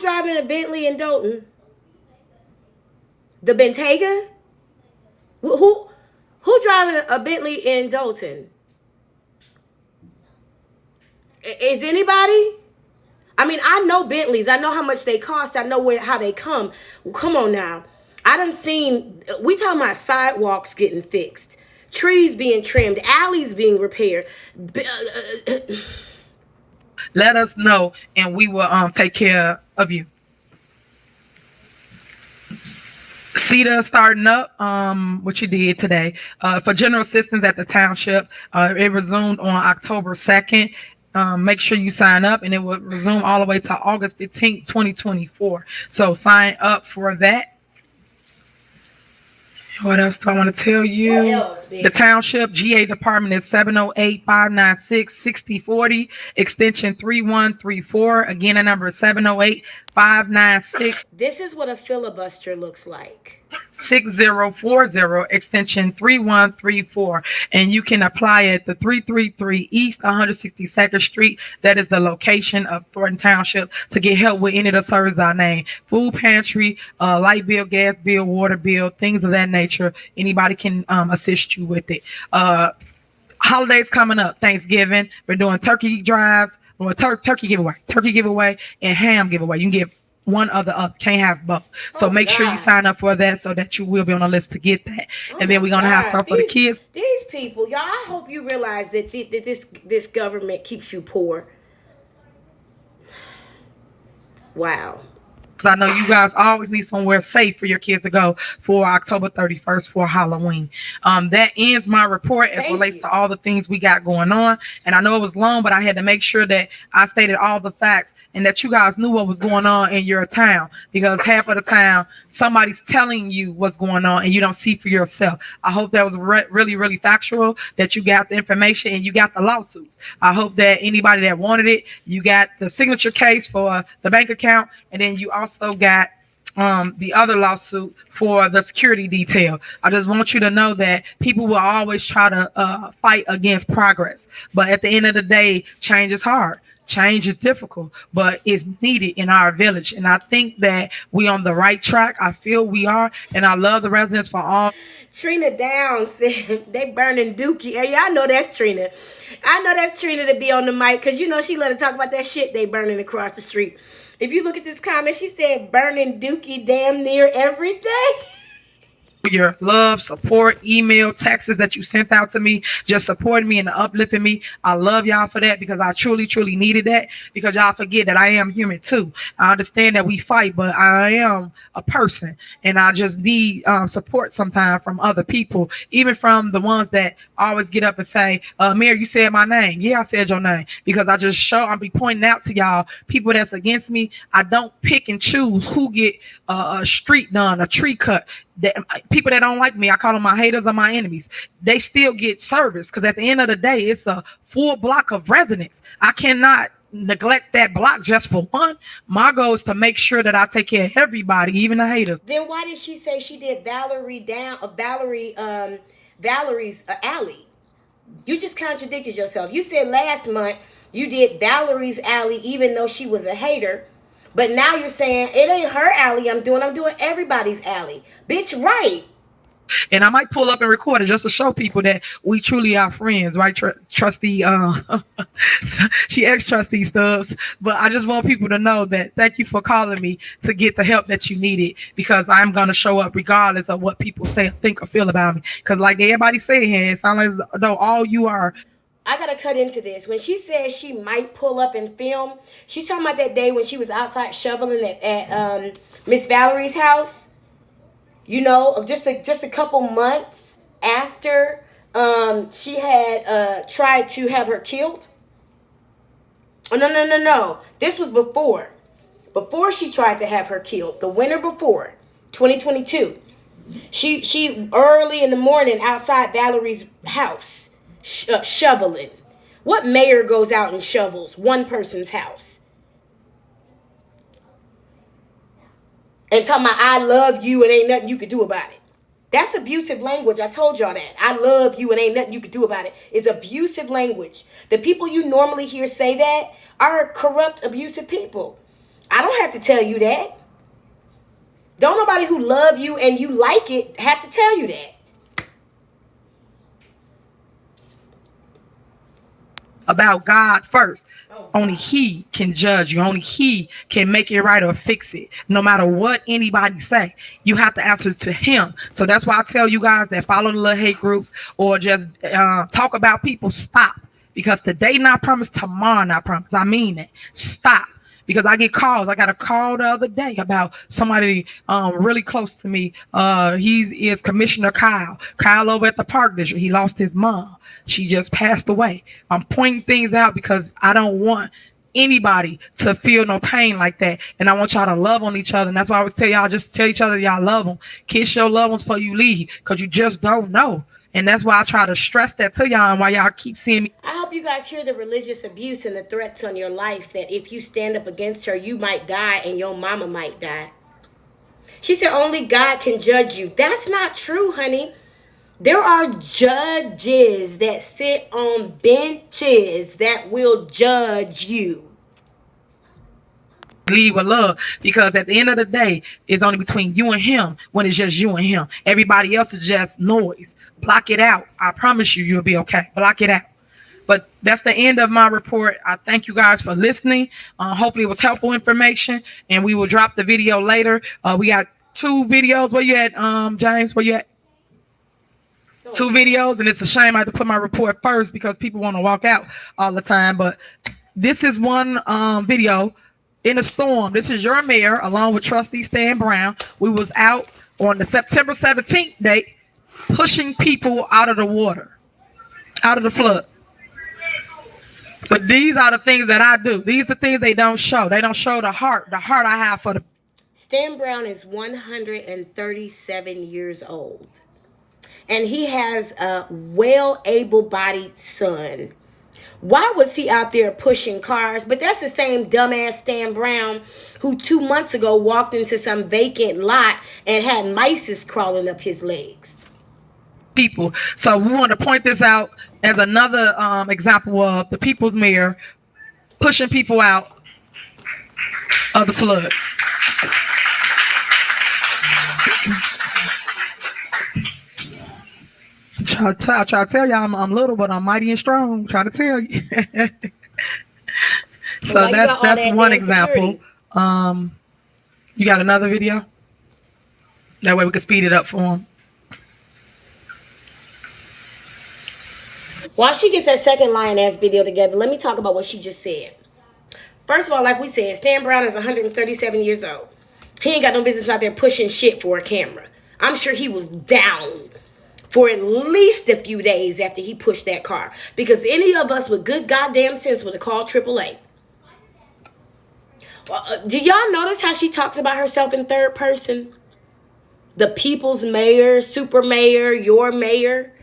driving a Bentley in Dolton? The Bentayga? Who driving a Bentley in Dolton? Is anybody? I mean, I know Bentleys. I know how much they cost. I know how they come. Come on now. I done seen, we talking about sidewalks getting fixed, trees being trimmed, alleys being repaired. Let us know, and we will take care of you. CETA starting up, what you did today, for general assistance at the township. It resumed on October 2nd. Make sure you sign up, and it will resume all the way to August 15th, 2024. So sign up for that. What else do I want to tell you? The township GA department is 708-596-6040, extension 3134. Again, the number is 708-596. This is what a filibuster looks like. 6040 extension 3134, and you can apply at the 333 East 162nd Street. That is the location of Thornton Township, to get help with any of the services I named: food pantry, light bill, gas bill, water bill, things of that nature. Anybody can assist you with it. Holidays coming up, Thanksgiving, we're doing turkey drives, or turkey giveaway, and ham giveaway. You can get one or the other, can't have both. So make sure you sign up for that, so that you will be on the list to get that. And then we're gonna have some for the kids. These people, y'all, I hope you realize that this government keeps you poor. Wow. Because I know you guys always need somewhere safe for your kids to go for October 31st for Halloween. That ends my report as relates to all the things we got going on. And I know it was long, but I had to make sure that I stated all the facts and that you guys knew what was going on in your town. Because half of the time, somebody's telling you what's going on and you don't see for yourself. I hope that was really, really factual, that you got the information and you got the lawsuits. I hope that anybody that wanted it, you got the signature case for the bank account, and then you also got the other lawsuit for the security detail. I just want you to know that people will always try to fight against progress, but at the end of the day, change is hard. Change is difficult, but it's needed in our village. And I think that we on the right track. I feel we are, and I love the residents for all. Trina Downs said they burning Dookie. Hey, y'all know that's Trina. I know that's Trina to be on the mic, because you know she let her talk about that shit they burning across the street. If you look at this comment, she said burning Dookie damn near every day. Your love, support, email, texts that you sent out to me, just supporting me and uplifting me. I love y'all for that, because I truly, truly needed that, because y'all forget that I am human too. I understand that we fight, but I am a person, and I just need support sometimes from other people, even from the ones that always get up and say, Mayor, you said my name. Yeah, I said your name, because I'll be pointing out to y'all people that's against me. I don't pick and choose who get a street done, a tree cut. People that don't like me, I call them my haters or my enemies. They still get service, because at the end of the day, it's a full block of residents. I cannot neglect that block just for one. My goal is to make sure that I take care of everybody, even the haters. Then why did she say she did Valerie's alley? You just contradicted yourself. You said last month you did Valerie's alley, even though she was a hater. But now you're saying it ain't her alley I'm doing everybody's alley. Bitch, right. And I might pull up and record it just to show people that we truly are friends, right? Trustee, she ex-trustee Stubbs. But I just want people to know that thank you for calling me to get the help that you needed, because I'm going to show up regardless of what people say, think, or feel about me. Because like everybody say here, it sounds like though all you are. I gotta cut into this. When she says she might pull up and film, she's talking about that day when she was outside shoveling at Miss Valerie's house. You know, just a couple months after she had tried to have her killed. Oh, no. This was before. Before she tried to have her killed. The winter before, 2022. She early in the morning outside Valerie's house. Shoveling. What mayor goes out and shovels one person's house? And talking about I love you and ain't nothing you could do about it. That's abusive language. I told y'all that. I love you and ain't nothing you could do about it. It's abusive language. The people you normally hear say that are corrupt, abusive people. I don't have to tell you that. Don't nobody who love you and you like it have to tell you that. About God first. Only He can judge you. Only He can make it right or fix it. No matter what anybody say, you have to answer to Him. So that's why I tell you guys that follow the little hate groups or just talk about people, stop. Because today not promised, tomorrow not promised. I mean that. Stop. Because I get calls. I got a call the other day about somebody really close to me. He is Commissioner Kyle. Kyle over at the Park District. He lost his mom. She just passed away. I'm pointing things out because I don't want anybody to feel no pain like that. And I want y'all to love on each other. And that's why I always tell y'all, just tell each other y'all love them. Kiss your loved ones before you leave, because you just don't know. And that's why I try to stress that to y'all, and why y'all keep seeing me. I hope you guys hear the religious abuse and the threats on your life, that if you stand up against her, you might die and your mama might die. She said only God can judge you. That's not true, honey. There are judges that sit on benches that will judge you. Leave with love, because at the end of the day, it's only between you and him when it's just you and him. Everybody else is just noise. Block it out. I promise you, you'll be okay. Block it out. But that's the end of my report. I thank you guys for listening. Hopefully it was helpful information, and we will drop the video later. We got 2 videos. Where you at, James? Where you at? 2 videos, and it's a shame I had to put my report first because people want to walk out all the time. But this is one video. In a storm. This is your mayor along with trustee Stan Brown. We was out on the September 17th date pushing people out of the water, out of the flood. But these are the things that I do. These are the things they don't show. They don't show the heart I have for the. Stan Brown is 137 years old. And he has a well able-bodied son. Why was he out there pushing cars? But that's the same dumbass Stan Brown who 2 months ago walked into some vacant lot and had mice crawling up his legs. People. So we want to point this out as another example of the people's mayor pushing people out of the flood. I try to tell y'all I'm little, but I'm mighty and strong. Try to tell you. So that's one example. You got another video? That way we can speed it up for them. While she gets that second lion-ass video together, let me talk about what she just said. First of all, like we said, Stan Brown is 137 years old. He ain't got no business out there pushing shit for a camera. I'm sure he was down for at least a few days after he pushed that car. Because any of us with good goddamn sense would have called AAA. Do y'all notice how she talks about herself in third person? The people's mayor, super mayor, your mayor.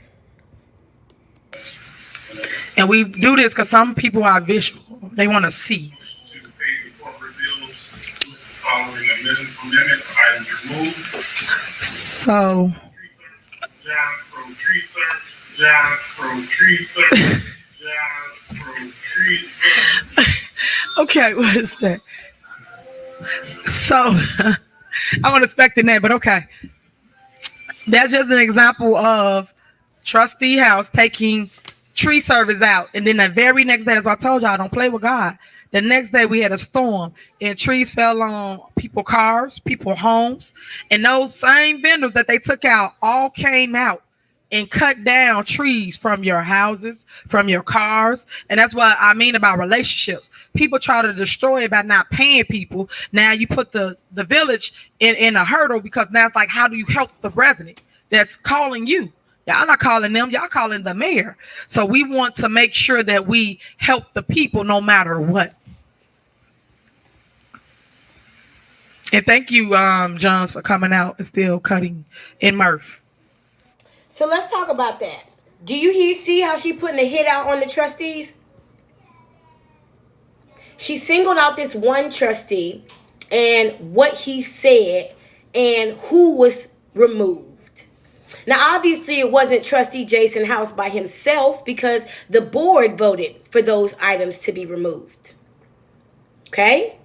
And we do this because some people are visual. They want to see. So. Okay, what is that? So I wasn't expecting that, but okay. That's just an example of Trustee House taking tree service out, and then the very next day, as I told y'all, I don't play with God. The next day we had a storm and trees fell on people's cars, people's homes, and those same vendors that they took out all came out and cut down trees from your houses, from your cars. And that's what I mean about relationships. People try to destroy it by not paying people. Now you put the village in a hurdle, because now it's like, how do you help the resident that's calling you? Y'all not calling them, y'all calling the mayor. So we want to make sure that we help the people no matter what. And thank you, Johns, for coming out and still cutting in Murph. So let's talk about that. Do you see how she putting a hit out on the trustees? She singled out this one trustee and what he said and who was removed. Now, obviously, it wasn't Trustee Jason House by himself, because the board voted for those items to be removed. Okay?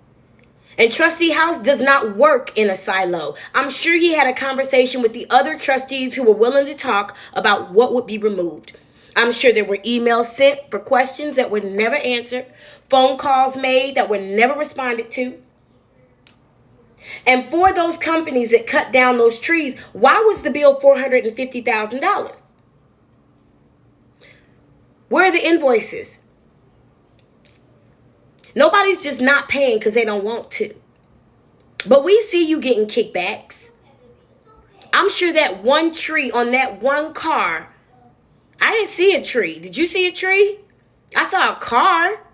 And Trustee House does not work in a silo. I'm sure he had a conversation with the other trustees who were willing to talk about what would be removed. I'm sure there were emails sent for questions that were never answered, phone calls made that were never responded to. And for those companies that cut down those trees, why was the bill $450,000? Where are the invoices? Nobody's just not paying because they don't want to. But we see you getting kickbacks. I'm sure that one tree on that one car, I didn't see a tree. Did you see a tree? I saw a car.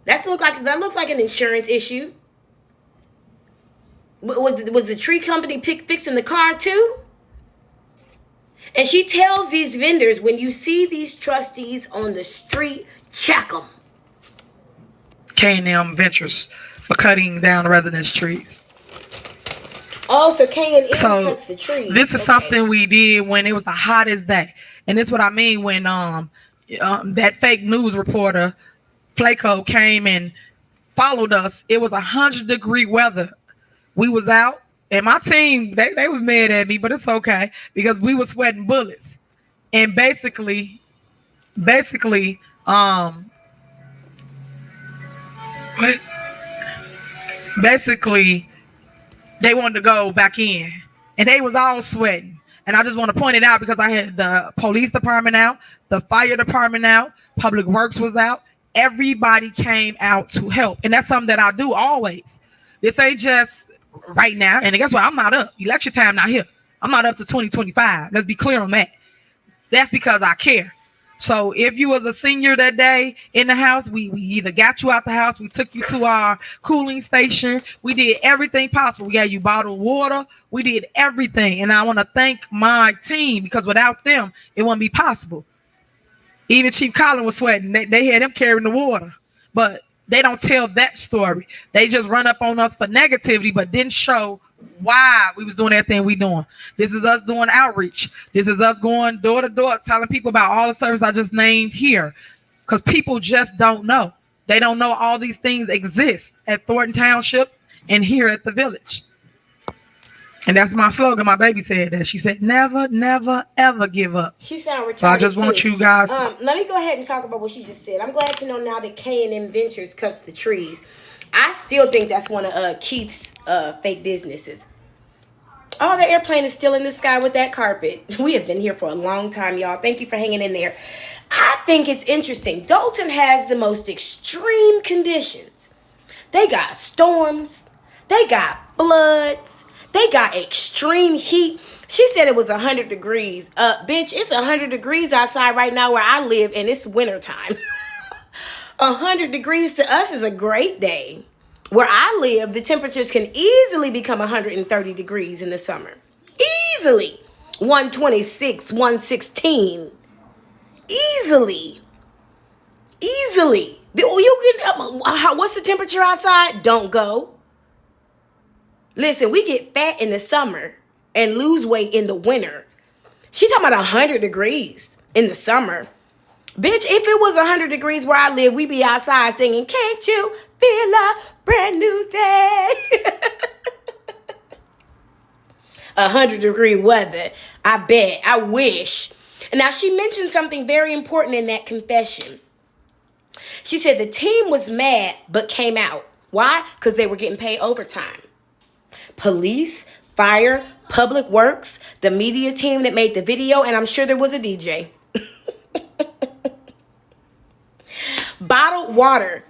That looks like an insurance issue. Was the tree company fixing the car too? And she tells these vendors, when you see these trustees on the street, check them. K&M Ventures for cutting down residents' trees. Oh, so K&M So cuts the trees. this is Okay. something we did when it was the hottest day, and this is what I mean when that fake news reporter Flaco came and followed us. It was 100-degree weather. We was out, and my team they was mad at me, but it's okay because we were sweating bullets, and basically, basically they wanted to go back in, and they was all sweating. And I just want to point it out because I had the police department out, the fire department out, public works was out. Everybody came out to help, and that's something that I do always. This ain't just right now. And guess what? I'm not up. Election time not here. I'm not up to 2025. Let's be clear on that. That's because I care. So if you was a senior that day in the house, we either got you out the house, we took you to our cooling station, we did everything possible. We gave you bottled water, we did everything. And I want to thank my team because without them, it wouldn't be possible. Even Chief Colin was sweating. They had him carrying the water, but they don't tell that story. They just run up on us for negativity, but didn't show why we was doing everything we doing. This is us doing outreach. This is us going door to door, telling people about all the service I just named here, because people just don't know. They don't know all these things exist at Thornton Township and here at the village. And that's my slogan. My baby said that. She said, never, never, ever give up. She sound retarded. So I just want you guys to... Let me go ahead and talk about what she just said. I'm glad to know now that K&M Ventures cuts the trees. I still think that's one of Keith's fake businesses. Oh, the airplane is still in the sky with that carpet. We have been here for a long time, y'all. Thank you for hanging in there. I think it's interesting. Dalton has the most extreme conditions. They got storms. They got floods. They got extreme heat. She said it was 100 degrees. Bitch, it's 100 degrees outside right now where I live, and it's wintertime. 100 degrees to us is a great day. Where I live, the temperatures can easily become 130 degrees in the summer. Easily. 126, 116. Easily. Easily. What's the temperature outside? Don't go. Listen, we get fat in the summer and lose weight in the winter. She's talking about 100 degrees in the summer. Bitch, if it was 100 degrees where I live, we'd be outside singing, can't you feel a brand new day? 100-degree weather. I bet. I wish. Now, she mentioned something very important in that confession. She said the team was mad but came out. Why? Because they were getting paid overtime. Police, fire, public works, the media team that made the video, and I'm sure there was a DJ. Bottled water.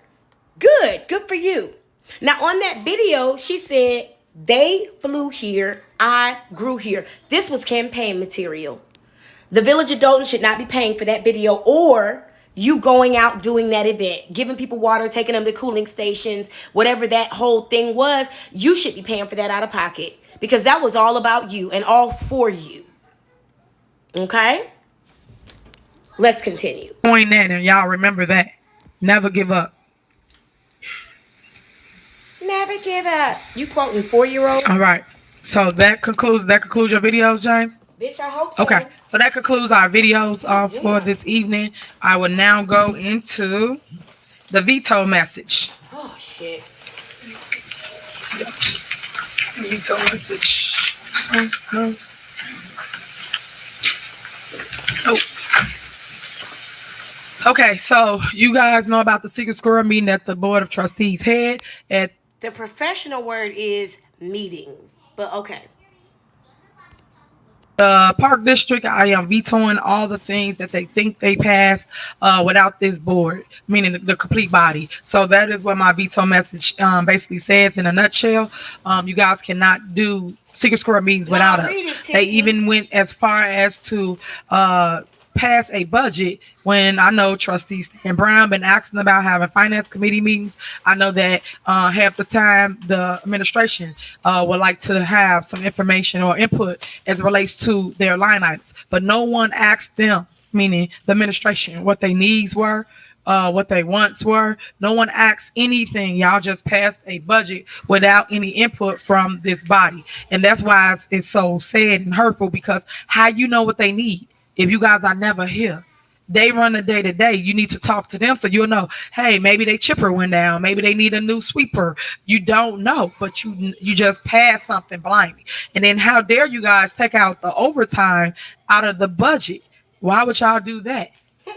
Good for you. Now on that video, she said, they flew here, I grew here. This was campaign material. The Village of Dalton should not be paying for that video or you going out doing that event, giving people water, taking them to cooling stations, whatever that whole thing was, you should be paying for that out of pocket because that was all about you and all for you. Okay? Let's continue. Point that, and y'all remember that. Never give up. Never give up. You quoting 4-year-old? All right. So that concludes your videos, James? Bitch, I hope so. Okay. So that concludes our videos for this evening. I will now go into the veto message. Oh, shit. Veto message. Oh. Okay, so you guys know about the secret squirrel meeting that the Board of Trustees had at... The professional word is meeting, but okay. The Park District, I am vetoing all the things that they think they passed without this board, meaning the complete body. So that is what my veto message basically says in a nutshell. You guys cannot do secret squirrel meetings without us. They even went as far as to pass a budget when I know Trustee Stan Brown been asking about having finance committee meetings. I know that half the time the administration would like to have some information or input as it relates to their line items, but no one asked them, meaning the administration, what their needs were what they wants were. No one asked anything. Y'all just passed a budget without any input from this body. And that's why it's so sad and hurtful, because how you know what they need if you guys are never here? They run the day to day. You need to talk to them so you'll know, hey, maybe they chipper went down. Maybe they need a new sweeper. You don't know, but you just pass something blindly. And then how dare you guys take out the overtime out of the budget? Why would y'all do that?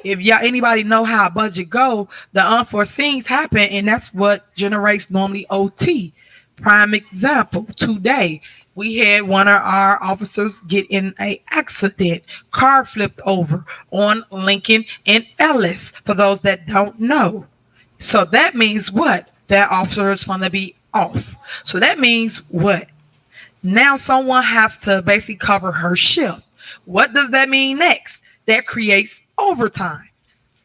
If y'all anybody know how a budget go, the unforeseens happen, and that's what generates normally OT. Prime example, today we had one of our officers get in a accident. Car flipped over on Lincoln and Ellis, for those that don't know. So that means what? That officer is going to be off. So that means what? Now someone has to basically cover her shift. What does that mean next? That creates overtime.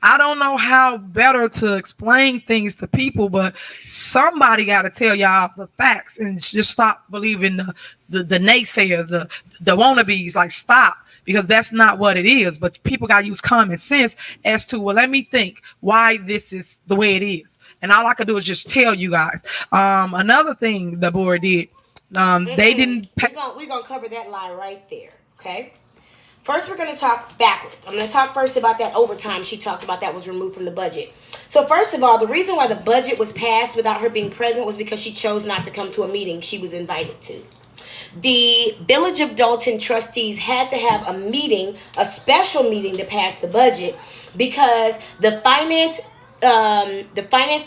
I don't know how better to explain things to people, but somebody got to tell y'all the facts and just stop believing the naysayers, the wannabes. Like, stop, because that's not what it is. But people got to use common sense as to, well, let me think why this is the way it is. And all I could do is just tell you guys. Another thing the board did, they didn't pay. We're gonna cover that lie right there, okay? First, we're going to talk backwards. I'm going to talk first about that overtime she talked about that was removed from the budget. So first of all, the reason why the budget was passed without her being present was because she chose not to come to a meeting she was invited to. The Village of Dalton trustees had to have a meeting, a special meeting, to pass the budget because the finance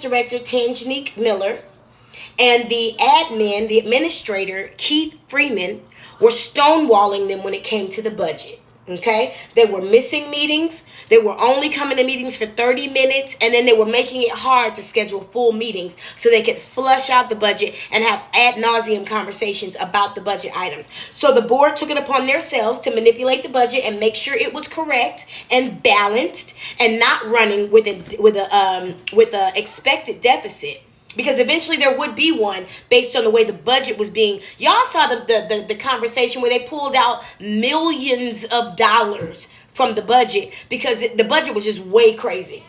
director, Tanjanique Miller, and the administrator, Keith Freeman, were stonewalling them when it came to the budget. Okay, they were missing meetings. They were only coming to meetings for 30 minutes, and then they were making it hard to schedule full meetings so they could flush out the budget and have ad nauseum conversations about the budget items. So the board took it upon themselves to manipulate the budget and make sure it was correct and balanced and not running with a expected deficit. Because eventually there would be one based on the way the budget was being. Y'all saw the conversation where they pulled out millions of dollars from the budget because the budget was just way crazy.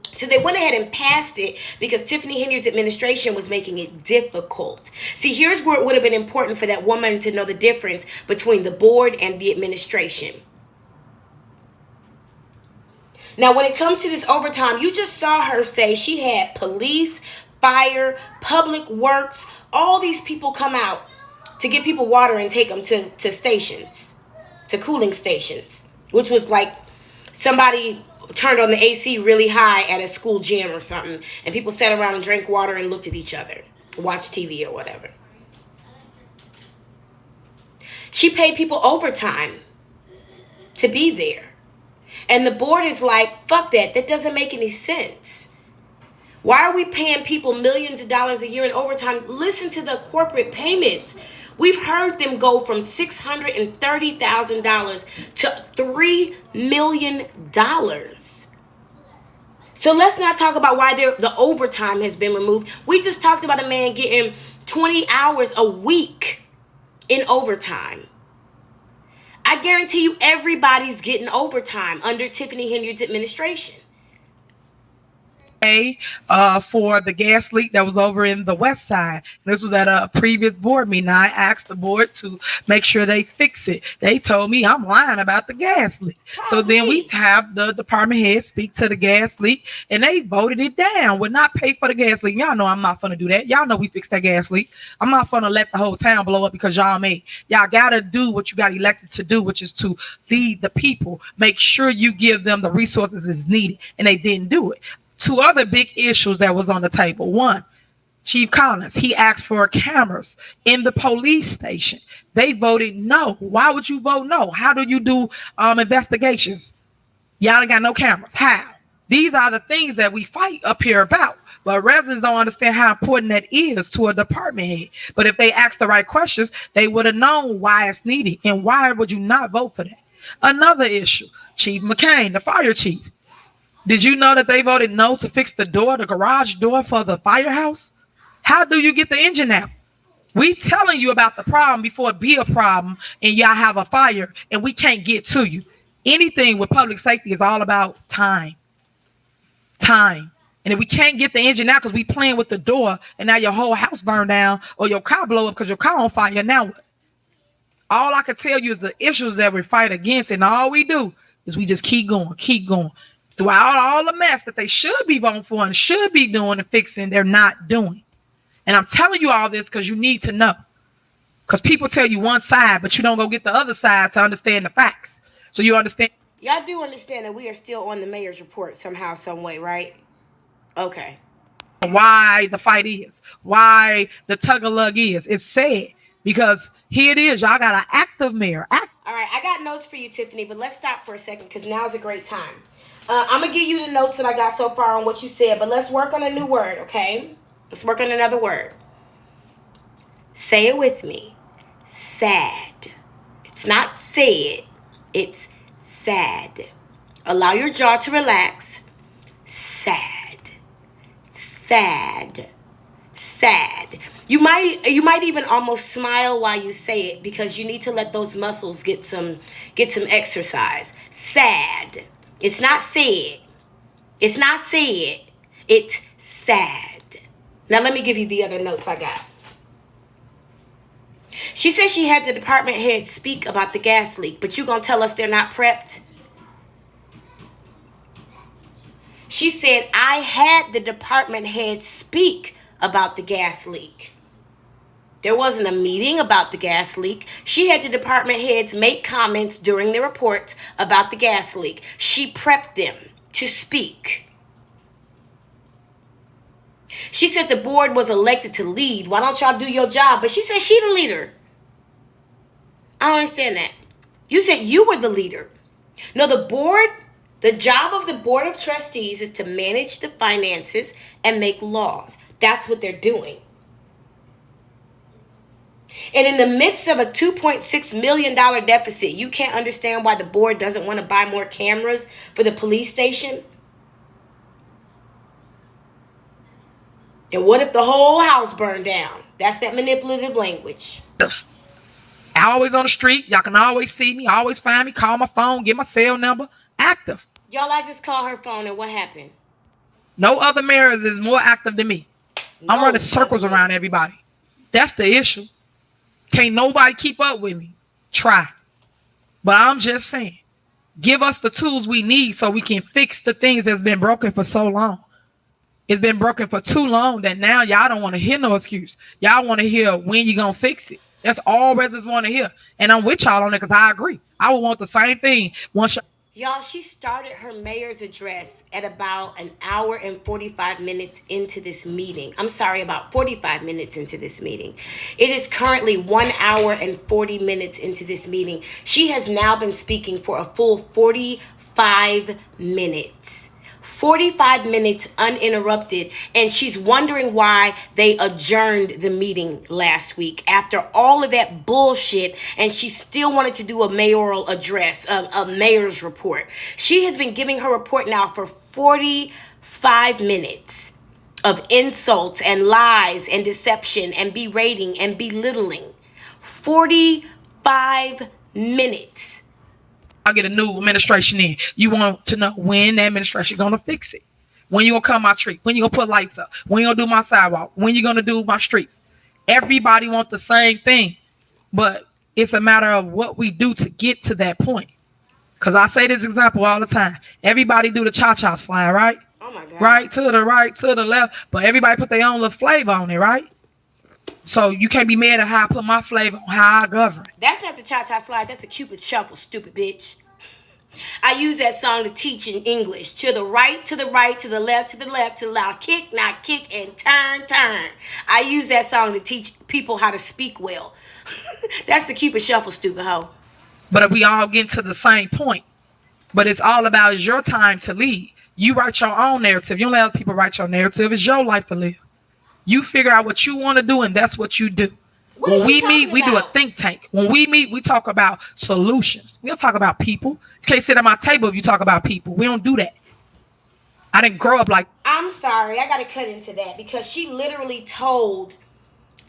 So they went ahead and passed it because Tiffany Henyard's administration was making it difficult. See, here's where it would have been important for that woman to know the difference between the board and the administration. Now, when it comes to this overtime, you just saw her say she had police, fire, public works, all these people come out to give people water and take them to stations, to cooling stations, which was like somebody turned on the AC really high at a school gym or something, and people sat around and drank water and looked at each other, watched TV or whatever. She paid people overtime to be there. And the board is like, fuck that. That doesn't make any sense. Why are we paying people millions of dollars a year in overtime? Listen to the corporate payments. We've heard them go from $630,000 to $3 million. So let's not talk about why the overtime has been removed. We just talked about a man getting 20 hours a week in overtime. I guarantee you everybody's getting overtime under Tiffany Henyard's administration. For the gas leak that was over in the west side. This was at a previous board meeting. I asked the board to make sure they fix it. They told me I'm lying about the gas leak. So then we have the department head speak to the gas leak, and they voted it down. Would not pay for the gas leak. Y'all know I'm not gonna do that. Y'all know we fixed that gas leak. I'm not gonna let the whole town blow up because y'all made. Y'all gotta do what you got elected to do, which is to lead the people. Make sure you give them the resources that's needed, and they didn't do it. Two other big issues that was on the table. One, Chief Collins, he asked for cameras in the police station. They voted no. Why would you vote no? How do you do investigations? Y'all ain't got no cameras. How? These are the things that we fight up here about. But residents don't understand how important that is to a department head. But if they asked the right questions, they would have known why it's needed. And why would you not vote for that? Another issue, Chief McCain, the fire chief. Did you know that they voted no to fix the garage door for the firehouse? How do you get the engine out? We telling you about the problem before it be a problem and y'all have a fire and we can't get to you. Anything with public safety is all about time. time. And if we can't get the engine out because we playing with the door and now your whole house burned down or your car blow up because your car on fire, now what? All I can tell you is the issues that we fight against, and all we do is we just keep going. Throughout all the mess that they should be voting for and should be doing and fixing, they're not doing. And I'm telling you all this because you need to know. Because people tell you one side, but you don't go get the other side to understand the facts. So you understand. Y'all do understand that we are still on the mayor's report somehow, some way, right? Okay. Why the fight is, why the tug of lug is. It's sad because here it is. Y'all got an active mayor. All right, I got notes for you, Tiffany, but let's stop for a second because now's a great time. I'm going to give you the notes that I got so far on what you said, but let's work on a new word, okay? Let's work on another word. Say it with me. Sad. It's not said. It's sad. Allow your jaw to relax. Sad. Sad. Sad. You might even almost smile while you say it because you need to let those muscles get some exercise. Sad. It's not said. It's not said. It's sad. Now let me give you the other notes I got. She said she had the department head speak about the gas leak, but you gonna tell us they're not prepped? She said, I had the department head speak about the gas leak. There wasn't a meeting about the gas leak. She had the department heads make comments during the reports about the gas leak. She prepped them to speak. She said the board was elected to lead. Why don't y'all do your job? But she said she the leader. I don't understand that. You said you were the leader. No, the job of the board of trustees is to manage the finances and make laws. That's what they're doing. And in the midst of a $2.6 million deficit, you can't understand why the board doesn't want to buy more cameras for the police station? And what if the whole house burned down? That's that manipulative language. I always on the street. Y'all can always see me, always find me, call my phone, get my cell number. Active. Y'all, I just called her phone and what happened? No other mayors is more active than me. I'm running circles around everybody. That's the issue. Can't nobody keep up with me. Try. But I'm just saying, give us the tools we need so we can fix the things that's been broken for so long. It's been broken for too long that now y'all don't want to hear no excuse. Y'all want to hear when you going to fix it. That's all residents want to hear. And I'm with y'all on it because I agree. I would want the same thing once y'all, she started her mayor's address at about an hour and 45 minutes into this meeting. I'm sorry, about 45 minutes into this meeting. It is currently 1 hour and 40 minutes into this meeting. She has now been speaking for a full 45 minutes. 45 minutes uninterrupted, and she's wondering why they adjourned the meeting last week after all of that bullshit, and she still wanted to do a mayoral address, a mayor's report. She has been giving her report now for 45 minutes of insults and lies and deception and berating and belittling. 45 minutes. I'll get a new administration in. You want to know when the administration going to fix it. When you going to cut my tree. When you going to put lights up. When you going to do my sidewalk. When you going to do my streets. Everybody wants the same thing. But it's a matter of what we do to get to that point. Because I say this example all the time. Everybody do the cha-cha slide, right? Oh my God. Right to the left. But everybody put their own little flavor on it, right? So you can't be mad at how I put my flavor on how I govern. That's not the cha-cha slide. That's a Cupid shuffle, stupid bitch. I use that song to teach in English. To the right, to the right, to the left, to the left, to the loud kick, not kick, and turn, turn. I use that song to teach people how to speak well. That's the Cupid shuffle, stupid hoe. But we all get to the same point. But it's all about it's your time to lead. You write your own narrative. You don't let other people write your narrative. It's your life to live. You figure out what you want to do, and that's what you do. When we meet, we do a think tank. When we meet, we talk about solutions. We don't talk about people. You can't sit at my table if you talk about people. We don't do that. I didn't grow up like... I'm sorry. I got to cut into that because she literally told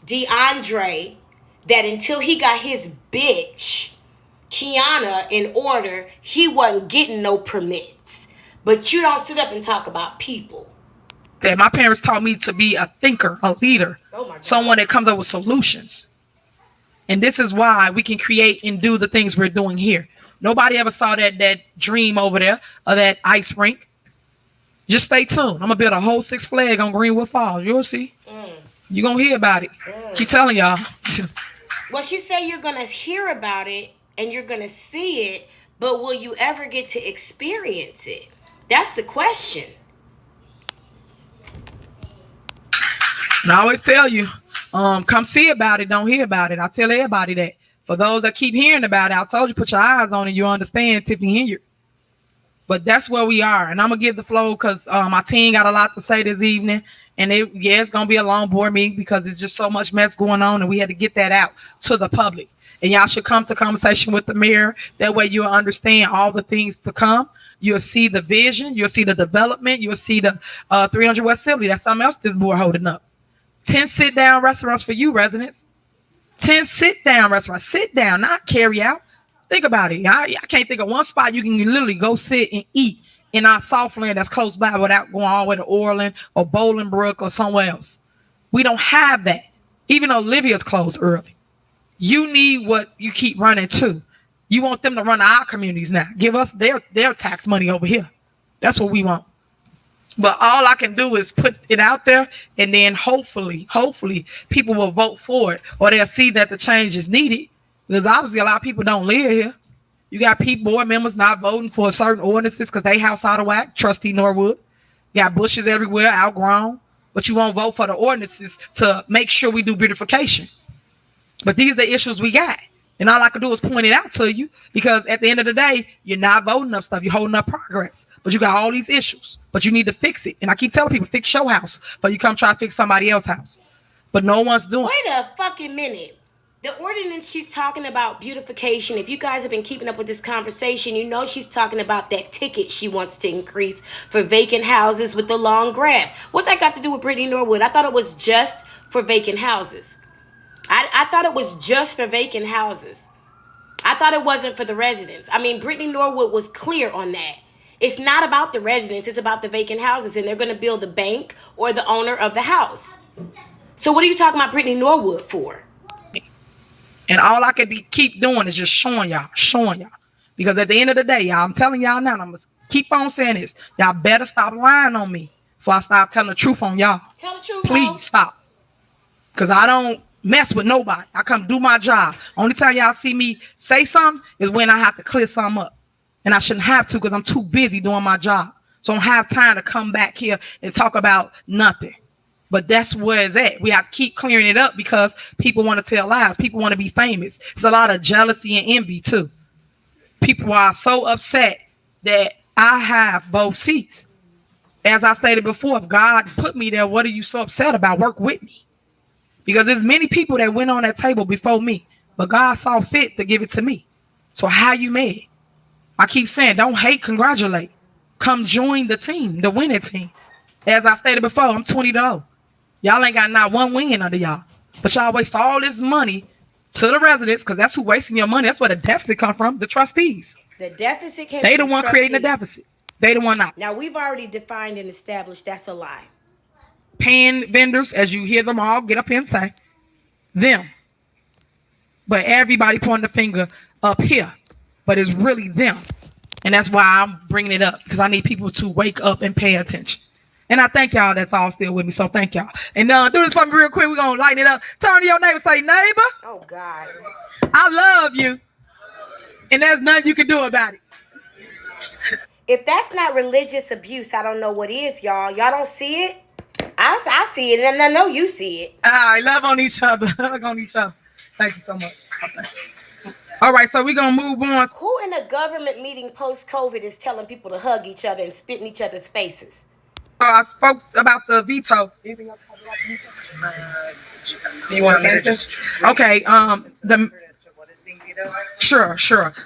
DeAndre that until he got his bitch, Kiana, in order, he wasn't getting no permits. but you don't sit up and talk about people. That my parents taught me to be a thinker, a leader, Oh someone that comes up with solutions. And this is why we can create and do the things we're doing here. Nobody ever saw that dream over there or that ice rink. Just stay tuned. I'm gonna build a whole Six Flags on Greenwood Falls. You'll see. You're gonna hear about it. Keep telling y'all. Well, she said you're gonna hear about it and you're gonna see it, but will you ever get to experience it? That's the question. And I always tell you, come see about it, don't hear about it. I tell everybody that. For those that keep hearing about it, I told you, put your eyes on it. You understand, Tiffany Henyard. But that's where we are. And I'm going to give the flow because my team got a lot to say this evening. And it's going to be a long board meeting because it's just so much mess going on. And we had to get that out to the public. And y'all should come to conversation with the mayor. That way you'll understand all the things to come. You'll see the vision. You'll see the development. You'll see the 300 West Sibley. That's something else this board holding up. 10 sit-down restaurants for you residents. 10 sit-down restaurants. Sit down, not carry out. Think about it. I can't think of one spot you can literally go sit and eat in our Southland that's close by without going all the way to Orland or Bolingbrook or somewhere else. We don't have that. Even though Olivia's closed early. You need what you keep running to. You want them to run our communities now. Give us their tax money over here. That's what we want. But all I can do is put it out there, and then hopefully people will vote for it, or they'll see that the change is needed. Because obviously a lot of people don't live here. You got board members not voting for certain ordinances because they house out of whack. Trustee Norwood. You got bushes everywhere, outgrown. But you won't vote for the ordinances to make sure we do beautification. But these are the issues we got. And all I can do is point it out to you because at the end of the day, you're not voting up stuff. You're holding up progress. But you got all these issues. But you need to fix it. And I keep telling people, fix your house. But you come try to fix somebody else's house. But no one's doing it. Wait a fucking minute. The ordinance she's talking about beautification. If you guys have been keeping up with this conversation, you know she's talking about that ticket she wants to increase for vacant houses with the long grass. What that got to do with Brittany Norwood? I thought it was just for vacant houses. I thought it was just for vacant houses. I thought it wasn't for the residents. I mean, Brittany Norwood was clear on that. It's not about the residents. It's about the vacant houses. And they're going to bill the bank or the owner of the house. So what are you talking about Brittany Norwood for? And all I can keep doing is just showing y'all. Because at the end of the day, y'all, I'm telling y'all now, I'm going to keep on saying this. Y'all better stop lying on me before I start telling the truth on y'all. Tell the truth, Please stop. Because I don't mess with nobody. I come do my job. Only time y'all see me say something is when I have to clear something up. And I shouldn't have to because I'm too busy doing my job. So I don't have time to come back here and talk about nothing. But that's where it's at. We have to keep clearing it up because people want to tell lies. People want to be famous. There's a lot of jealousy and envy too. People are so upset that I have both seats. As I stated before, if God put me there, what are you so upset about? Work with me. Because there's many people that went on that table before me, but God saw fit to give it to me. So how you mad? I keep saying, don't hate, congratulate. Come join the team, the winning team. As I stated before, I'm 20-0. Y'all ain't got not one win under y'all. But y'all waste all this money to the residents because that's who wasting your money. That's where the deficit come from, the trustees. The deficit came They the from one trustees. creating the deficit. They the one not. Now, we've already defined and established that's a lie. Paying vendors, as you hear them all get up here and say, them. But everybody pointing the finger up here. But it's really them. And that's why I'm bringing it up. Because I need people to wake up and pay attention. And I thank y'all that's all still with me. So thank y'all. And do this for me real quick. We're going to lighten it up. Turn to your neighbor. Say, neighbor. Oh, God. I love you. And there's nothing you can do about it. If that's not religious abuse, I don't know what is, y'all. Y'all don't see it? I see it, and I know you see it. All right, love on each other. Love on each other. Thank you so much. Oh, thanks. All right, so we're going to move on. Who in a government meeting post-COVID is telling people to hug each other and spit in each other's faces? I spoke about the veto. Anything else about the veto? You want to say okay, Sure.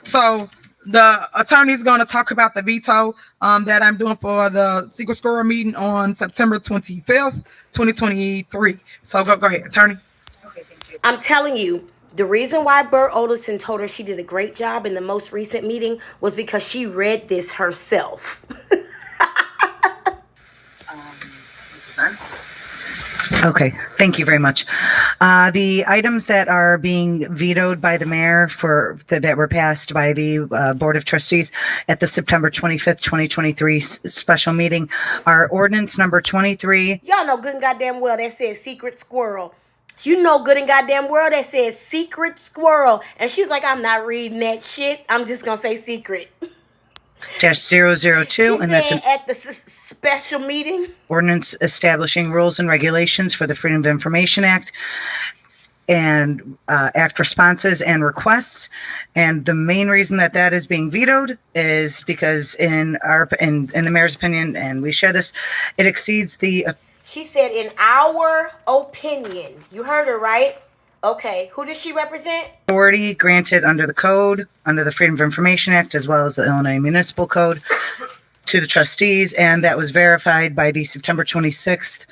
So the attorney is going to talk about the veto that I'm doing for the secret score meeting on September 25th, 2023. So go ahead, attorney. Okay, thank you. I'm telling you, the reason why Burt Olison told her she did a great job in the most recent meeting was because she read this herself. Okay, thank you very much. The items that are being vetoed by the mayor that were passed by the Board of Trustees at the September 25th, 2023 special meeting are ordinance number 23. Y'all know good and goddamn well that says secret squirrel. You know good and goddamn well that says secret squirrel. And she was like, I'm not reading that shit. I'm just going to say secret. -002, She and that's said an at the special meeting. ordinance establishing rules and regulations for the Freedom of Information Act and act responses and requests. And the main reason that is being vetoed is because in the mayor's opinion, and we share this, it exceeds the She said, in our opinion. You heard her, right? Okay. Who does she represent? authority granted under the code, under the Freedom of Information Act, as well as the Illinois Municipal Code to the trustees. And that was verified by the September 26th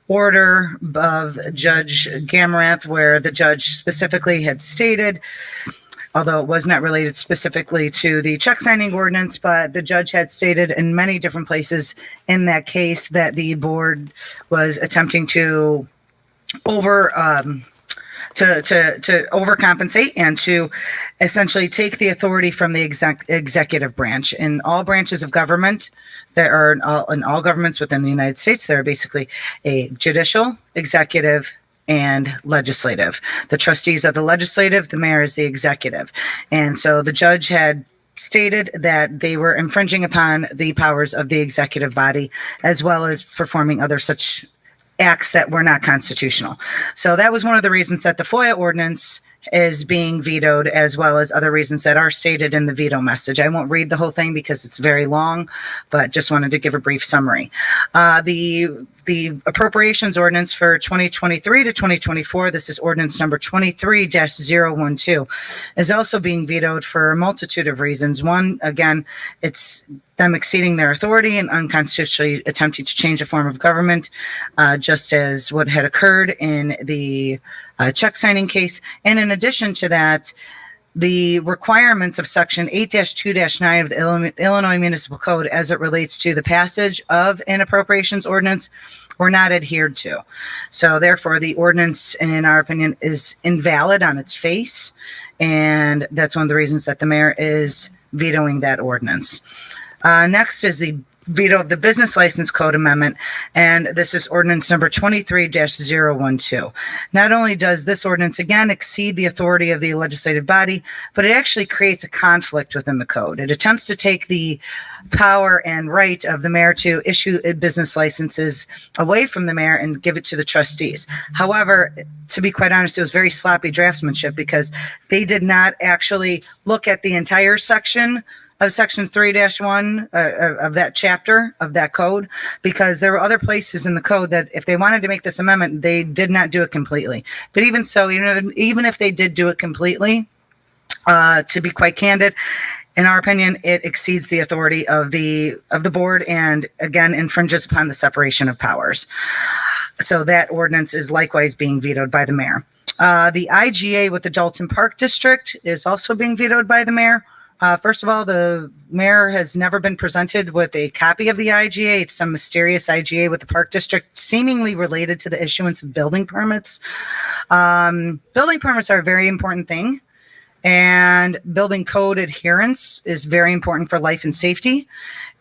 order of Judge Gamerath, where the judge specifically had stated, although it was not related specifically to the check signing ordinance, but the judge had stated in many different places in that case that the board was attempting to overcompensate and to essentially take the authority from the executive branch. In all branches of government, in all governments within the United States, there are basically a judicial, executive, and legislative. The trustees are the legislative, the mayor is the executive. And so the judge had stated that they were infringing upon the powers of the executive body, as well as performing other such acts that were not constitutional. So that was one of the reasons that the FOIA ordinance is being vetoed, as well as other reasons that are stated in the veto message. I won't read the whole thing because it's very long, but just wanted to give a brief summary. The appropriations ordinance for 2023 to 2024, this is ordinance number 23-012, is also being vetoed for a multitude of reasons. One, again, it's them exceeding their authority and unconstitutionally attempting to change a form of government, just as what had occurred in the check signing case. And in addition to that, the requirements of section 8-2-9 of the Illinois Municipal Code as it relates to the passage of an appropriations ordinance were not adhered to. So therefore, the ordinance, in our opinion, is invalid on its face. And that's one of the reasons that the mayor is vetoing that ordinance. Next is the veto of the business license code amendment, and this is ordinance number 23-012. Not only does this ordinance again exceed the authority of the legislative body, but it actually creates a conflict within the code. It attempts to take the power and right of the mayor to issue business licenses away from the mayor and give it to the trustees. However, to be quite honest, it was very sloppy draftsmanship because they did not actually look at the entire section of section 3-1 of that chapter of that code, because there were other places in the code that if they wanted to make this amendment, they did not do it completely. But even so, even if they did do it completely, to be quite candid, in our opinion, it exceeds the authority of the board and again infringes upon the separation of powers. So that ordinance is likewise being vetoed by the mayor. The IGA with the Dalton Park District is also being vetoed by the mayor. First of all, the mayor has never been presented with a copy of the IGA. It's some mysterious IGA with the Park District, seemingly related to the issuance of building permits. Building permits are a very important thing, and building code adherence is very important for life and safety.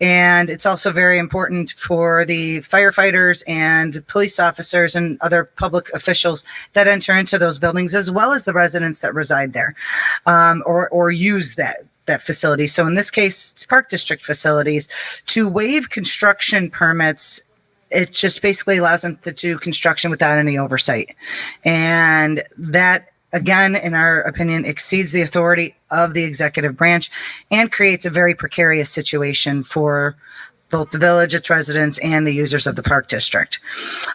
And it's also very important for the firefighters and police officers and other public officials that enter into those buildings, as well as the residents that reside there or use that facility. So in this case, it's Park District facilities. To waive construction permits, it just basically allows them to do construction without any oversight. And that, again, in our opinion, exceeds the authority of the executive branch and creates a very precarious situation for both the village, its residents, and the users of the Park District.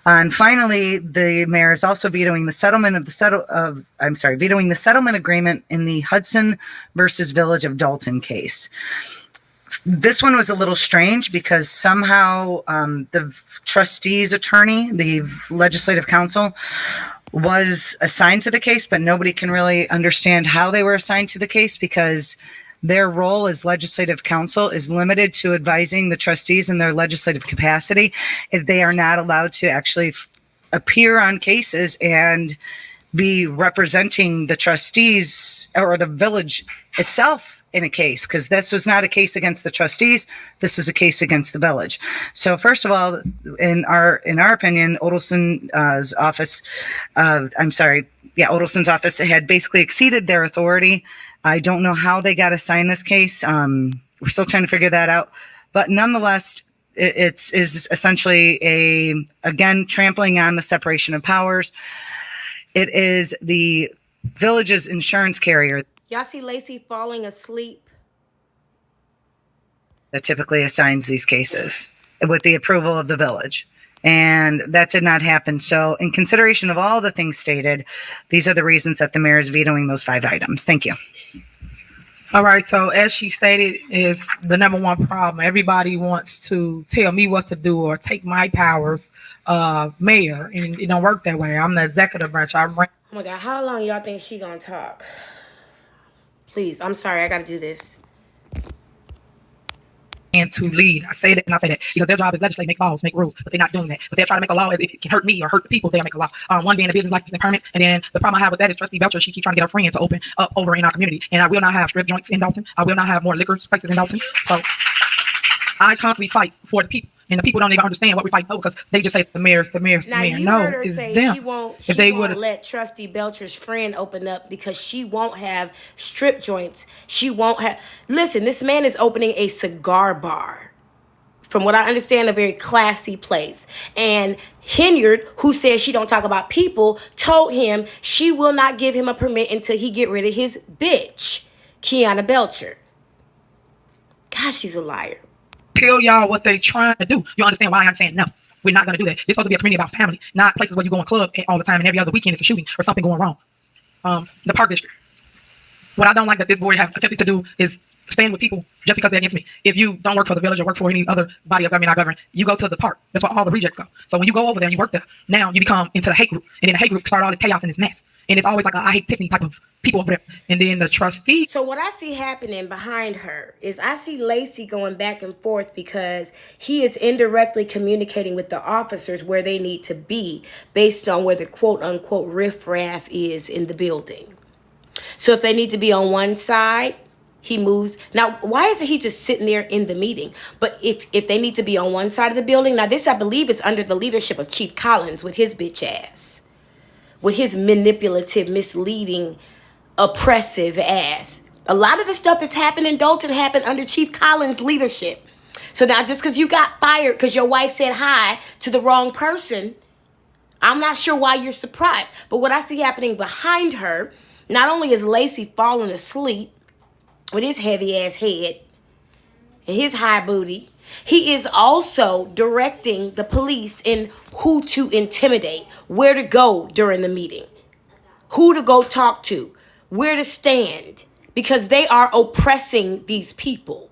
And finally, the mayor is also vetoing the settlement vetoing the settlement agreement in the Hudson versus Village of Dalton case. This one was a little strange because somehow the trustee's attorney, the legislative counsel, was assigned to the case, but nobody can really understand how they were assigned to the case because Their role as legislative counsel is limited to advising the trustees in their legislative capacity. They are not allowed to actually appear on cases and be representing the trustees or the village itself in a case, because this was not a case against the trustees. This was a case against the village. So first of all, in our opinion, Odelson's office had basically exceeded their authority. I don't know how they got assigned this case. We're still trying to figure that out. But nonetheless, it is essentially again, trampling on the separation of powers. It is the village's insurance carrier Y'all see Lacey falling asleep? that typically assigns these cases with the approval of the village. And that did not happen. So in consideration of all the things stated, these are the reasons that the mayor is vetoing those 5 items. Thank you. All right. So as she stated, is the number one problem. Everybody wants to tell me what to do or take my powers, mayor, and it don't work that way. I'm the executive branch. Oh my God, how long y'all think she gonna talk? Please, I'm sorry, I gotta do this. And to lead. I say that and I say that because their job is legislate, make laws, make rules, but they're not doing that. But they're trying to make a law as if it can hurt me or hurt the people. They'll make a law. One being the business license and permits. And then the problem I have with that is Trustee Belcher, she keeps trying to get her friend to open up over in our community. And I will not have strip joints in Dalton. I will not have more liquor places in Dalton. So I constantly fight for the people. And the people don't even understand what we fight for because they just say it's the mayor, it's the mayor, it's the mayor. Now, you heard her it's say them. she won't let Trustee Belcher's friend open up because she won't have strip joints. She won't have... Listen, this man is opening a cigar bar. From what I understand, a very classy place. And Henyard, who says she don't talk about people, told him she will not give him a permit until he get rid of his bitch, Kiana Belcher. God, she's a liar. Tell y'all what they trying to do. You understand why I'm saying no. We're not going to do that. It's supposed to be a community about family, not places where you go in club all the time and every other weekend is a shooting or something going wrong. The Park District. What I don't like that this board have attempted to do is stand with people just because they're against me. If you don't work for the village or work for any other body of government I govern, you go to the park. That's where all the rejects go. So when you go over there and you work there, now you become into the hate group. And then the hate group start all this chaos and this mess. And it's always like a I hate Tiffany type of people over there. And then the trustee. So what I see happening behind her is I see Lacey going back and forth because he is indirectly communicating with the officers where they need to be based on where the quote unquote riffraff is in the building. So if they need to be on one side, he moves. Now, why isn't he just sitting there in the meeting? But if they need to be on one side of the building, now this I believe is under the leadership of Chief Collins with his bitch ass. With his manipulative, misleading, oppressive ass. A lot of the stuff that's happened in Dalton happened under Chief Collins' leadership. So now just because you got fired because your wife said hi to the wrong person, I'm not sure why you're surprised. But what I see happening behind her, not only is Lacey falling asleep with his heavy ass head and his high booty, he is also directing the police in who to intimidate, where to go during the meeting, who to go talk to, where to stand, because they are oppressing these people.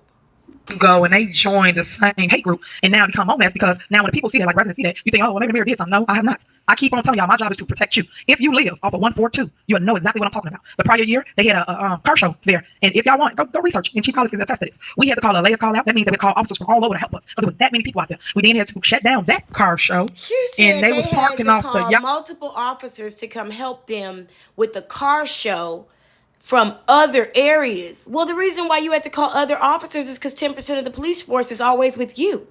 Go and they join the same hate group and now become homeless because now when the people see that, like residents see that, you think, oh, well, maybe the mayor did something. No, I have not. I keep on telling y'all, my job is to protect you. If you live off of 142, you'll know exactly what I'm talking about. The prior year, they had a car show there. And if y'all want, go research. And Chief Collins can attest to this. We had to call a latest call out. That means that we call officers from all over to help us because there was that many people out there. We then had to shut down that car show. She said and they was parking off the multiple officers to come help them with the car show from other areas. Well, the reason why you had to call other officers is because 10% of the police force is always with you.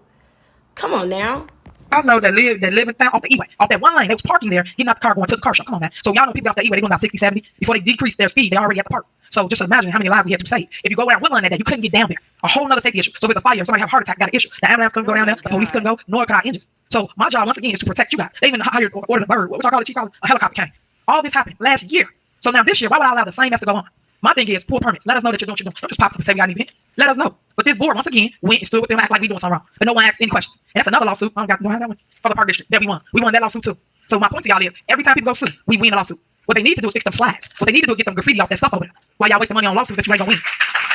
Come on now. I know that live in town off the E-way, off that one lane. They was parking there, getting out the car, going to the car show. Come on, man. So y'all know people off the E-way, they going about 60, 70. Before they decrease their speed, they already at the park. So just imagine how many lives we had to save. If you go down Woodland that day, you couldn't get down there. A whole nother safety issue. So if it's a fire, somebody have a heart attack, got an issue. The ambulance couldn't go down there, the police couldn't go, nor could our engines. So my job, once again, is to protect you guys. They even hired or ordered a bird. What y'all call it, Chief Collins? A helicopter came. All this happened last year. So now this year, why would I allow the same mess to go on? My thing is pull permits. Let us know that you're doing what you're doing. Don't just pop up and say we got an event. Let us know. But this board, once again, went and stood with them, act like we doing something wrong. But no one asked any questions. And that's another lawsuit. Don't have that one for the Park District that we won. We won that lawsuit too. So my point to y'all is, every time people go sue, we win a lawsuit. What they need to do is fix them slides. What they need to do is get them graffiti off that stuff over there. While y'all wasting money on lawsuits that you ain't gonna win.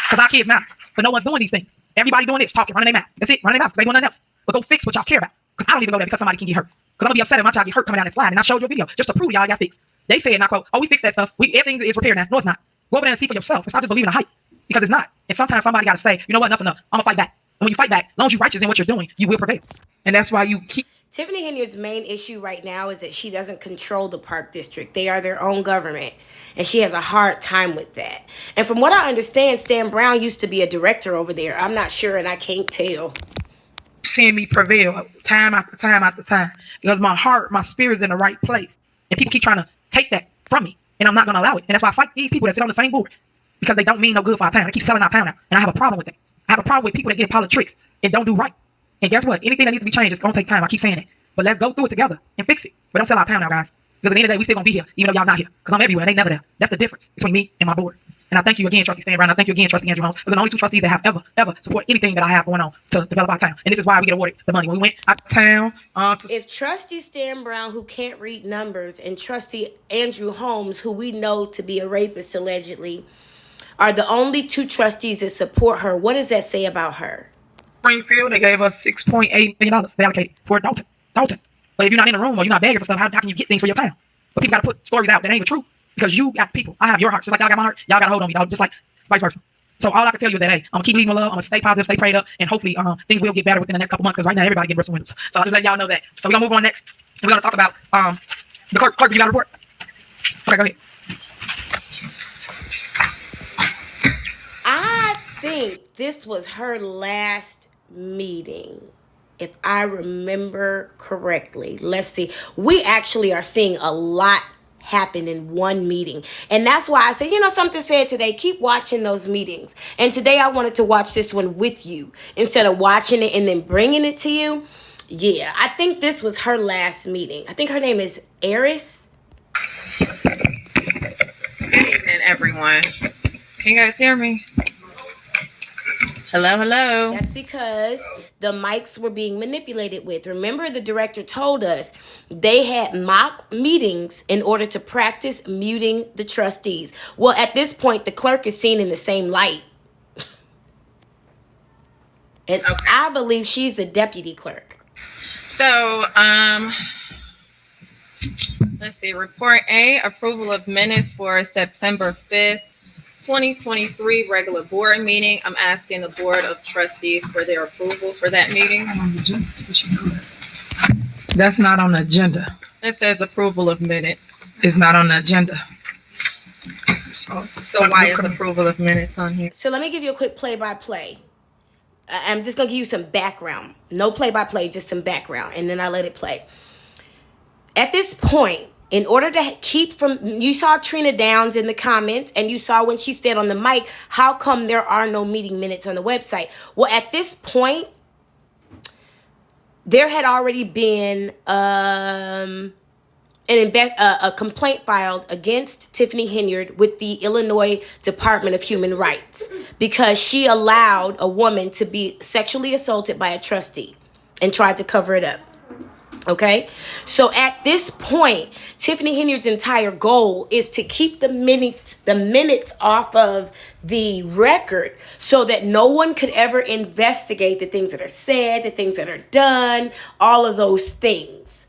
Because our kids matter. But no one's doing these things. Everybody doing this, talking, running their mouth. That's it, running their mouth because they doing nothing else. But go fix what y'all care about. Because I don't even go there because somebody can get hurt. Because I'm gonna be upset if my child get hurt coming down that slide. And I showed you a video just to prove y'all got fixed. They said, and I quote, oh, we fixed that stuff. Everything is repaired now. No, it's not. Go over there and see for yourself. Stop just believing the hype. because it's not. And sometimes somebody got to say, you know what, enough. I'm gonna fight back. And when you fight back, as long as you're righteous in what you're doing, you will prevail. And that's why you keep. Tiffany Henyard's main issue right now is that she doesn't control the park district. They are their own government, and she has a hard time with that. And from what I understand, Stan Brown used to be a director over there. I'm not sure, and I can't tell. Seeing me prevail time after time after time, because my heart, my spirit's in the right place, and people keep trying to take that from me, and I'm not going to allow it. And that's why I fight these people that sit on the same board, because they don't mean no good for our town. They keep selling our town out, and I have a problem with that. I have a problem with people that get politics and don't do right. And guess what? Anything that needs to be changed is going to take time. I keep saying it. But let's go through it together and fix it. But don't sell our town now, guys. Because at the end of the day, we still going to be here, even though y'all not here. Because I'm everywhere and they never there. That's the difference between me and my board. And I thank you again, Trustee Stan Brown. I thank you again, Trustee Andrew Holmes. Because I'm the only two trustees that have ever support anything that I have going on to develop our town. And this is why we get awarded the money. When we went out of town. If Trustee Stan Brown, who can't read numbers, and Trustee Andrew Holmes, who we know to be a rapist allegedly, are the only two trustees that support her, what does that say about her? Springfield, they gave us $6.8 million. They allocated for Dalton. But if you're not in the room or you're not begging for stuff, how can you get things for your town? But people got to put stories out that ain't even true, because you got people. I have your heart. Just like y'all got my heart, y'all got to hold on me, dog, just like vice versa. So all I can tell you is that, hey, I'm going to keep leading with love. I'm going to stay positive, stay prayed up, and hopefully things will get better within the next couple months, because right now everybody getting Bristol windows. So I'll just let y'all know that. So we're going to move on next. And we're going to talk about the clerk. Clerk, you got a report? Okay, go ahead. I think this was her last meeting, if I remember correctly. Let's see. We actually are seeing a lot happen in one meeting. And that's why I said, something said today, keep watching those meetings. And today I wanted to watch this one with you instead of watching it and then bringing it to you. Yeah, I think this was her last meeting. I think her name is Eris. Good evening, everyone. Can you guys hear me? Hello. That's because the mics were being manipulated with. Remember, the director told us they had mock meetings in order to practice muting the trustees. Well, at this point, the clerk is seen in the same light. And okay. I believe she's the deputy clerk. So, let's see. Report A, approval of minutes for September 5th. 2023 regular board meeting. I'm asking the Board of Trustees for their approval for that meeting. That's not on the agenda. It says approval of minutes. It's not on the agenda. So why is approval of minutes on here? So let me give you a quick play-by-play. I'm just going to give you some background. No play-by-play, just some background. And then I let it play. At this point, in order to keep from, you saw Trina Downs in the comments, and you saw when she said on the mic, how come there are no meeting minutes on the website? Well, at this point, there had already been a complaint filed against Tiffany Henyard with the Illinois Department of Human Rights because she allowed a woman to be sexually assaulted by a trustee and tried to cover it up. Okay, so at this point, Tiffany Henyard's entire goal is to keep the minutes off of the record so that no one could ever investigate the things that are said, the things that are done, all of those things.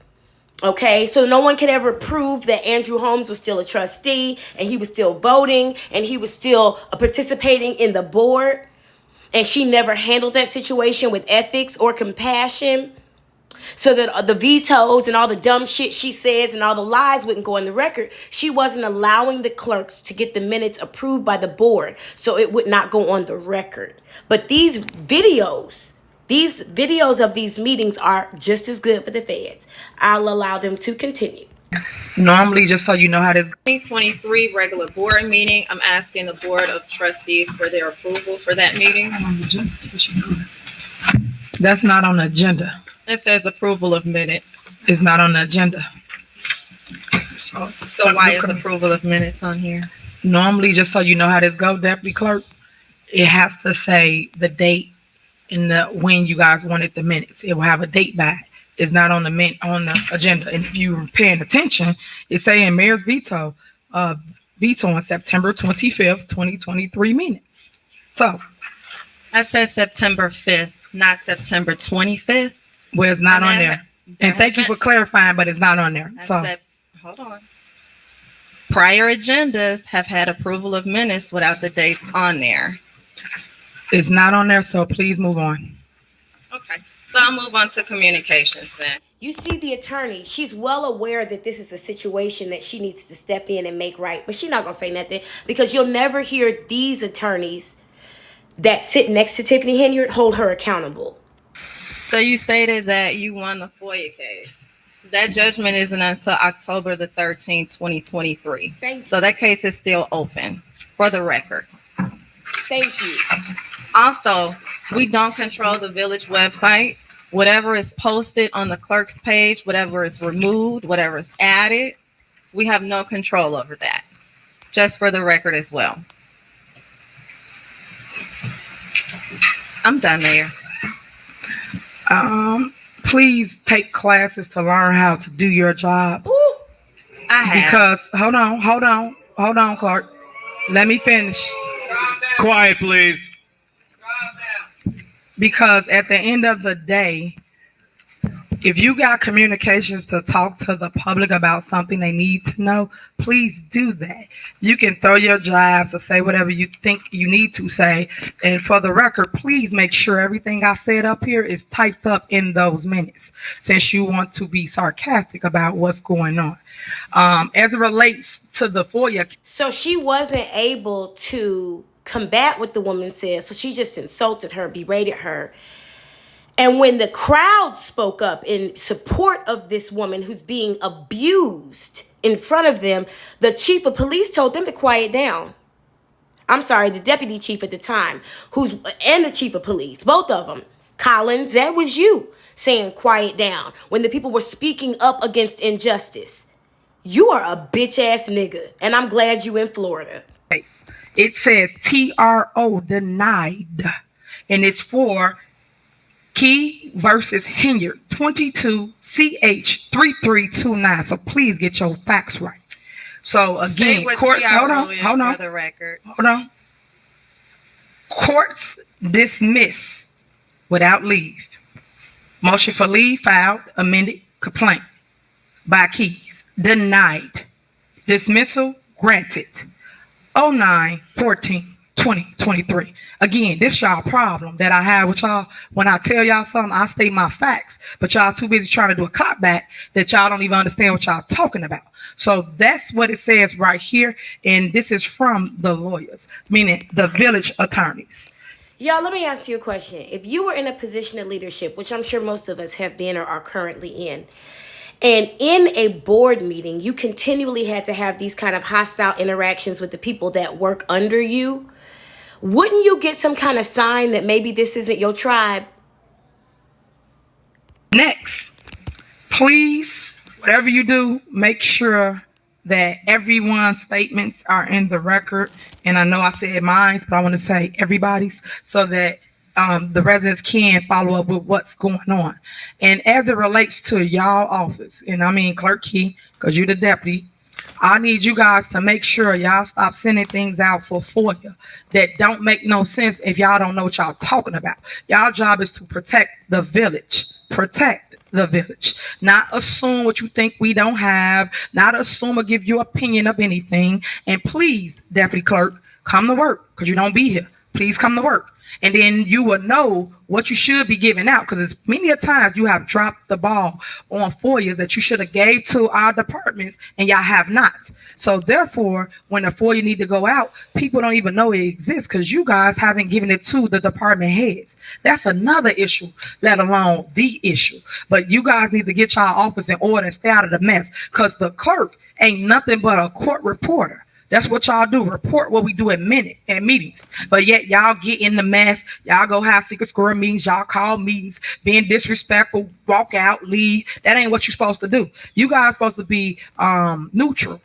Okay, so no one could ever prove that Andrew Holmes was still a trustee and he was still voting and he was still participating in the board, and she never handled that situation with ethics or compassion. So that the vetoes and all the dumb shit she says and all the lies wouldn't go on the record. She wasn't allowing the clerks to get the minutes approved by the board, so it would not go on the record. But these videos of these meetings are just as good for the feds. I'll allow them to continue. Normally, just so you know how this 2023 regular board meeting. I'm asking the Board of Trustees for their approval for that meeting. That's not on the agenda. It says approval of minutes. It's not on the agenda. So why is approval of minutes on here? Normally, just so you know how this go, Deputy Clerk, it has to say the date and the when you guys wanted the minutes. It will have a date by it. It's not on the agenda. And if you're paying attention, it's saying Mayor's veto on September 25th, 2023 minutes. So I said September 5th, not September 25th. Well, it's not on there. And thank you for clarifying, but it's not on there. Hold on. Prior agendas have had approval of minutes without the dates on there. It's not on there, so please move on. Okay, so I'll move on to communications then. You see the attorney, she's well aware that this is a situation that she needs to step in and make right, but she's not going to say nothing because you'll never hear these attorneys that sit next to Tiffany Henyard hold her accountable. So you stated that you won the FOIA case. That judgment isn't until October the 13th, 2023. Thank you. So that case is still open, for the record. Thank you. Also, we don't control the village website. Whatever is posted on the clerk's page, whatever is removed, whatever is added, we have no control over that. Just for the record as well. I'm done, Mayor. Please take classes to learn how to do your job. Ooh. I have. Because hold on, Clark. Let me finish. Quiet, please. Because at the end of the day, if you got communications to talk to the public about something they need to know, please do that. You can throw your jabs or say whatever you think you need to say. And for the record, please make sure everything I said up here is typed up in those minutes, since you want to be sarcastic about what's going on. As it relates to the FOIA. So she wasn't able to combat what the woman said, so she just insulted her, berated her. And when the crowd spoke up in support of this woman who's being abused in front of them, the chief of police told them to quiet down. I'm sorry, the deputy chief at the time, and the chief of police, both of them. Collins, that was you saying quiet down when the people were speaking up against injustice. You are a bitch ass nigga, and I'm glad you in Florida. It says TRO denied, and it's for Key versus Henyard 22 CH 3329. So please get your facts right. So again, courts, hold on. For the record. Hold on. Courts dismiss without leave. Motion for leave filed, amended complaint by Keys. Denied. Dismissal granted. 09/14/2023. Again, this y'all problem that I have with y'all. When I tell y'all something, I state my facts, but y'all too busy trying to do a cop back that y'all don't even understand what y'all talking about. So that's what it says right here. And this is from the lawyers, meaning the village attorneys. Y'all, let me ask you a question. If you were in a position of leadership, which I'm sure most of us have been or are currently in, and in a board meeting, you continually had to have these kind of hostile interactions with the people that work under you, wouldn't you get some kind of sign that maybe this isn't your tribe? Next, please, whatever you do, make sure that everyone's statements are in the record. And I know I said mine, but I want to say everybody's, so that the residents can follow up with what's going on. And as it relates to y'all office, and I mean Clerk Key, because you're the deputy, I need you guys to make sure y'all stop sending things out for FOIA that don't make no sense if y'all don't know what y'all talking about. Y'all job is to protect the village. Protect the village. Not assume what you think we don't have. Not assume or give your opinion of anything. And please, Deputy Clerk, come to work, because you don't be here. Please come to work. And then you will know what you should be giving out, because it's many a times you have dropped the ball on FOIAs that you should have gave to our departments, and y'all have not. So therefore, when a FOIA need to go out, people don't even know it exists because you guys haven't given it to the department heads. That's another issue, let alone the issue. But you guys need to get y'all office in order and stay out of the mess, because the clerk ain't nothing but a court reporter. That's what y'all do. Report what we do at meetings. But yet y'all get in the mess. Y'all go have secret squirrel meetings. Y'all call meetings, being disrespectful, walk out, leave. That ain't what you're supposed to do. You guys supposed to be neutral,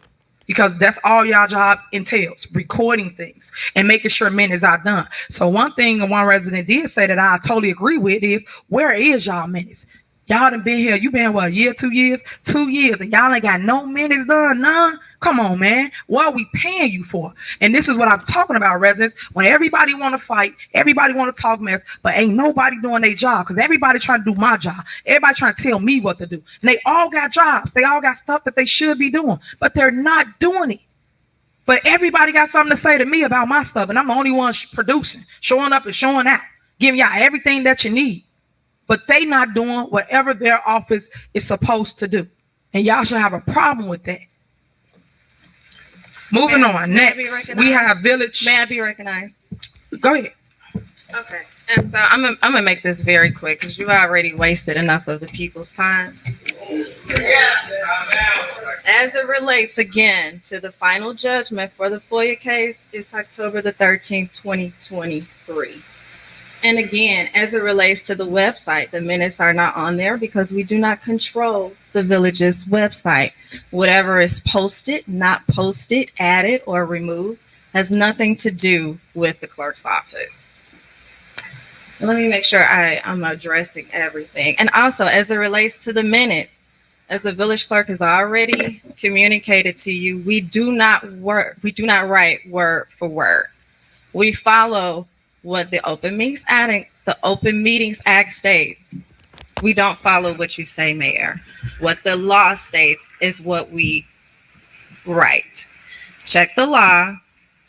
because that's all y'all job entails, recording things and making sure minutes are done. So one thing one resident did say that I totally agree with is, where is y'all minutes? Y'all done been here. You been what, a year, 2 years? 2 years, and y'all ain't got no minutes done. None. Come on, man. What are we paying you for? And this is what I'm talking about, residents. When everybody want to fight, everybody want to talk mess, but ain't nobody doing their job, because everybody trying to do my job. Everybody trying to tell me what to do. And they all got jobs. They all got stuff that they should be doing, but they're not doing it. But everybody got something to say to me about my stuff, and I'm the only one producing, showing up and showing out, giving y'all everything that you need. But they not doing whatever their office is supposed to do. And y'all should have a problem with that. Moving on. Next, we have Village. May I be recognized? Go ahead. Okay. And so I'm gonna make this very quick because you already wasted enough of the people's time. As it relates again to the final judgment for the FOIA case, it's October the 13th, 2023. And again, as it relates to the website, the minutes are not on there because we do not control the village's website. Whatever is posted, not posted, added, or removed has nothing to do with the clerk's office. Let me make sure I'm addressing everything. And also, as it relates to the minutes, as the village clerk has already communicated to you, we do not write word for word. We follow what the Open Meetings Act states. We don't follow what you say, Mayor. What the law states is what we write. Check the law,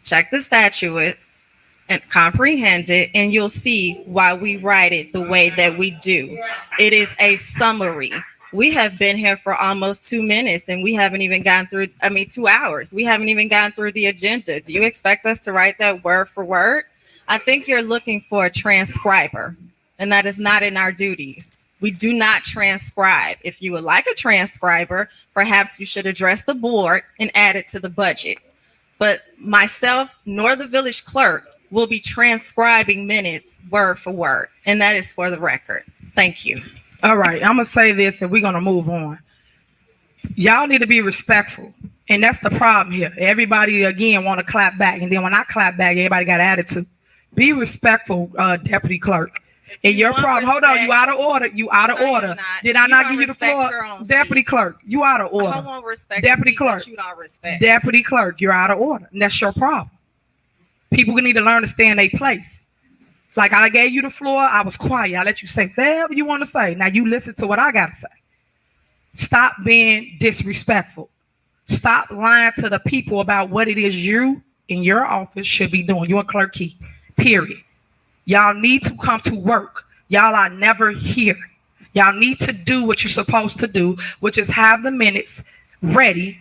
check the statutes, and comprehend it, and you'll see why we write it the way that we do. It is a summary. We have been here for almost 2 minutes and we haven't even gotten through, 2 hours. We haven't even gotten through the agenda. Do you expect us to write that word for word? I think you're looking for a transcriber, and that is not in our duties. We do not transcribe. If you would like a transcriber, perhaps you should address the board and add it to the budget. But myself nor the village clerk will be transcribing minutes word for word, and that is for the record. Thank you. All right, I'm going to say this and we're going to move on. Y'all need to be respectful. And that's the problem here. Everybody, again, want to clap back. And then when I clap back, everybody got attitude. Be respectful, Deputy Clerk. And your problem, hold on, you out of order. You out of order. Did I not give you the floor? Deputy Clerk, you out of order. I won't respect Deputy Clerk, you don't respect. Deputy Clerk, you're out of order. And that's your problem. People need to learn to stay in their place. Like I gave you the floor, I was quiet. I let you say whatever you want to say. Now you listen to what I got to say. Stop being disrespectful. Stop lying to the people about what it is you in your office should be doing. You're a clerk key, period. Y'all need to come to work. Y'all are never here. Y'all need to do what you're supposed to do, which is have the minutes ready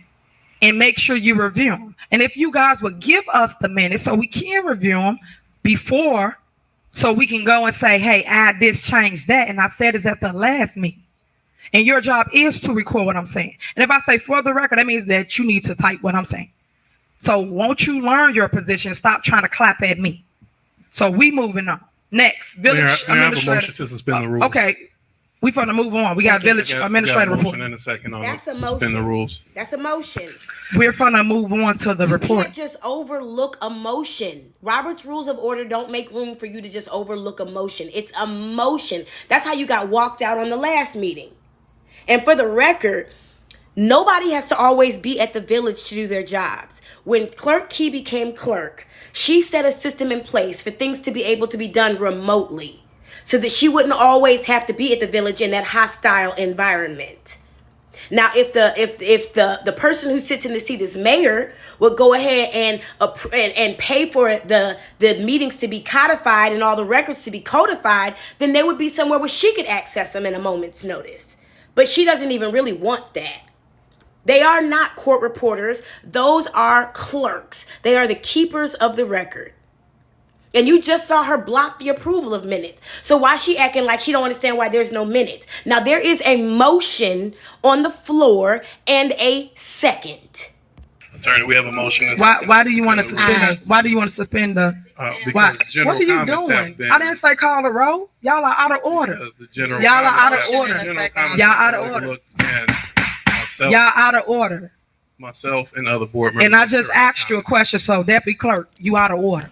and make sure you review them. And if you guys would give us the minutes so we can review them before, so we can go and say, hey, add this, change that. And I said it's at the last meeting. And your job is to record what I'm saying. And if I say for the record, that means that you need to type what I'm saying. So won't you learn your position? Stop trying to clap at me. So we moving on. Next, village Mayor, I have a administrator. motion to suspend the rules. Okay, we finna move on. We got village administrator report. Motion in a second on That's a suspend motion. the rules. That's a motion. We're finna move on to the You report. can't just overlook a motion. Robert's Rules of Order don't make room for you to just overlook a motion. It's a motion. That's how you got walked out on the last meeting. And for the record, nobody has to always be at the village to do their jobs. When Clerk Key became clerk, she set a system in place for things to be able to be done remotely so that she wouldn't always have to be at the village in that hostile environment. Now, if the person who sits in the seat as mayor would go ahead and pay for the meetings to be codified and all the records to be codified, then they would be somewhere where she could access them in a moment's notice. But she doesn't even really want that. They are not court reporters. Those are clerks. They are the keepers of the record. And you just saw her block the approval of minutes. So why is she acting like she don't understand why there's no minutes? Now, there is a motion on the floor and a second. Attorney, we have a motion. Why do you want to suspend? Why do you want to suspend the? Why? What are you doing? I didn't say call the roll. Y'all are out of order. Y'all are out of order. Y'all out of order. Y'all out of order. Myself and other board members. And I just asked you a question. So, Deputy Clerk, you out of order.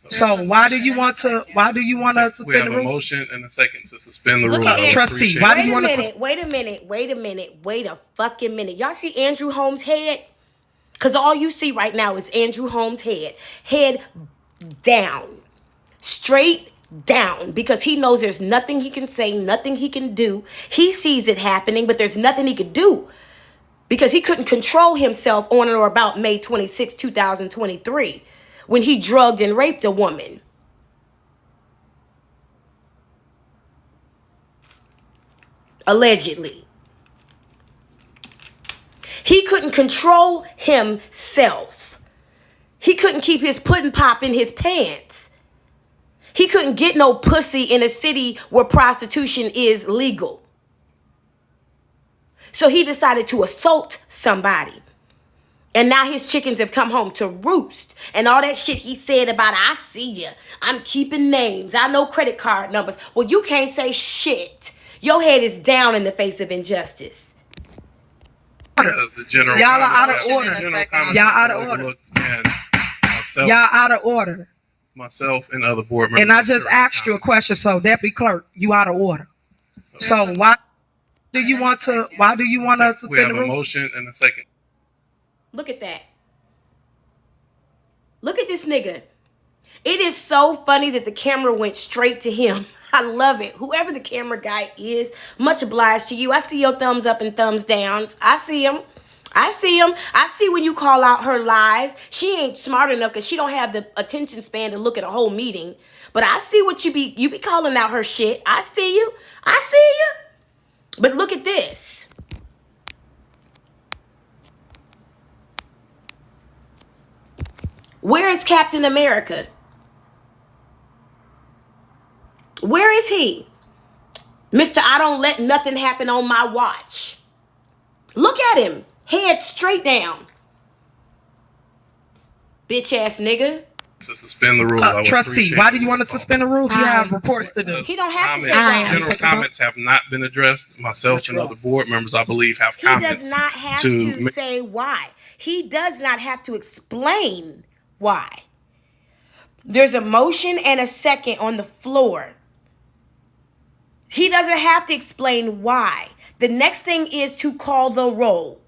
So why do you want to suspend the rules? We have a motion and a second to suspend the rules. Trustee, why do you want to Wait a fucking minute. Y'all see Andrew Holmes' head? Because all you see right now is Andrew Holmes' head. Head down. Straight down. Because he knows there's nothing he can say, nothing he can do. He sees it happening, but there's nothing he could do. because he couldn't control himself on or about May 26, 2023, when he drugged and raped a woman. Allegedly. He couldn't control himself. He couldn't keep his pudding pop in his pants. He couldn't get no pussy in a city where prostitution is legal. So he decided to assault somebody. And now his chickens have come home to roost. And all that shit he said about, I see ya, I'm keeping names, I know credit card numbers. Well, you can't say shit. Your head is down in the face of injustice. Y'all are out of order. Y'all out of order. Y'all out of order. Myself and other board members. And I just asked you a question, so Deputy Clerk, you out of order. So why do you want to suspend We have the a rules? motion and a second. Look at that. Look at this nigga. It is so funny that the camera went straight to him. I love it. Whoever the camera guy is, much obliged to you. I see your thumbs up and thumbs downs. I see him. I see him. I see when you call out her lies. She ain't smart enough because she don't have the attention span to look at a whole meeting. But I see what you be calling out her shit. I see you. I see you. But look at this. Where is Captain America? Where is he? Mr. I don't let nothing happen on my watch. Look at him. Head straight down. Bitch ass nigga. To suspend the rules. Trustee, why do you want to suspend the rules? You have reports to do. He don't have to say that. General comments have not been addressed. Myself and other board members, I believe, have He comments. does not have to say why. He does not have to explain why. There's a motion and a second on the floor. He doesn't have to explain why. The next thing is to call the roll.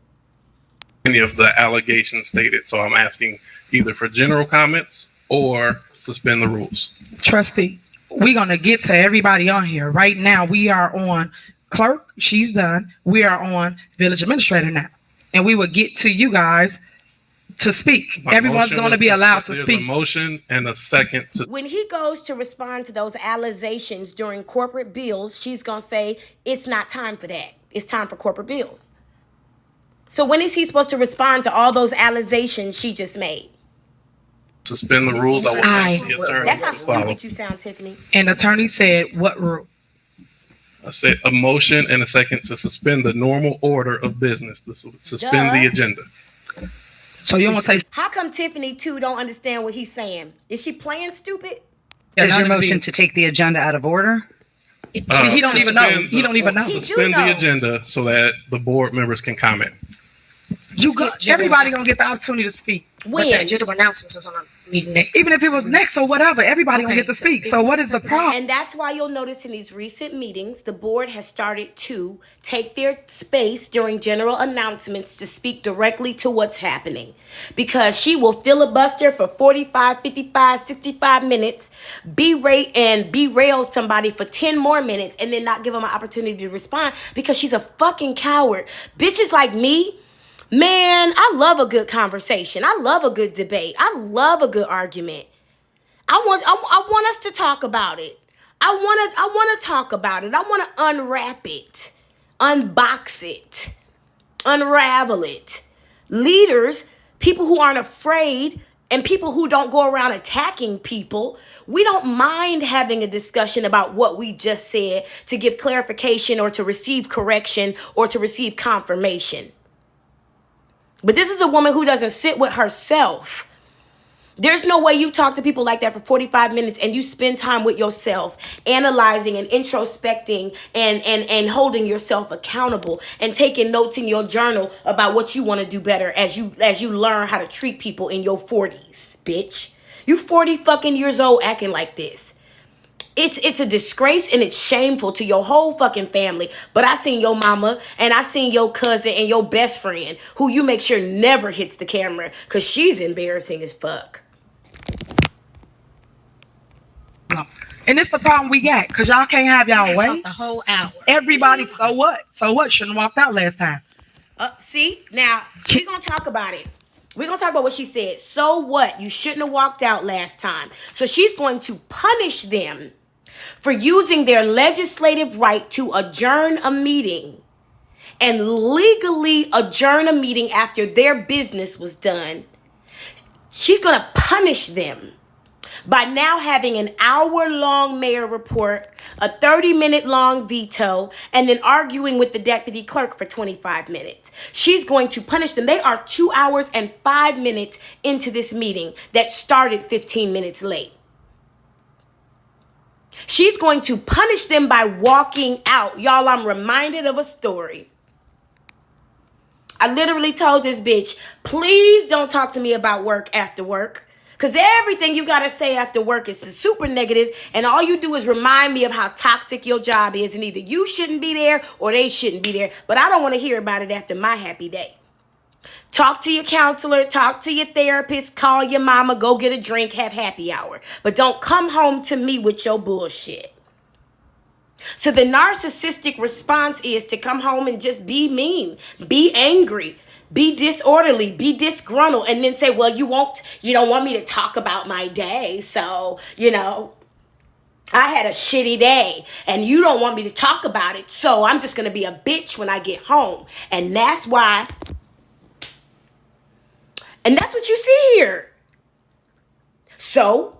Any of the allegations stated. So I'm asking either for general comments or suspend the rules. Trustee, we're going to get to everybody on here. Right now, we are on clerk. She's done. We are on village administrator now. And we will get to you guys to speak. Everyone's going to be allowed to speak. There's a motion and a second to. When he goes to respond to those allegations during corporate bills, she's going to say, it's not time for that. It's time for corporate bills. So when is he supposed to respond to all those allegations she just made? Suspend the rules. I will thank the attorney. That's how to follow. stupid you sound, Tiffany. And attorney said, what rule? I said a motion and a second to suspend the normal order of business. To suspend the agenda. So you want to say? How come Tiffany too don't understand what he's saying? Is she playing stupid? Is your motion to take the agenda out of order? He don't even know. He don't even know. Suspend the agenda so that the board members can comment. Everybody gonna get the opportunity to speak. When? But the general announcements is on a meeting next. Even if it was next or whatever, everybody gonna get to speak. So what is the problem? And that's why you'll notice in these recent meetings, the board has started to take their space during general announcements to speak directly to what's happening. Because she will filibuster for 45, 55, 65 minutes, derail somebody for 10 more minutes, and then not give them an opportunity to respond because she's a fucking coward. Bitches like me, man, I love a good conversation. I love a good debate. I love a good argument. I want us to talk about it. I want to talk about it. I want to unwrap it, unbox it, unravel it. Leaders, people who aren't afraid, and people who don't go around attacking people, we don't mind having a discussion about what we just said to give clarification or to receive correction or to receive confirmation. But this is a woman who doesn't sit with herself. There's no way you talk to people like that for 45 minutes and you spend time with yourself, analyzing and introspecting and holding yourself accountable and taking notes in your journal about what you want to do better as you learn how to treat people in your 40s, bitch. You 40 fucking years old acting like this. It's a disgrace and it's shameful to your whole fucking family. But I seen your mama and I seen your cousin and your best friend who you make sure never hits the camera because she's embarrassing as fuck. And it's the problem we got because y'all can't have y'all way. The whole hour. Everybody, so what? So what? Shouldn't have walked out last time. See, now we're gonna talk about it. We're gonna talk about what she said. So what? You shouldn't have walked out last time. So she's going to punish them for using their legislative right to adjourn a meeting and legally adjourn a meeting after their business was done. She's gonna punish them by now having an hour-long mayor report, a 30-minute long veto, and then arguing with the deputy clerk for 25 minutes. She's going to punish them. They are 2 hours and 5 minutes into this meeting that started 15 minutes late. She's going to punish them by walking out. Y'all, I'm reminded of a story. I literally told this bitch, please don't talk to me about work after work. Because everything you got to say after work is super negative, and all you do is remind me of how toxic your job is, and either you shouldn't be there or they shouldn't be there. But I don't want to hear about it after my happy day. Talk to your counselor, talk to your therapist, call your mama, go get a drink, have happy hour. But don't come home to me with your bullshit. So the narcissistic response is to come home and just be mean, be angry, be disorderly, be disgruntled, and then say, well, you don't want me to talk about my day. So, I had a shitty day and you don't want me to talk about it. So I'm just going to be a bitch when I get home. And that's why. And that's what you see here. So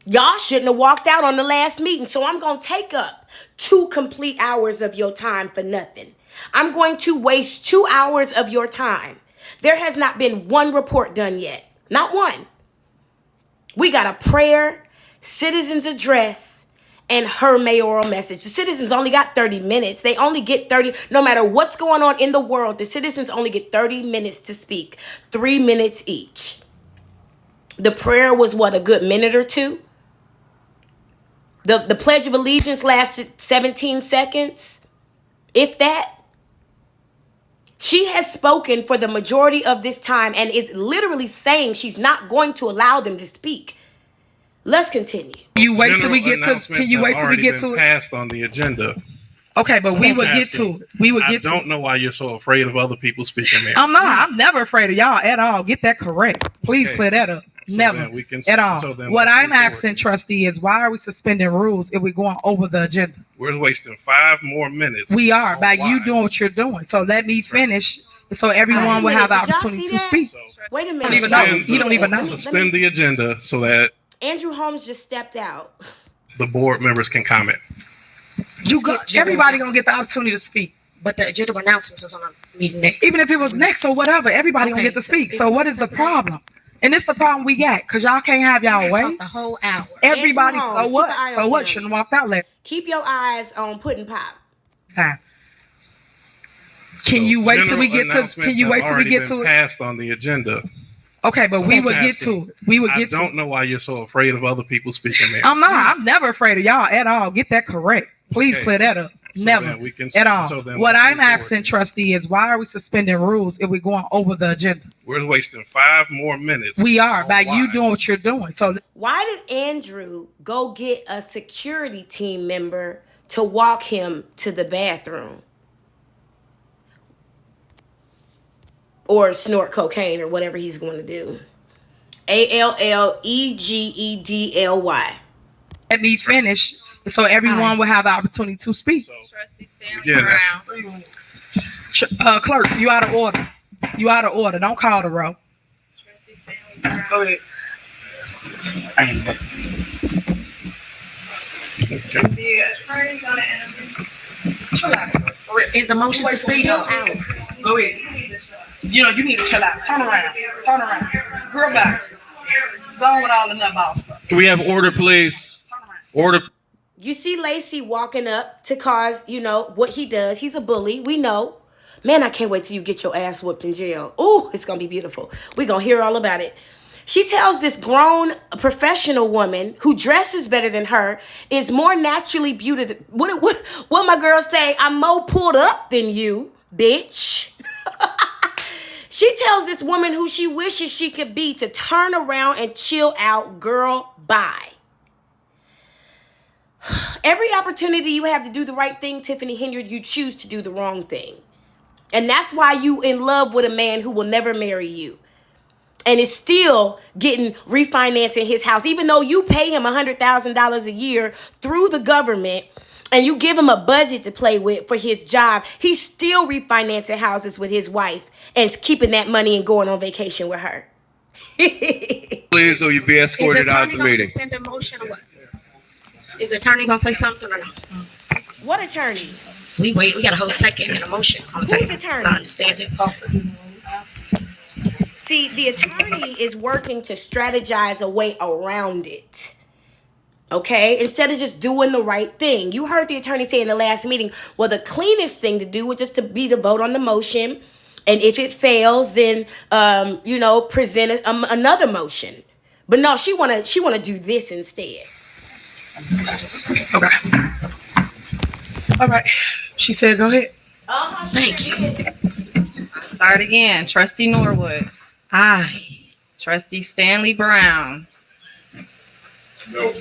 y'all shouldn't have walked out on the last meeting. So I'm going to take up 2 complete hours of your time for nothing. I'm going to waste 2 hours of your time. There has not been one report done yet. Not one. We got a prayer, citizens address, and her mayoral message. The citizens only got 30 minutes. They only get 30. No matter what's going on in the world, the citizens only get 30 minutes to speak. 3 minutes each. The prayer was what, a good minute or two? The Pledge of Allegiance lasted 17 seconds, if that. She has spoken for the majority of this time and is literally saying she's not going to allow them to speak. Let's continue. You wait till we get to. Can you wait till we get to it? Passed on the agenda. Okay, but we would get to it. We would get to it. I don't know why you're so afraid of other people speaking there. I'm not. I'm never afraid of y'all at all. Get that correct. Please clear that up. Never at all. What I'm asking, trustee, is why are we suspending rules if we're going over the agenda? We're wasting 5 more minutes. We are by you doing what you're doing. So let me finish, so everyone will have the opportunity to speak. Wait a minute. You don't even know. Suspend the agenda so that Andrew Holmes just stepped out. The board members can comment. Everybody gonna get the opportunity to speak. But the agenda announcements is on a meeting next. Even if it was next or whatever, everybody gonna get to speak. So what is the problem? And it's the problem we got, because y'all can't have y'all way. The whole hour. Everybody, so what? So what? Shouldn't walk out late. Keep your eyes on Puddin' Pop. Time. Can you wait till we get to? Can you wait till we get to it? Passed on the agenda. Okay, but we would get to it. We would get to it. I don't know why you're so afraid of other people speaking there. I'm not. I'm never afraid of y'all at all. Get that correct. Please clear that up. Never at all. What I'm asking, trustee, is why are we suspending rules if we're going over the agenda? We're wasting 5 more minutes. We are by you doing what you're doing. So why did Andrew go get a security team member to walk him to the bathroom? Or snort cocaine or whatever he's going to do. ALLEGEDLY. Let me finish so everyone will have the opportunity to speak. Clerk, you out of order. You out of order. Don't call the row. Go ahead. Is the motion suspended? Go ahead. You need to chill out. Turn around. Turn around. Girl back. Go on with all the nutball stuff. Can we have order, please? Order. You see Lacey walking up to cause, what he does. He's a bully. We know. Man, I can't wait till you get your ass whooped in jail. Ooh, it's going to be beautiful. We're going to hear all about it. She tells this grown professional woman who dresses better than her is more naturally beautiful. What my girls say, I'm more pulled up than you, bitch. She tells this woman who she wishes she could be to turn around and chill out. Girl, bye. Every opportunity you have to do the right thing, Tiffany Henyard, you choose to do the wrong thing. And that's why you in love with a man who will never marry you. And is still getting refinancing his house, even though you pay him $100,000 a year through the government, and you give him a budget to play with for his job. He's still refinancing houses with his wife and keeping that money and going on vacation with her. Please, or you be escorted out of the meeting. Is the attorney gonna suspend the motion or what? Is the attorney gonna say something or no? What attorney? We got a whole second and a motion on the Who's table. attorney? I understand it. See, the attorney is working to strategize a way around it. Okay? Instead of just doing the right thing. You heard the attorney say in the last meeting, well, the cleanest thing to do would just to vote on the motion. And if it fails, then, present another motion. But no, she wanna do this instead. Okay. All right. She said, go ahead. Thank you. I'll start again. Trustee Norwood. Aye. Trustee Stanley Brown. No.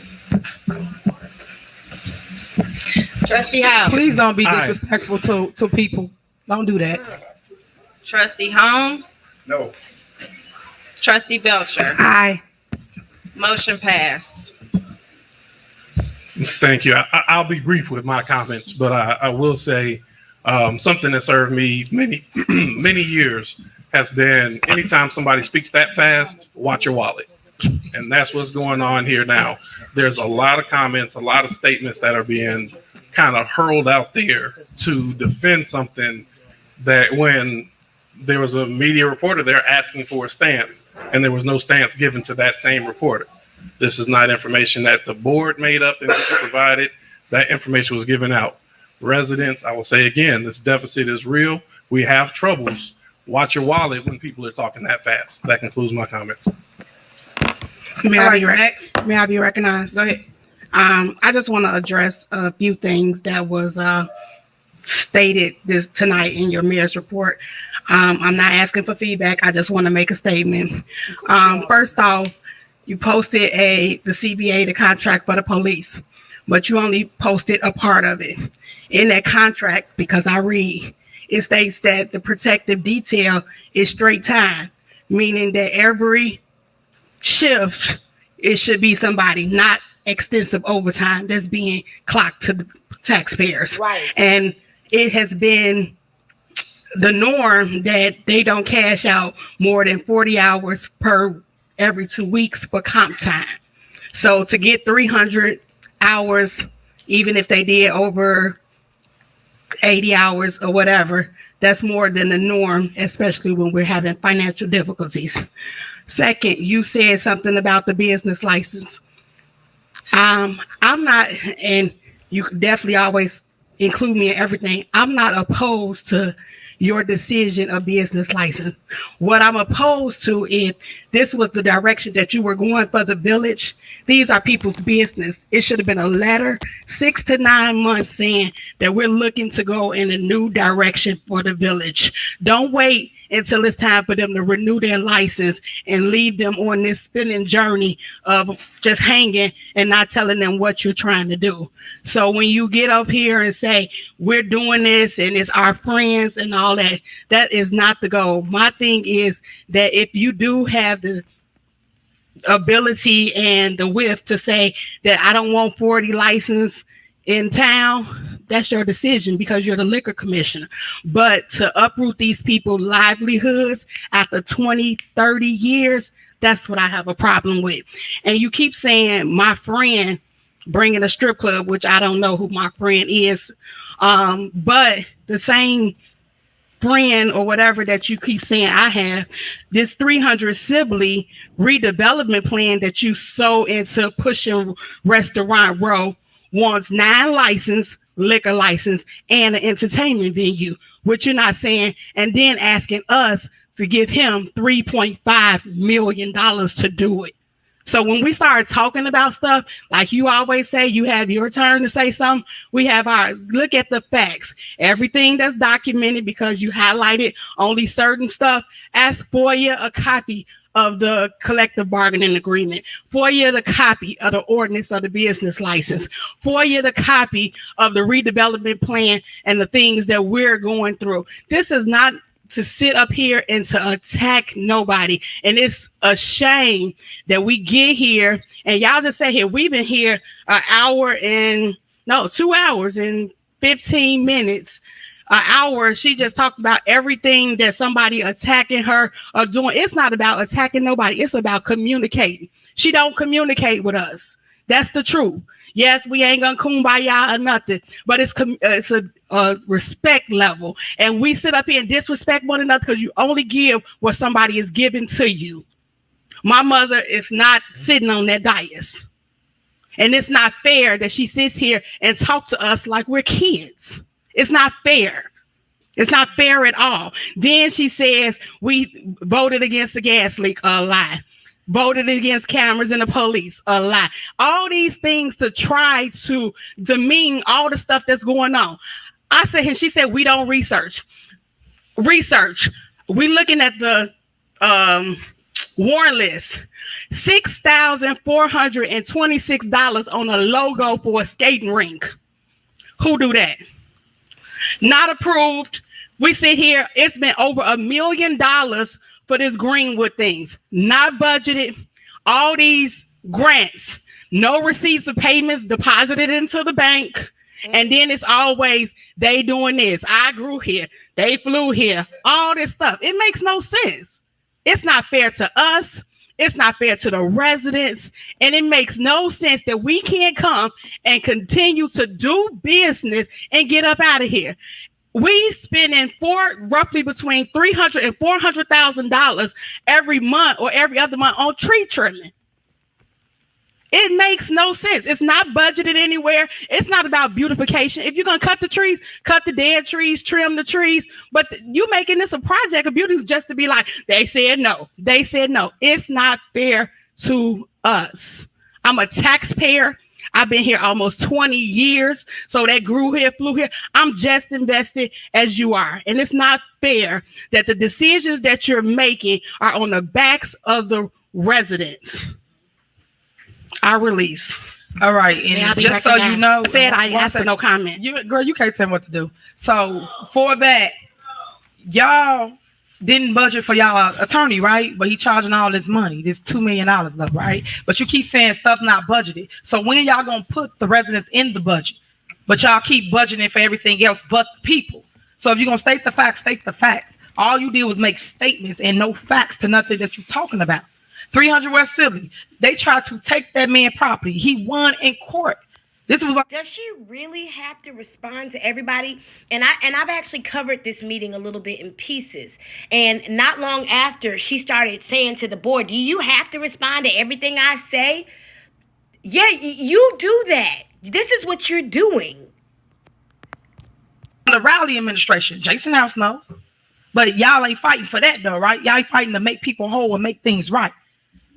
Trustee Howe. Please don't be disrespectful to people. Don't do that. Trustee Holmes. No. Trustee Belcher. Aye. Motion passed. Thank you. I'll be brief with my comments, but I will say something that served me many years has been anytime somebody speaks that fast, watch your wallet. And that's what's going on here now. There's a lot of comments, a lot of statements that are being kind of hurled out there to defend something that when there was a media reporter there asking for a stance, and there was no stance given to that same reporter. This is not information that the board made up and provided. That information was given out. Residents, I will say again, this deficit is real. We have troubles. Watch your wallet when people are talking that fast. That concludes my comments. May I be recognized? Go ahead. I just want to address a few things that was stated tonight in your mayor's report. I'm not asking for feedback. I just want to make a statement. First off, you posted the CBA, the contract for the police, but you only posted a part of it. In that contract, because I read, it states that the protective detail is straight time, meaning that every shift, it should be somebody, not extensive overtime that's being clocked to the taxpayers. Right. And it has been the norm that they don't cash out more than 40 hours per every 2 weeks for comp time. So to get 300 hours, even if they did over 80 hours or whatever, that's more than the norm, especially when we're having financial difficulties. Second, you said something about the business license. I'm not, and you can definitely always include me in everything. I'm not opposed to your decision of business license. What I'm opposed to, if this was the direction that you were going for the village, these are people's business. It should have been a letter 6 to 9 months saying that we're looking to go in a new direction for the village. Don't wait until it's time for them to renew their license and leave them on this spinning journey of just hanging and not telling them what you're trying to do. So when you get up here and say, we're doing this and it's our friends and all that, that is not the goal. My thing is that if you do have the ability and the width to say that I don't want 40 license in town, that's your decision because you're the liquor commissioner. But to uproot these people's livelihoods after 20, 30 years, that's what I have a problem with. And you keep saying my friend bringing a strip club, which I don't know who my friend is. But the same friend or whatever that you keep saying I have, this 300 Sibley redevelopment plan that you so into pushing Restaurant Row wants 9 liquor license and an entertainment venue, which you're not saying, and then asking us to give him $3.5 million to do it. So when we start talking about stuff, like you always say, you have your turn to say something. We have ours. Look at the facts. Everything that's documented, because you highlighted only certain stuff. Ask FOIA a copy of the collective bargaining agreement. FOIA the copy of the ordinance of the business license. FOIA the copy of the redevelopment plan and the things that we're going through. This is not to sit up here and to attack nobody. And it's a shame that we get here and y'all just say here, we've been here 2 hours and 15 minutes. An hour, she just talked about everything that somebody attacking her or doing. It's not about attacking nobody. It's about communicating. She don't communicate with us. That's the truth. Yes, we ain't gonna kumbaya or nothing, but it's a respect level. And we sit up here and disrespect one another because you only give what somebody is giving to you. My mother is not sitting on that dais. And it's not fair that she sits here and talk to us like we're kids. It's not fair. It's not fair at all. Then she says we voted against the gas leak, a lie. Voted against cameras and the police, a lie. All these things to try to demean all the stuff that's going on. I said, and she said, we don't research. Research. We looking at the warrant list. $6,426 on a logo for a skating rink. Who do that? Not approved. We sit here. It's been over $1 million for this Greenwood things. Not budgeted. All these grants. No receipts of payments deposited into the bank. And then it's always they doing this. I grew here. They flew here. All this stuff. It makes no sense. It's not fair to us. It's not fair to the residents. And it makes no sense that we can't come and continue to do business and get up out of here. We spending roughly between $300,000 and $400,000 every month or every other month on tree trimming. It makes no sense. It's not budgeted anywhere. It's not about beautification. If you're going to cut the trees, cut the dead trees, trim the trees. But you making this a project of beauty just to be like, they said no. They said no. It's not fair to us. I'm a taxpayer. I've been here almost 20 years. So that grew here, flew here. I'm just invested as you are. And it's not fair that the decisions that you're making are on the backs of the residents. I release. All right. And just so you know, I said I asked for no comment. Girl, you can't tell me what to do. So for that, y'all didn't budget for y'all attorney, right? But he charging all this money, this $2 million stuff, right? But you keep saying stuff not budgeted. So when y'all gonna put the residents in the budget? But y'all keep budgeting for everything else but the people. So if you're gonna state the facts, state the facts. All you did was make statements and no facts to nothing that you're talking about. 300 West Sibley, they tried to take that man property. He won in court. This was Does she really have to respond to everybody? And I've actually covered this meeting a little bit in pieces. And not long after, she started saying to the board, do you have to respond to everything I say? Yeah, you do that. This is what you're doing. The Rowley administration, Jason House knows. But y'all ain't fighting for that though, right? Y'all ain't fighting to make people whole and make things right.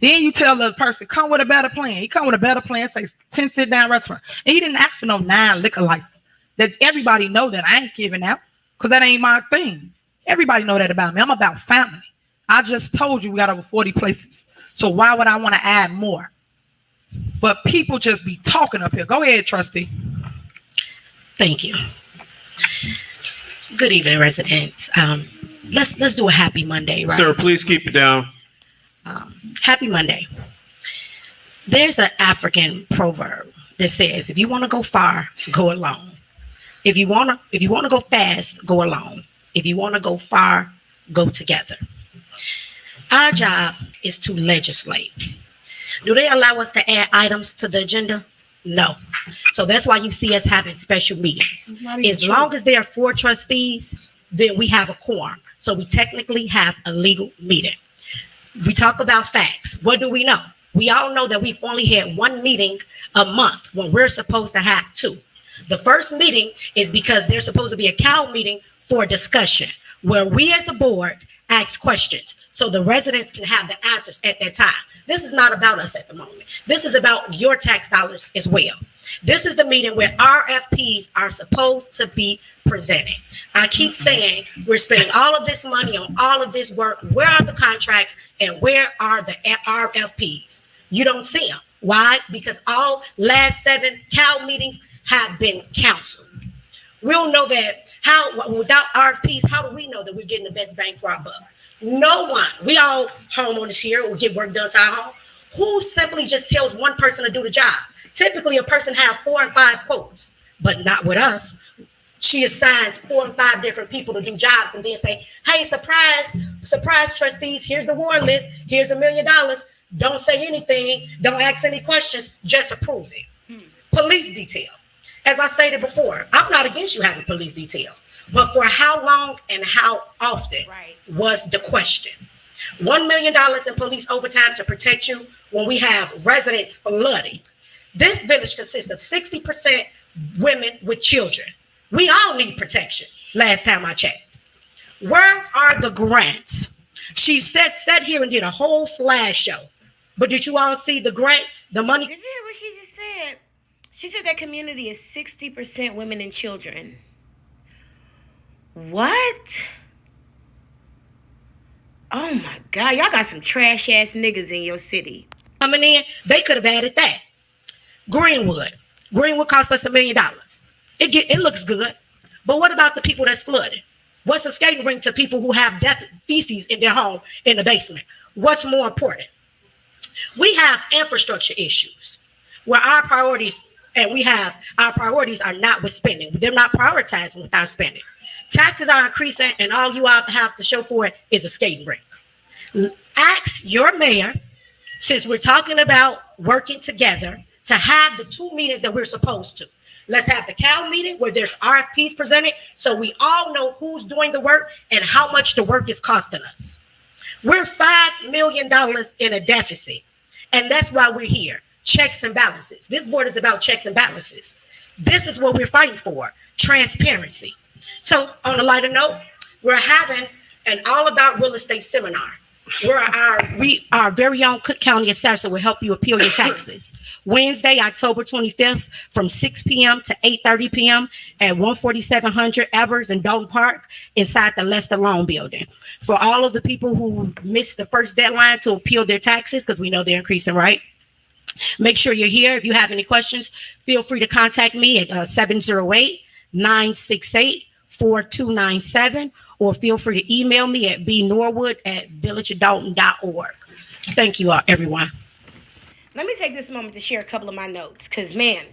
Then you tell the person, come with a better plan. He come with a better plan, say 10 sit-down restaurant. And he didn't ask for no 9 liquor license. That everybody know that I ain't giving out because that ain't my thing. Everybody know that about me. I'm about family. I just told you we got over 40 places. So why would I want to add more? But people just be talking up here. Go ahead, trustee. Thank you. Good evening, residents. Let's do a happy Monday, right? Sir, please keep it down. Happy Monday. There's an African proverb that says, if you want to go far, go alone. If you want to go fast, go alone. If you want to go far, go together. Our job is to legislate. Do they allow us to add items to the agenda? No. So that's why you see us having special meetings. As long as there are 4 trustees, then we have a quorum. So we technically have a legal meeting. We talk about facts. What do we know? We all know that we've only had 1 meeting a month when we're supposed to have 2. The first meeting is because there's supposed to be a cow meeting for discussion where we as a board ask questions. so the residents can have the answers at that time. This is not about us at the moment. This is about your tax dollars as well. This is the meeting where RFPs are supposed to be presented. I keep saying we're spending all of this money on all of this work. Where are the contracts and where are the RFPs? You don't see them. Why? Because all last 7 CAL meetings have been canceled. We'll know that without RFPs, how do we know that we're getting the best bang for our buck? No one. We all homeowners here will get work done to our home. Who simply just tells one person to do the job? Typically, a person has 4 and 5 quotes, but not with us. She assigns 4 and 5 different people to do jobs and then say, hey, surprise trustees, here's the warrant list. Here's $1 million. Don't say anything. Don't ask any questions. Just approve it. Police detail. As I stated before, I'm not against you having police detail, but for how long and how often was the question. $1 million in police overtime to protect you when we have residents flooding. This village consists of 60% women with children. We all need protection, last time I checked. Where are the grants? She sat here and did a whole slideshow. But did you all see the grants, the money? Did you hear what she just said? She said that community is 60% women and children. What? Oh my God, y'all got some trash ass niggas in your city. Coming in, they could have added that. Greenwood cost us $1 million. It looks good, but what about the people that's flooded? What's a skating rink to people who have feces in their home in the basement? What's more important? We have infrastructure issues where our priorities are not with spending. They're not prioritizing without spending. Taxes are increasing, and all you all have to show for it is a skating rink. Ask your mayor, since we're talking about working together, to have the 2 meetings that we're supposed to. Let's have the CAL meeting where there's RFPs presented so we all know who's doing the work and how much the work is costing us. We're $5 million in a deficit, and that's why we're here. Checks and balances. This board is about checks and balances. This is what we're fighting for, transparency. So on a lighter note, we're having an all about real estate seminar where our very own Cook County assessor will help you appeal your taxes. Wednesday, October 25th from 6 p.m. to 8:30 p.m. at 14700 Evers in Dalton Park inside the Lester Loan Building. For all of the people who missed the first deadline to appeal their taxes, because we know they're increasing, right? Make sure you're here. If you have any questions, feel free to contact me at 708-968-4297, or feel free to email me at bnorwood@villageofdalton.org. Thank you all, everyone. Let me take this moment to share a couple of my notes, because, man,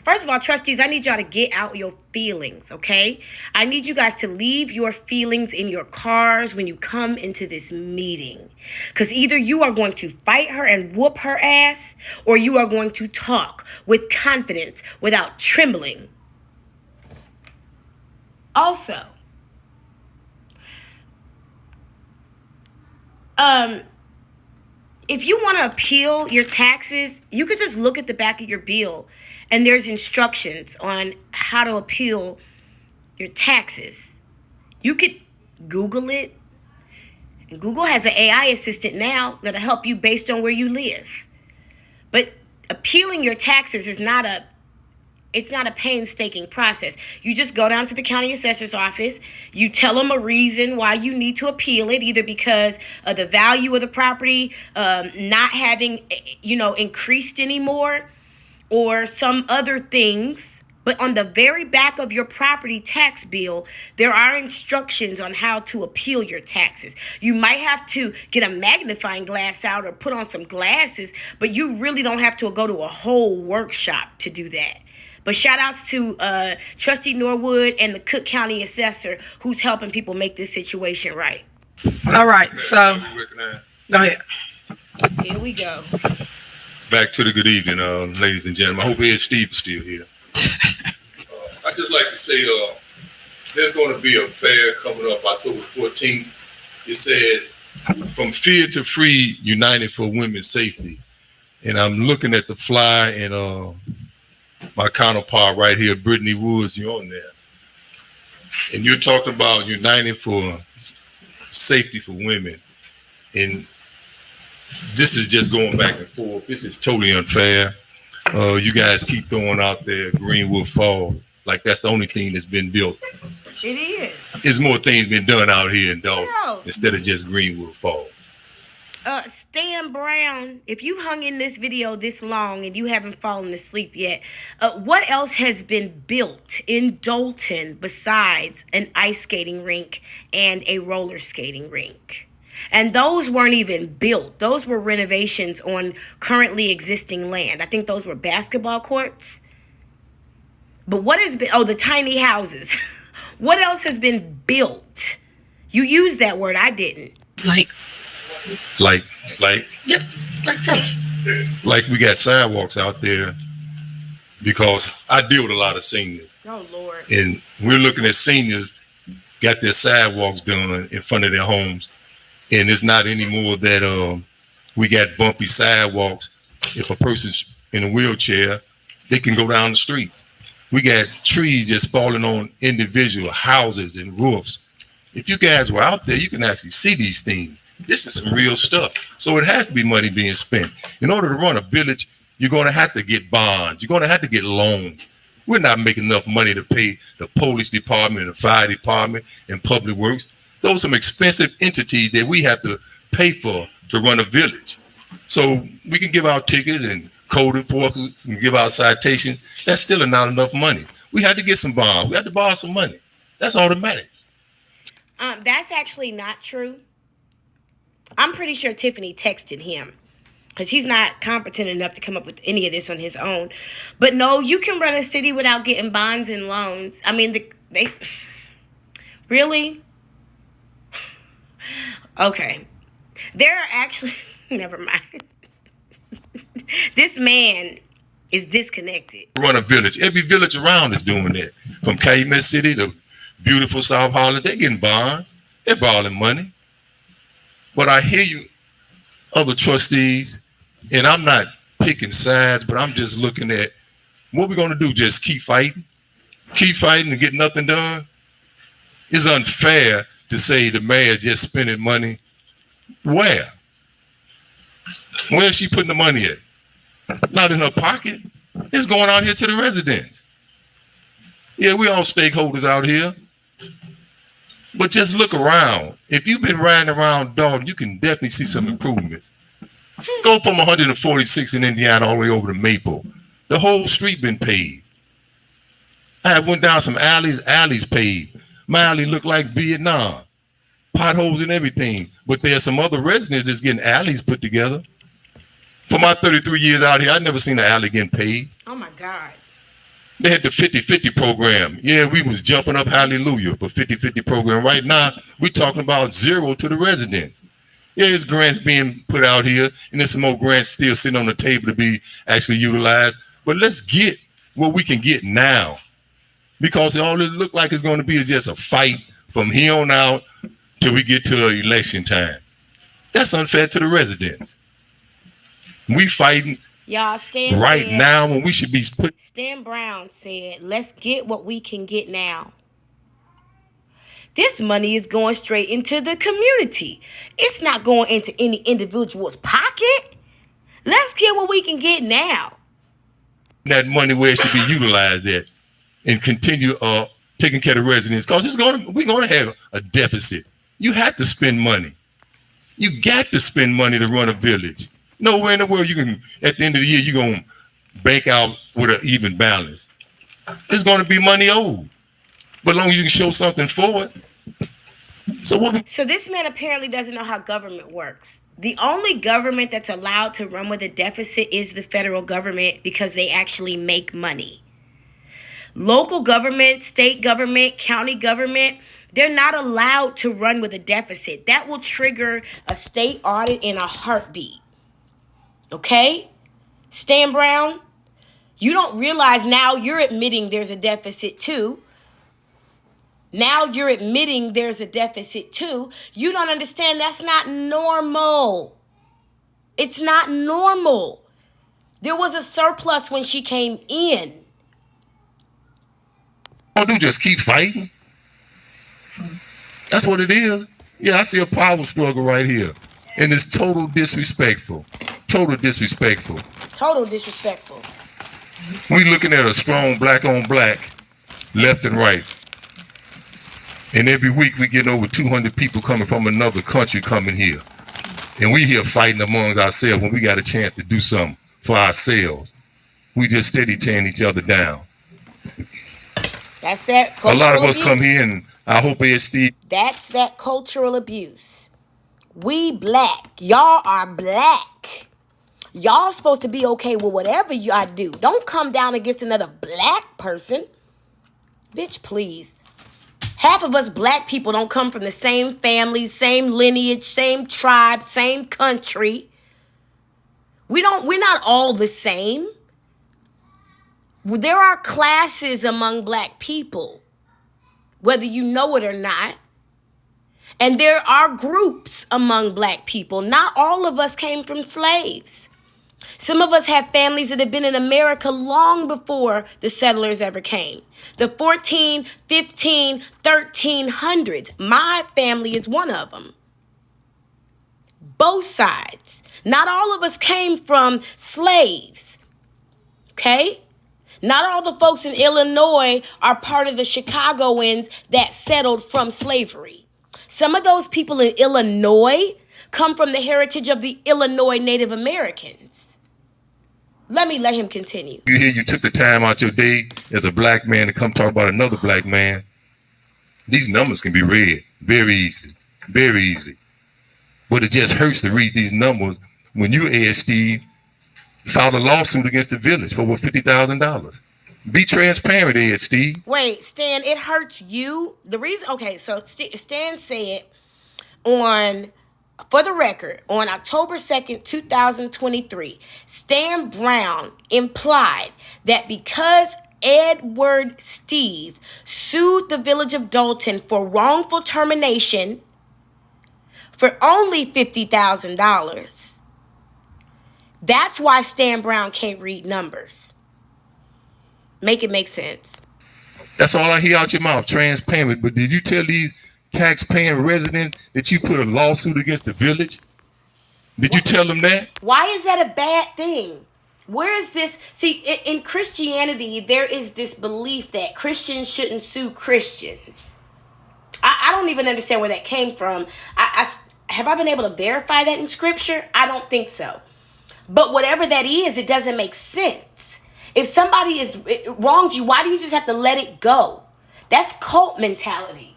first of all, trustees, I need y'all to get out your feelings, okay? I need you guys to leave your feelings in your cars when you come into this meeting, because either you are going to fight her and whoop her ass, or you are going to talk with confidence without trembling. Also, if you want to appeal your taxes, you could just look at the back of your bill and there's instructions on how to appeal your taxes. You could Google it. And Google has an AI assistant now that'll help you based on where you live. But appealing your taxes is not a painstaking process. You just go down to the county assessor's office. You tell them a reason why you need to appeal it, either because of the value of the property not having, increased anymore, or some other things. But on the very back of your property tax bill, there are instructions on how to appeal your taxes. You might have to get a magnifying glass out or put on some glasses, but you really don't have to go to a whole workshop to do that. But shout outs to Trustee Norwood and the Cook County Assessor who's helping people make this situation right. All right, so go ahead. Here we go. Back to the good evening, ladies and gentlemen. I hope Ed Steve is still here. I'd just like to say there's going to be a fair coming up October 14th. It says, "From Fear to Free, United for Women's Safety." And I'm looking at the flyer, and my counterpart right here, Brittany Woods, you're on there. And you're talking about uniting for safety for women. And this is just going back and forth. This is totally unfair. You guys keep throwing out there Greenwood Falls like that's the only thing that's been built. It is. There's more things been done out here in Dalton instead of just Greenwood Falls. Stan Brown, if you hung in this video this long and you haven't fallen asleep yet, what else has been built in Dalton besides an ice skating rink and a roller skating rink? And those weren't even built. Those were renovations on currently existing land. I think those were basketball courts. But what has been, the tiny houses. What else has been built? You used that word, I didn't. Like tell us. Like we got sidewalks out there because I deal with a lot of seniors. Oh, Lord. And we're looking at seniors got their sidewalks done in front of their homes. And it's not anymore that we got bumpy sidewalks. If a person's in a wheelchair, they can go down the streets. We got trees just falling on individual houses and roofs. If you guys were out there, you can actually see these things. This is some real stuff. So it has to be money being spent. In order to run a village, you're going to have to get bonds. You're going to have to get loans. We're not making enough money to pay the police department, the fire department, and public works. Those are some expensive entities that we have to pay for to run a village. So we can give out tickets and code enforcement and give out citations. That's still not enough money. We had to get some bonds. We had to borrow some money. That's automatic. That's actually not true. I'm pretty sure Tiffany texted him because he's not competent enough to come up with any of this on his own. But no, you can run a city without getting bonds and loans. I mean, they really? Okay. There are actually, never mind. This man is disconnected. Run a village. Every village around is doing that. From Calumet City to beautiful South Holland, they're getting bonds. They're borrowing money. But I hear you, other trustees, and I'm not picking sides, but I'm just looking at what we're going to do. Just keep fighting and get nothing done. It's unfair to say the mayor's just spending money. Where? Where's she putting the money at? Not in her pocket. It's going out here to the residents. Yeah, we all stakeholders out here. But just look around. If you've been riding around Dalton, you can definitely see some improvements. Go from 146 in Indiana all the way over to Maple. The whole street been paved. I went down some alleys paved. My alley looked like Vietnam. Potholes and everything. But there's some other residents that's getting alleys put together. For my 33 years out here, I've never seen an alley getting paved. Oh, my God. They had the 50-50 program. Yeah, we was jumping up hallelujah for 50-50 program. Right now, we're talking about zero to the residents. Yeah, there's grants being put out here, and there's some more grants still sitting on the table to be actually utilized. But let's get what we can get now. Because all it look like it's going to be is just a fight from here on out till we get to election time. That's unfair to the residents. We fighting Y'all, Stan right said, now when we should be put. Stan Brown said, let's get what we can get now. This money is going straight into the community. It's not going into any individual's pocket. Let's get what we can get now. That money where it should be utilized at and continue taking care of residents, because we're going to have a deficit. You have to spend money. You got to spend money to run a village. Nowhere in the world you can, at the end of the year, you're going to bank out with an even balance. There's going to be money owed. But as long as you can show something forward. So this man apparently doesn't know how government works. The only government that's allowed to run with a deficit is the federal government because they actually make money. Local government, state government, county government, they're not allowed to run with a deficit. That will trigger a state audit in a heartbeat. Okay? Stan Brown, you don't realize now you're admitting there's a deficit too. Now you're admitting there's a deficit too. You don't understand that's not normal. It's not normal. There was a surplus when she came in. Don't just keep fighting. That's what it is. Yeah, I see a power struggle right here. And it's total disrespectful. Total disrespectful. Total disrespectful. We looking at a strong black on black, left and right. And every week we get over 200 people coming from another country coming here. And we here fighting amongst ourselves when we got a chance to do something for ourselves. We just steady tearing each other down. That's that A lot of cultural us abuse. come here and I hope Steve. That's that cultural abuse. We black. Y'all are black. Y'all supposed to be okay with whatever y'all do. Don't come down against another black person. Bitch, please. Half of us black people don't come from the same family, same lineage, same tribe, same country. We're not all the same. There are classes among black people, whether you know it or not. And there are groups among black people. Not all of us came from slaves. Some of us have families that have been in America long before the settlers ever came. The 14, 15, 1300s. My family is one of them. Both sides. Not all of us came from slaves. Okay? Not all the folks in Illinois are part of the Chicagoans that settled from slavery. Some of those people in Illinois come from the heritage of the Illinois Native Americans. Let him continue. You hear you took the time out your day as a black man to come talk about another black man. These numbers can be read very easily, very easily. But it just hurts to read these numbers when you, Ed Steve, filed a lawsuit against the village for over $50,000. Be transparent, Ed Steve. Wait, Stan, it hurts you? The reason, okay, so Stan said for the record, on October 2nd, 2023, Stan Brown implied that because Edward Steve sued the village of Dalton for wrongful termination for only $50,000, that's why Stan Brown can't read numbers. Make it make sense. That's all I hear out your mouth, transparent. But did you tell these tax-paying residents that you put a lawsuit against the village? Did you tell them that? Why is that a bad thing? Where is this? See, in Christianity, there is this belief that Christians shouldn't sue Christians. I don't even understand where that came from. Have I been able to verify that in scripture? I don't think so. But whatever that is, it doesn't make sense. If somebody is wronged you, why do you just have to let it go? That's cult mentality.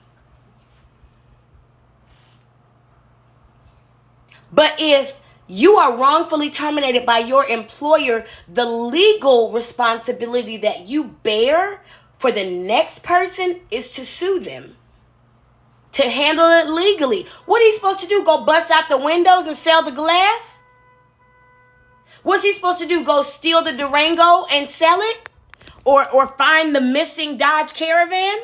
But if you are wrongfully terminated by your employer, the legal responsibility that you bear for the next person is to sue them, to handle it legally. What are you supposed to do? Go bust out the windows and sell the glass? What's he supposed to do? Go steal the Durango and sell it? Or find the missing Dodge Caravan?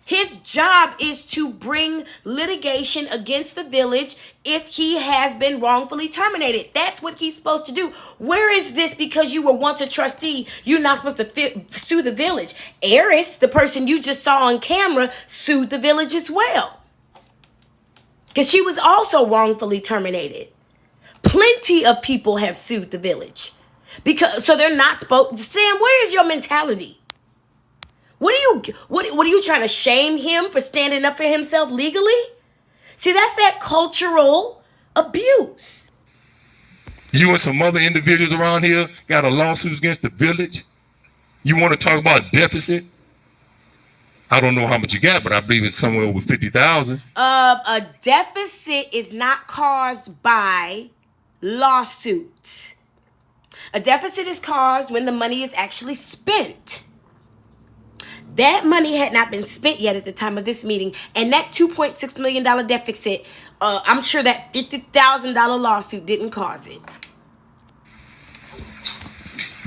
His job is to bring litigation against the village if he has been wrongfully terminated. That's what he's supposed to do. Where is this because you were once a trustee, you're not supposed to sue the village? Eris, the person you just saw on camera, sued the village as well, because she was also wrongfully terminated. Plenty of people have sued the village so they're not supposed. Sam, where is your mentality? What are you trying to shame him for standing up for himself legally? See, that's that cultural abuse. You and some other individuals around here got a lawsuit against the village. You want to talk about deficit? I don't know how much you got, but I believe it's somewhere over 50,000. A deficit is not caused by lawsuits. A deficit is caused when the money is actually spent. That money had not been spent yet at the time of this meeting. And that $2.6 million deficit, I'm sure that $50,000 lawsuit didn't cause it.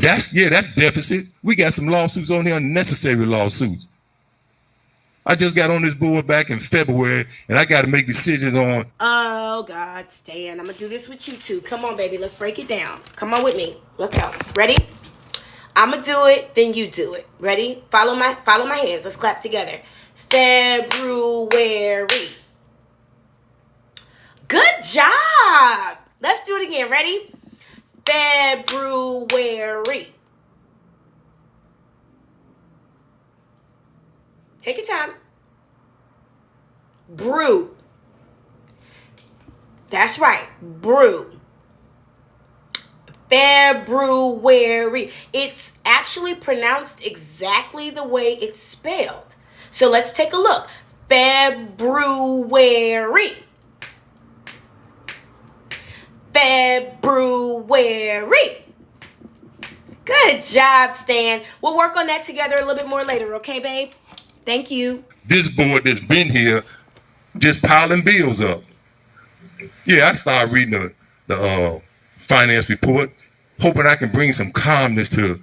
That's deficit. We got some lawsuits on here, unnecessary lawsuits. I just got on this board back in February, and I got to make decisions on. Oh, God, Stan. I'm going to do this with you, too. Come on, baby. Let's break it down. Come on with me. Let's go. Ready? I'm going to do it, then you do it. Ready? Follow my hands. Let's clap together. February. Good job. Let's do it again. Ready? February. Take your time. Brew. That's right. Brew. February. It's actually pronounced exactly the way it's spelled. So let's take a look. February. February. Good job, Stan. We'll work on that together a little bit more later, okay, babe? Thank you. This board that's been here just piling bills up. Yeah, I started reading the finance report, hoping I can bring some calmness to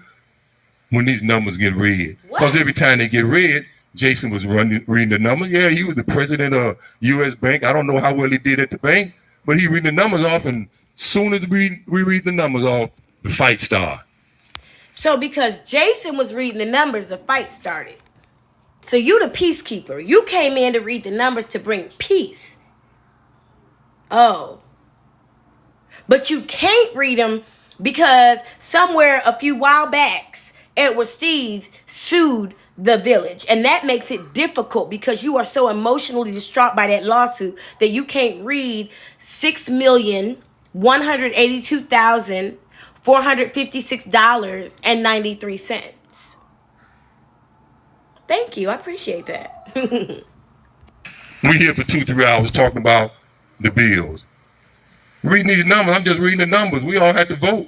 when these numbers get read. Because every time they get read, Jason was reading the numbers. Yeah, he was the president of U.S. Bank. I don't know how well he did at the bank, but he read the numbers off, and soon as we read the numbers off, the fight started. So because Jason was reading the numbers, the fight started. So you the peacekeeper. You came in to read the numbers to bring peace. Oh. But you can't read them because somewhere a few while backs, Edward Steves sued the village. And that makes it difficult because you are so emotionally distraught by that lawsuit that you can't read $6,182,456.93. Thank you. I appreciate that. We here for 2-3 hours talking about the bills. Reading these numbers, I'm just reading the numbers. We all had to vote.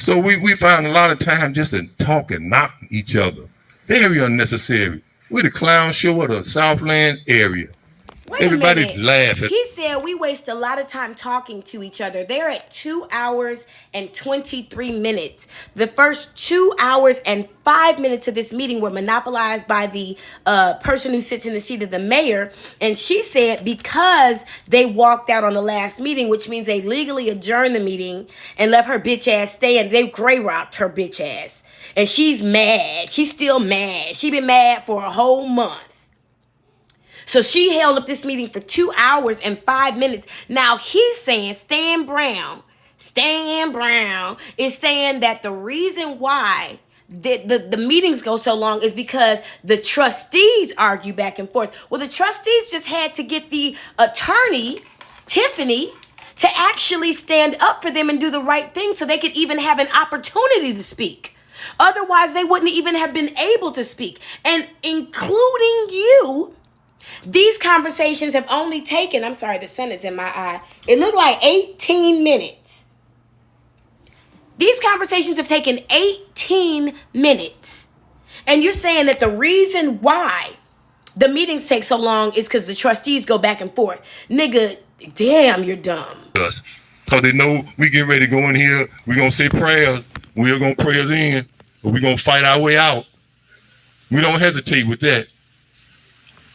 So we find a lot of time just in talking, knocking each other. Very unnecessary. We're the clown show of the Southland area. Everybody laughing. He said we waste a lot of time talking to each other. They're at 2 hours and 23 minutes. The first 2 hours and 5 minutes of this meeting were monopolized by the person who sits in the seat of the mayor. And she said because they walked out on the last meeting, which means they legally adjourned the meeting and left her bitch ass stay, and they gray rocked her bitch ass. And she's mad. She's still mad. She been mad for a whole month. So she held up this meeting for 2 hours and 5 minutes. Now he's saying, Stan Brown is saying that the reason why the meetings go so long is because the trustees argue back and forth. Well, the trustees just had to get the attorney, Tiffany, to actually stand up for them and do the right thing so they could even have an opportunity to speak. Otherwise, they wouldn't even have been able to speak. And including you, these conversations have only taken, I'm sorry, the sun is in my eye. It looked like 18 minutes. These conversations have taken 18 minutes. And you're saying that the reason why the meetings take so long is because the trustees go back and forth. Nigga, damn, you're dumb. Because they know we get ready to go in here. We're going to say prayers. We're going to pray us in. But we're going to fight our way out. We don't hesitate with that.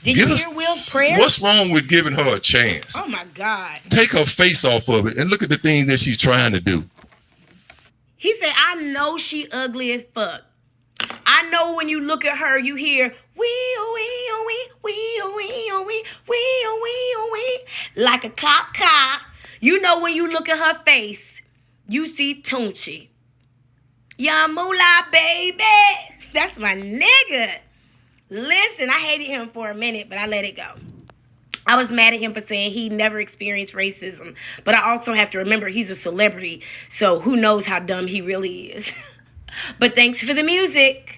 Did you hear Will's prayer? What's wrong with giving her a chance? Oh my God. Take her face off of it and look at the things that she's trying to do. He said, I know she ugly as fuck. I know when you look at her, you hear, wee, like a cop. You know when you look at her face, you see Tunchi. Yamula, baby. That's my nigga. Listen, I hated him for a minute, but I let it go. I was mad at him for saying he never experienced racism. But I also have to remember he's a celebrity, so who knows how dumb he really is. But thanks for the music.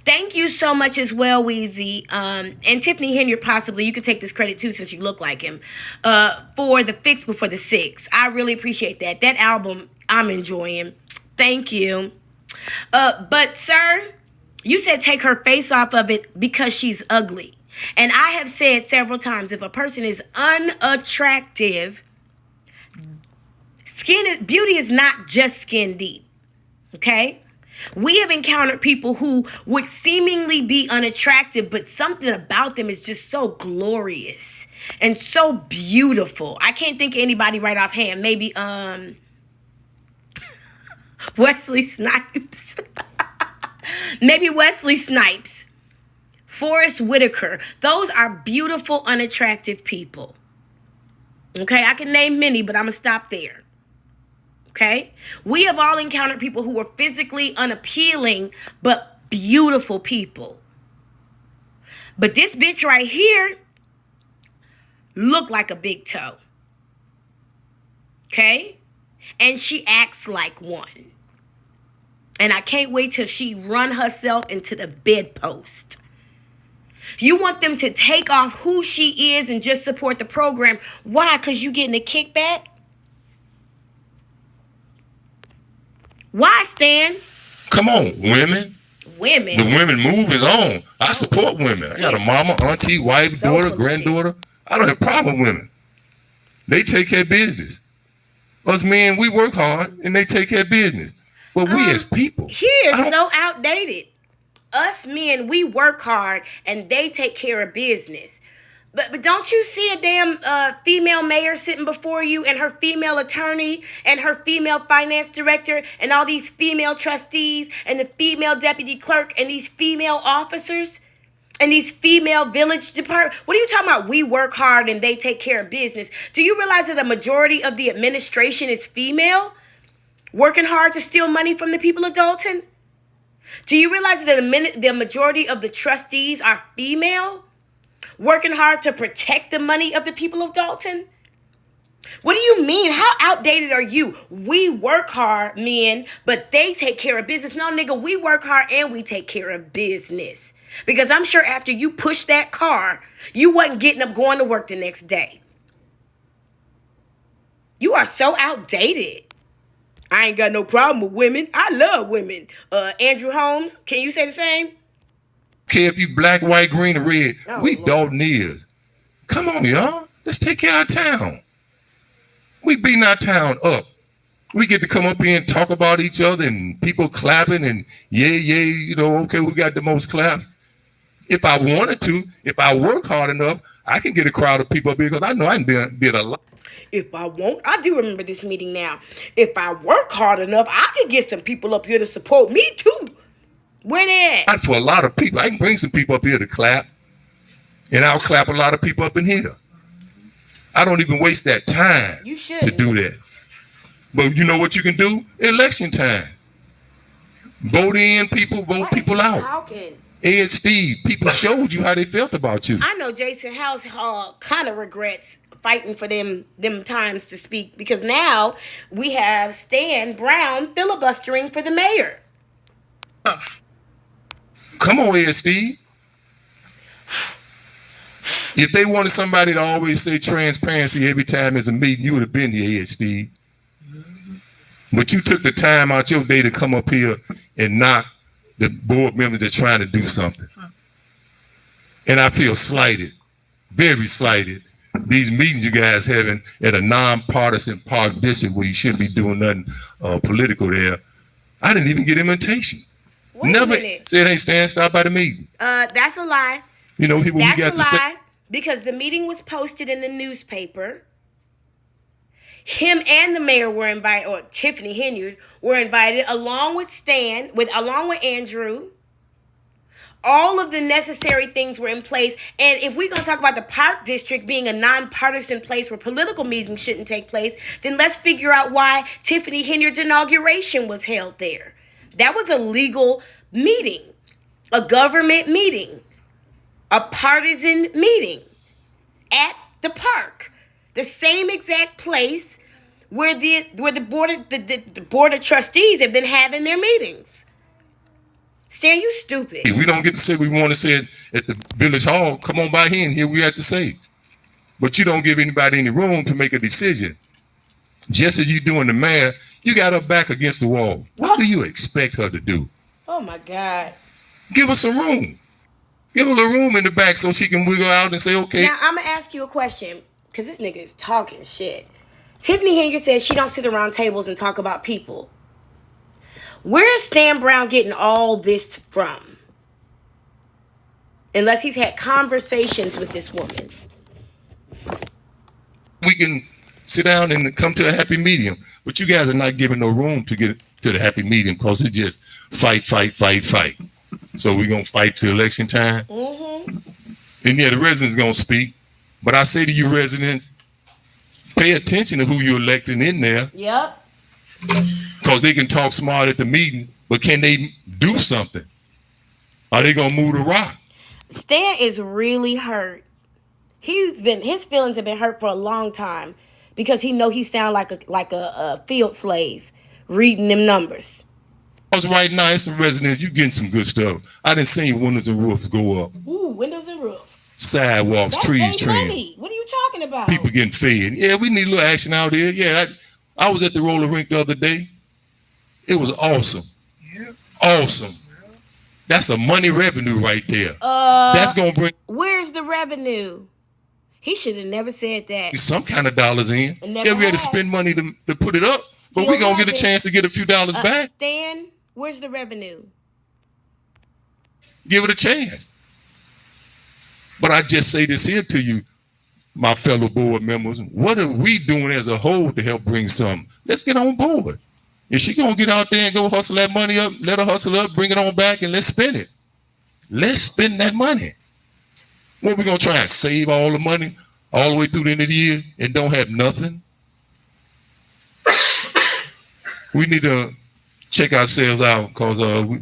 Thank you so much as well, Weezy. And Tiffany Henyard, possibly. You could take this credit, too, since you look like him. For the Fix Before the Six. I really appreciate that. That album, I'm enjoying. Thank you. But, sir, you said take her face off of it because she's ugly. And I have said several times, if a person is unattractive, beauty is not just skin deep. Okay? We have encountered people who would seemingly be unattractive, but something about them is just so glorious and so beautiful. I can't think of anybody right offhand. Maybe Wesley Snipes. Maybe Wesley Snipes. Forrest Whitaker. Those are beautiful, unattractive people. Okay, I can name many, but I'm going to stop there. Okay? We have all encountered people who were physically unappealing, but beautiful people. But this bitch right here looked like a big toe. Okay? And she acts like one. And I can't wait till she run herself into the bedpost. You want them to take off who she is and just support the program. Why? Because you getting a kickback? Why, Stan? Come on, women. Women. The women move is on. I support women. I got a mama, auntie, wife, daughter, granddaughter. I don't have a problem with women. They take care of business. Us men, we work hard and they take care of business. But we as people. He is so outdated. Us men, we work hard and they take care of business. But don't you see a damn female mayor sitting before you and her female attorney and her female finance director and all these female trustees and the female deputy clerk and these female officers and these female village department? What are you talking about? We work hard and they take care of business. Do you realize that a majority of the administration is female? Working hard to steal money from the people of Dalton? Do you realize that the majority of the trustees are female? Working hard to protect the money of the people of Dalton? What do you mean? How outdated are you? We work hard, men, but they take care of business. No, nigga, we work hard and we take care of business. Because I'm sure after you push that car, you wasn't getting up going to work the next day. You are so outdated. I ain't got no problem with women. I love women. Andrew Holmes, can you say the same? Care if you black, white, green, or red. We Daltonians. Come on, y'all. Let's take care of our town. We beating our town up. We get to come up here and talk about each other and people clapping and you know, okay, we got the most claps. If I wanted to, if I work hard enough, I can get a crowd of people up here because I know I did a lot. If I want, I do remember this meeting now. If I work hard enough, I can get some people up here to support me too. Where they at? Not for a lot of people. I can bring some people up here to clap. And I'll clap a lot of people up in here. I don't even waste that time to do that. But you know what you can do? Election time. Vote in people, vote people out. Ed, Steve, people showed you how they felt about you. I know Jason House kind of regrets fighting for them times to speak, because now we have Stan Brown filibustering for the mayor. Come on, Ed, Steve. If they wanted somebody to always say transparency every time there's a meeting, you would have been here, Ed, Steve. But you took the time out your day to come up here and knock the board members that's trying to do something. And I feel slighted, very slighted. These meetings you guys having at a nonpartisan park district where you shouldn't be doing nothing political there. I didn't even get an invitation. Never said, hey, Stan, stop by the meeting. That's a lie. You know, we got to say. Because the meeting was posted in the newspaper. Him and the mayor were invited, or Tiffany Henyard were invited, along with Stan, along with Andrew. All of the necessary things were in place. And if we're going to talk about the park district being a nonpartisan place where political meetings shouldn't take place, then let's figure out why Tiffany Henyard's inauguration was held there. That was a legal meeting, a government meeting, a partisan meeting at the park, the same exact place where the board of trustees have been having their meetings. Stan, you stupid. We don't get to say we want to say it at the village hall. Come on by here and here we have to say. But you don't give anybody any room to make a decision. Just as you doing the mayor, you got her back against the wall. What do you expect her to do? Oh my God. Give her some room. Give her a room in the back so she can wiggle out and say, okay. Now, I'm going to ask you a question, because this nigga is talking shit. Tiffany Henyard says she don't sit around tables and talk about people. Where is Stan Brown getting all this from? Unless he's had conversations with this woman. We can sit down and come to a happy medium. But you guys are not giving no room to get to the happy medium because it's just fight. So we're going to fight till election time. Mm-hmm. And yeah, the residents gonna speak. But I say to you residents, pay attention to who you're electing in there. Yep. Because they can talk smart at the meetings, but can they do something? Are they gonna move the rock? Stan is really hurt. His feelings have been hurt for a long time because he know he sound like a field slave reading them numbers. Because right now, it's some residents, you getting some good stuff. I didn't see windows and roofs go up. Ooh, windows and roofs. Sidewalks, That's trees trimmed. money. What are you talking about? People getting fed. Yeah, we need a little action out here. Yeah, I was at the roller rink the other day. It was awesome. Yeah. Awesome. That's a money revenue right there. That's gonna bring. Where's the revenue? He should have never said that. Some kind of dollars in. Yeah, we had to spend money to put it up, but we're gonna get a chance to get a few dollars back. Stan, where's the revenue? Give it a chance. But I just say this here to you, my fellow board members. What are we doing as a whole to help bring something? Let's get on board. If she gonna get out there and go hustle that money up, let her hustle up, bring it on back, and let's spend it. Let's spend that money. What, we gonna try and save all the money all the way through the end of the year and don't have nothing? We need to check ourselves out because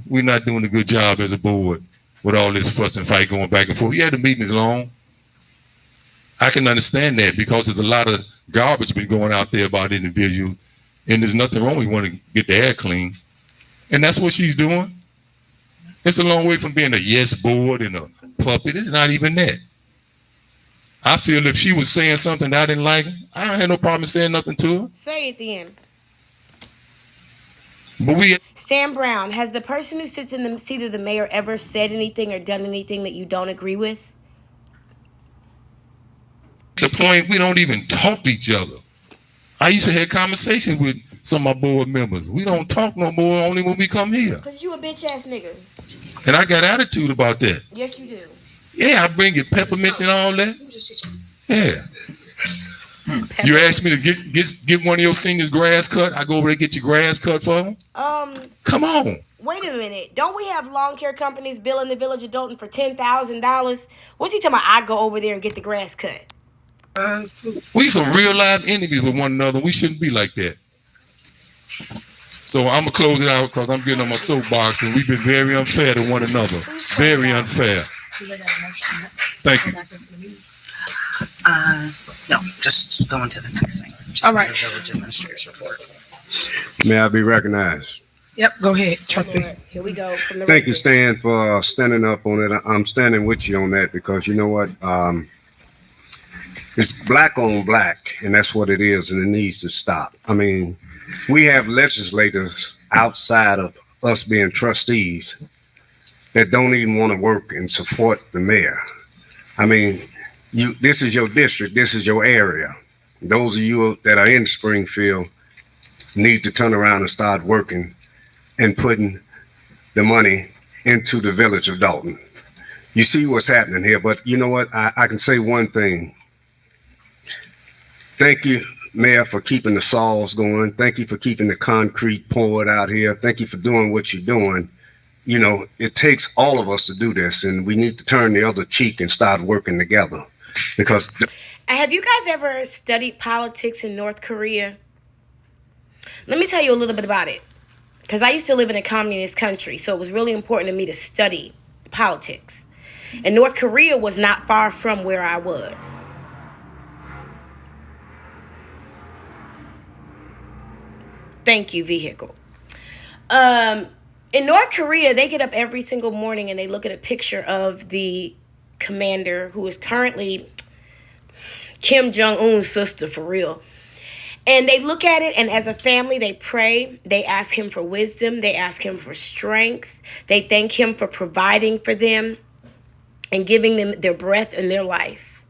we're not doing a good job as a board with all this fuss and fight going back and forth. Yeah, the meeting is long. I can understand that because there's a lot of garbage been going out there about individuals. And there's nothing wrong. We want to get the air clean. And that's what she's doing. It's a long way from being a yes board and a puppet. It's not even that. I feel if she was saying something that I didn't like, I don't have no problem saying nothing to her. Say it then. But Stan Brown, has the person who sits in the seat of the mayor ever said anything or done anything that you don't agree with? The point, we don't even talk to each other. I used to have conversations with some of my board members. We don't talk no more, only when we come here. Because you a bitch ass nigga. And I got attitude about that. Yes, you do. Yeah, I bring you peppermints and all that. Yeah. You asked me to get one of your seniors grass cut. I go over there and get your grass cut for them. Come on. Wait a minute. Don't we have lawn care companies billing the village of Dalton for $10,000? What's he talking about? I go over there and get the grass cut. We some real live enemies with one another. We shouldn't be like that. So I'm going to close it out because I'm getting on my soapbox and we've been very unfair to one another. Very unfair. Thank you. No, just go into the next thing. All right. The village administrator's report. May I be recognized? Yep, go ahead, trustee. Here we go. From the Thank you, Stan, for standing up on it. I'm standing with you on that because you know what? It's black on black, and that's what it is, and it needs to stop. I mean, we have legislators outside of us being trustees that don't even want to work and support the mayor. I mean, this is your district, this is your area. Those of you that are in Springfield need to turn around and start working and putting the money into the village of Dalton. You see what's happening here, but you know what? I can say one thing. Thank you, Mayor, for keeping the saws going. Thank you for keeping the concrete poured out here. Thank you for doing what you're doing. You know, it takes all of us to do this, and we need to turn the other cheek and start working together. Because have you guys ever studied politics in North Korea? Let me tell you a little bit about it. Because I used to live in a communist country, so it was really important to me to study politics. And North Korea was not far from where I was. Thank you, vehicle. In North Korea, they get up every single morning and they look at a picture of the commander who is currently Kim Jong-un's sister, for real. And they look at it, and as a family, they pray. They ask him for wisdom. They ask him for strength. They thank him for providing for them and giving them their breath and their life.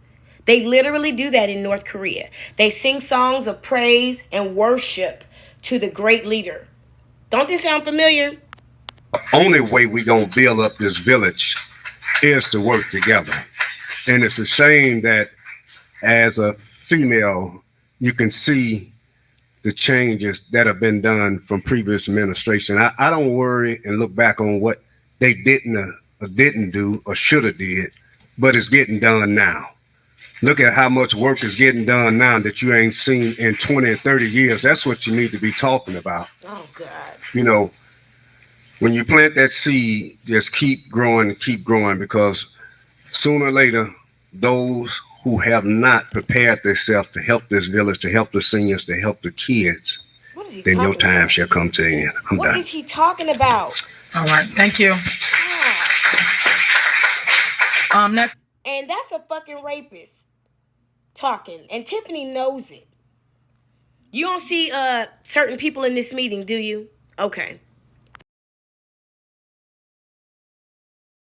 They literally do that in North Korea. They sing songs of praise and worship to the great leader. Don't this sound familiar? The only way we're going to build up this village is to work together. And it's a shame that as a female, you can see the changes that have been done from previous administration. I don't worry and look back on what they didn't do or should have did. but it's getting done now. Look at how much work is getting done now that you ain't seen in 20 and 30 years. That's what you need to be talking about. Oh, God. You know, when you plant that seed, just keep growing and keep growing, because sooner or later, those who have not prepared themselves to help this village, to help the seniors, to help the kids, then your time shall come to an end. I'm What done. is he talking about? All right, thank you. Next. And that's a fucking rapist talking. And Tiffany knows it. You don't see certain people in this meeting, do you? Okay.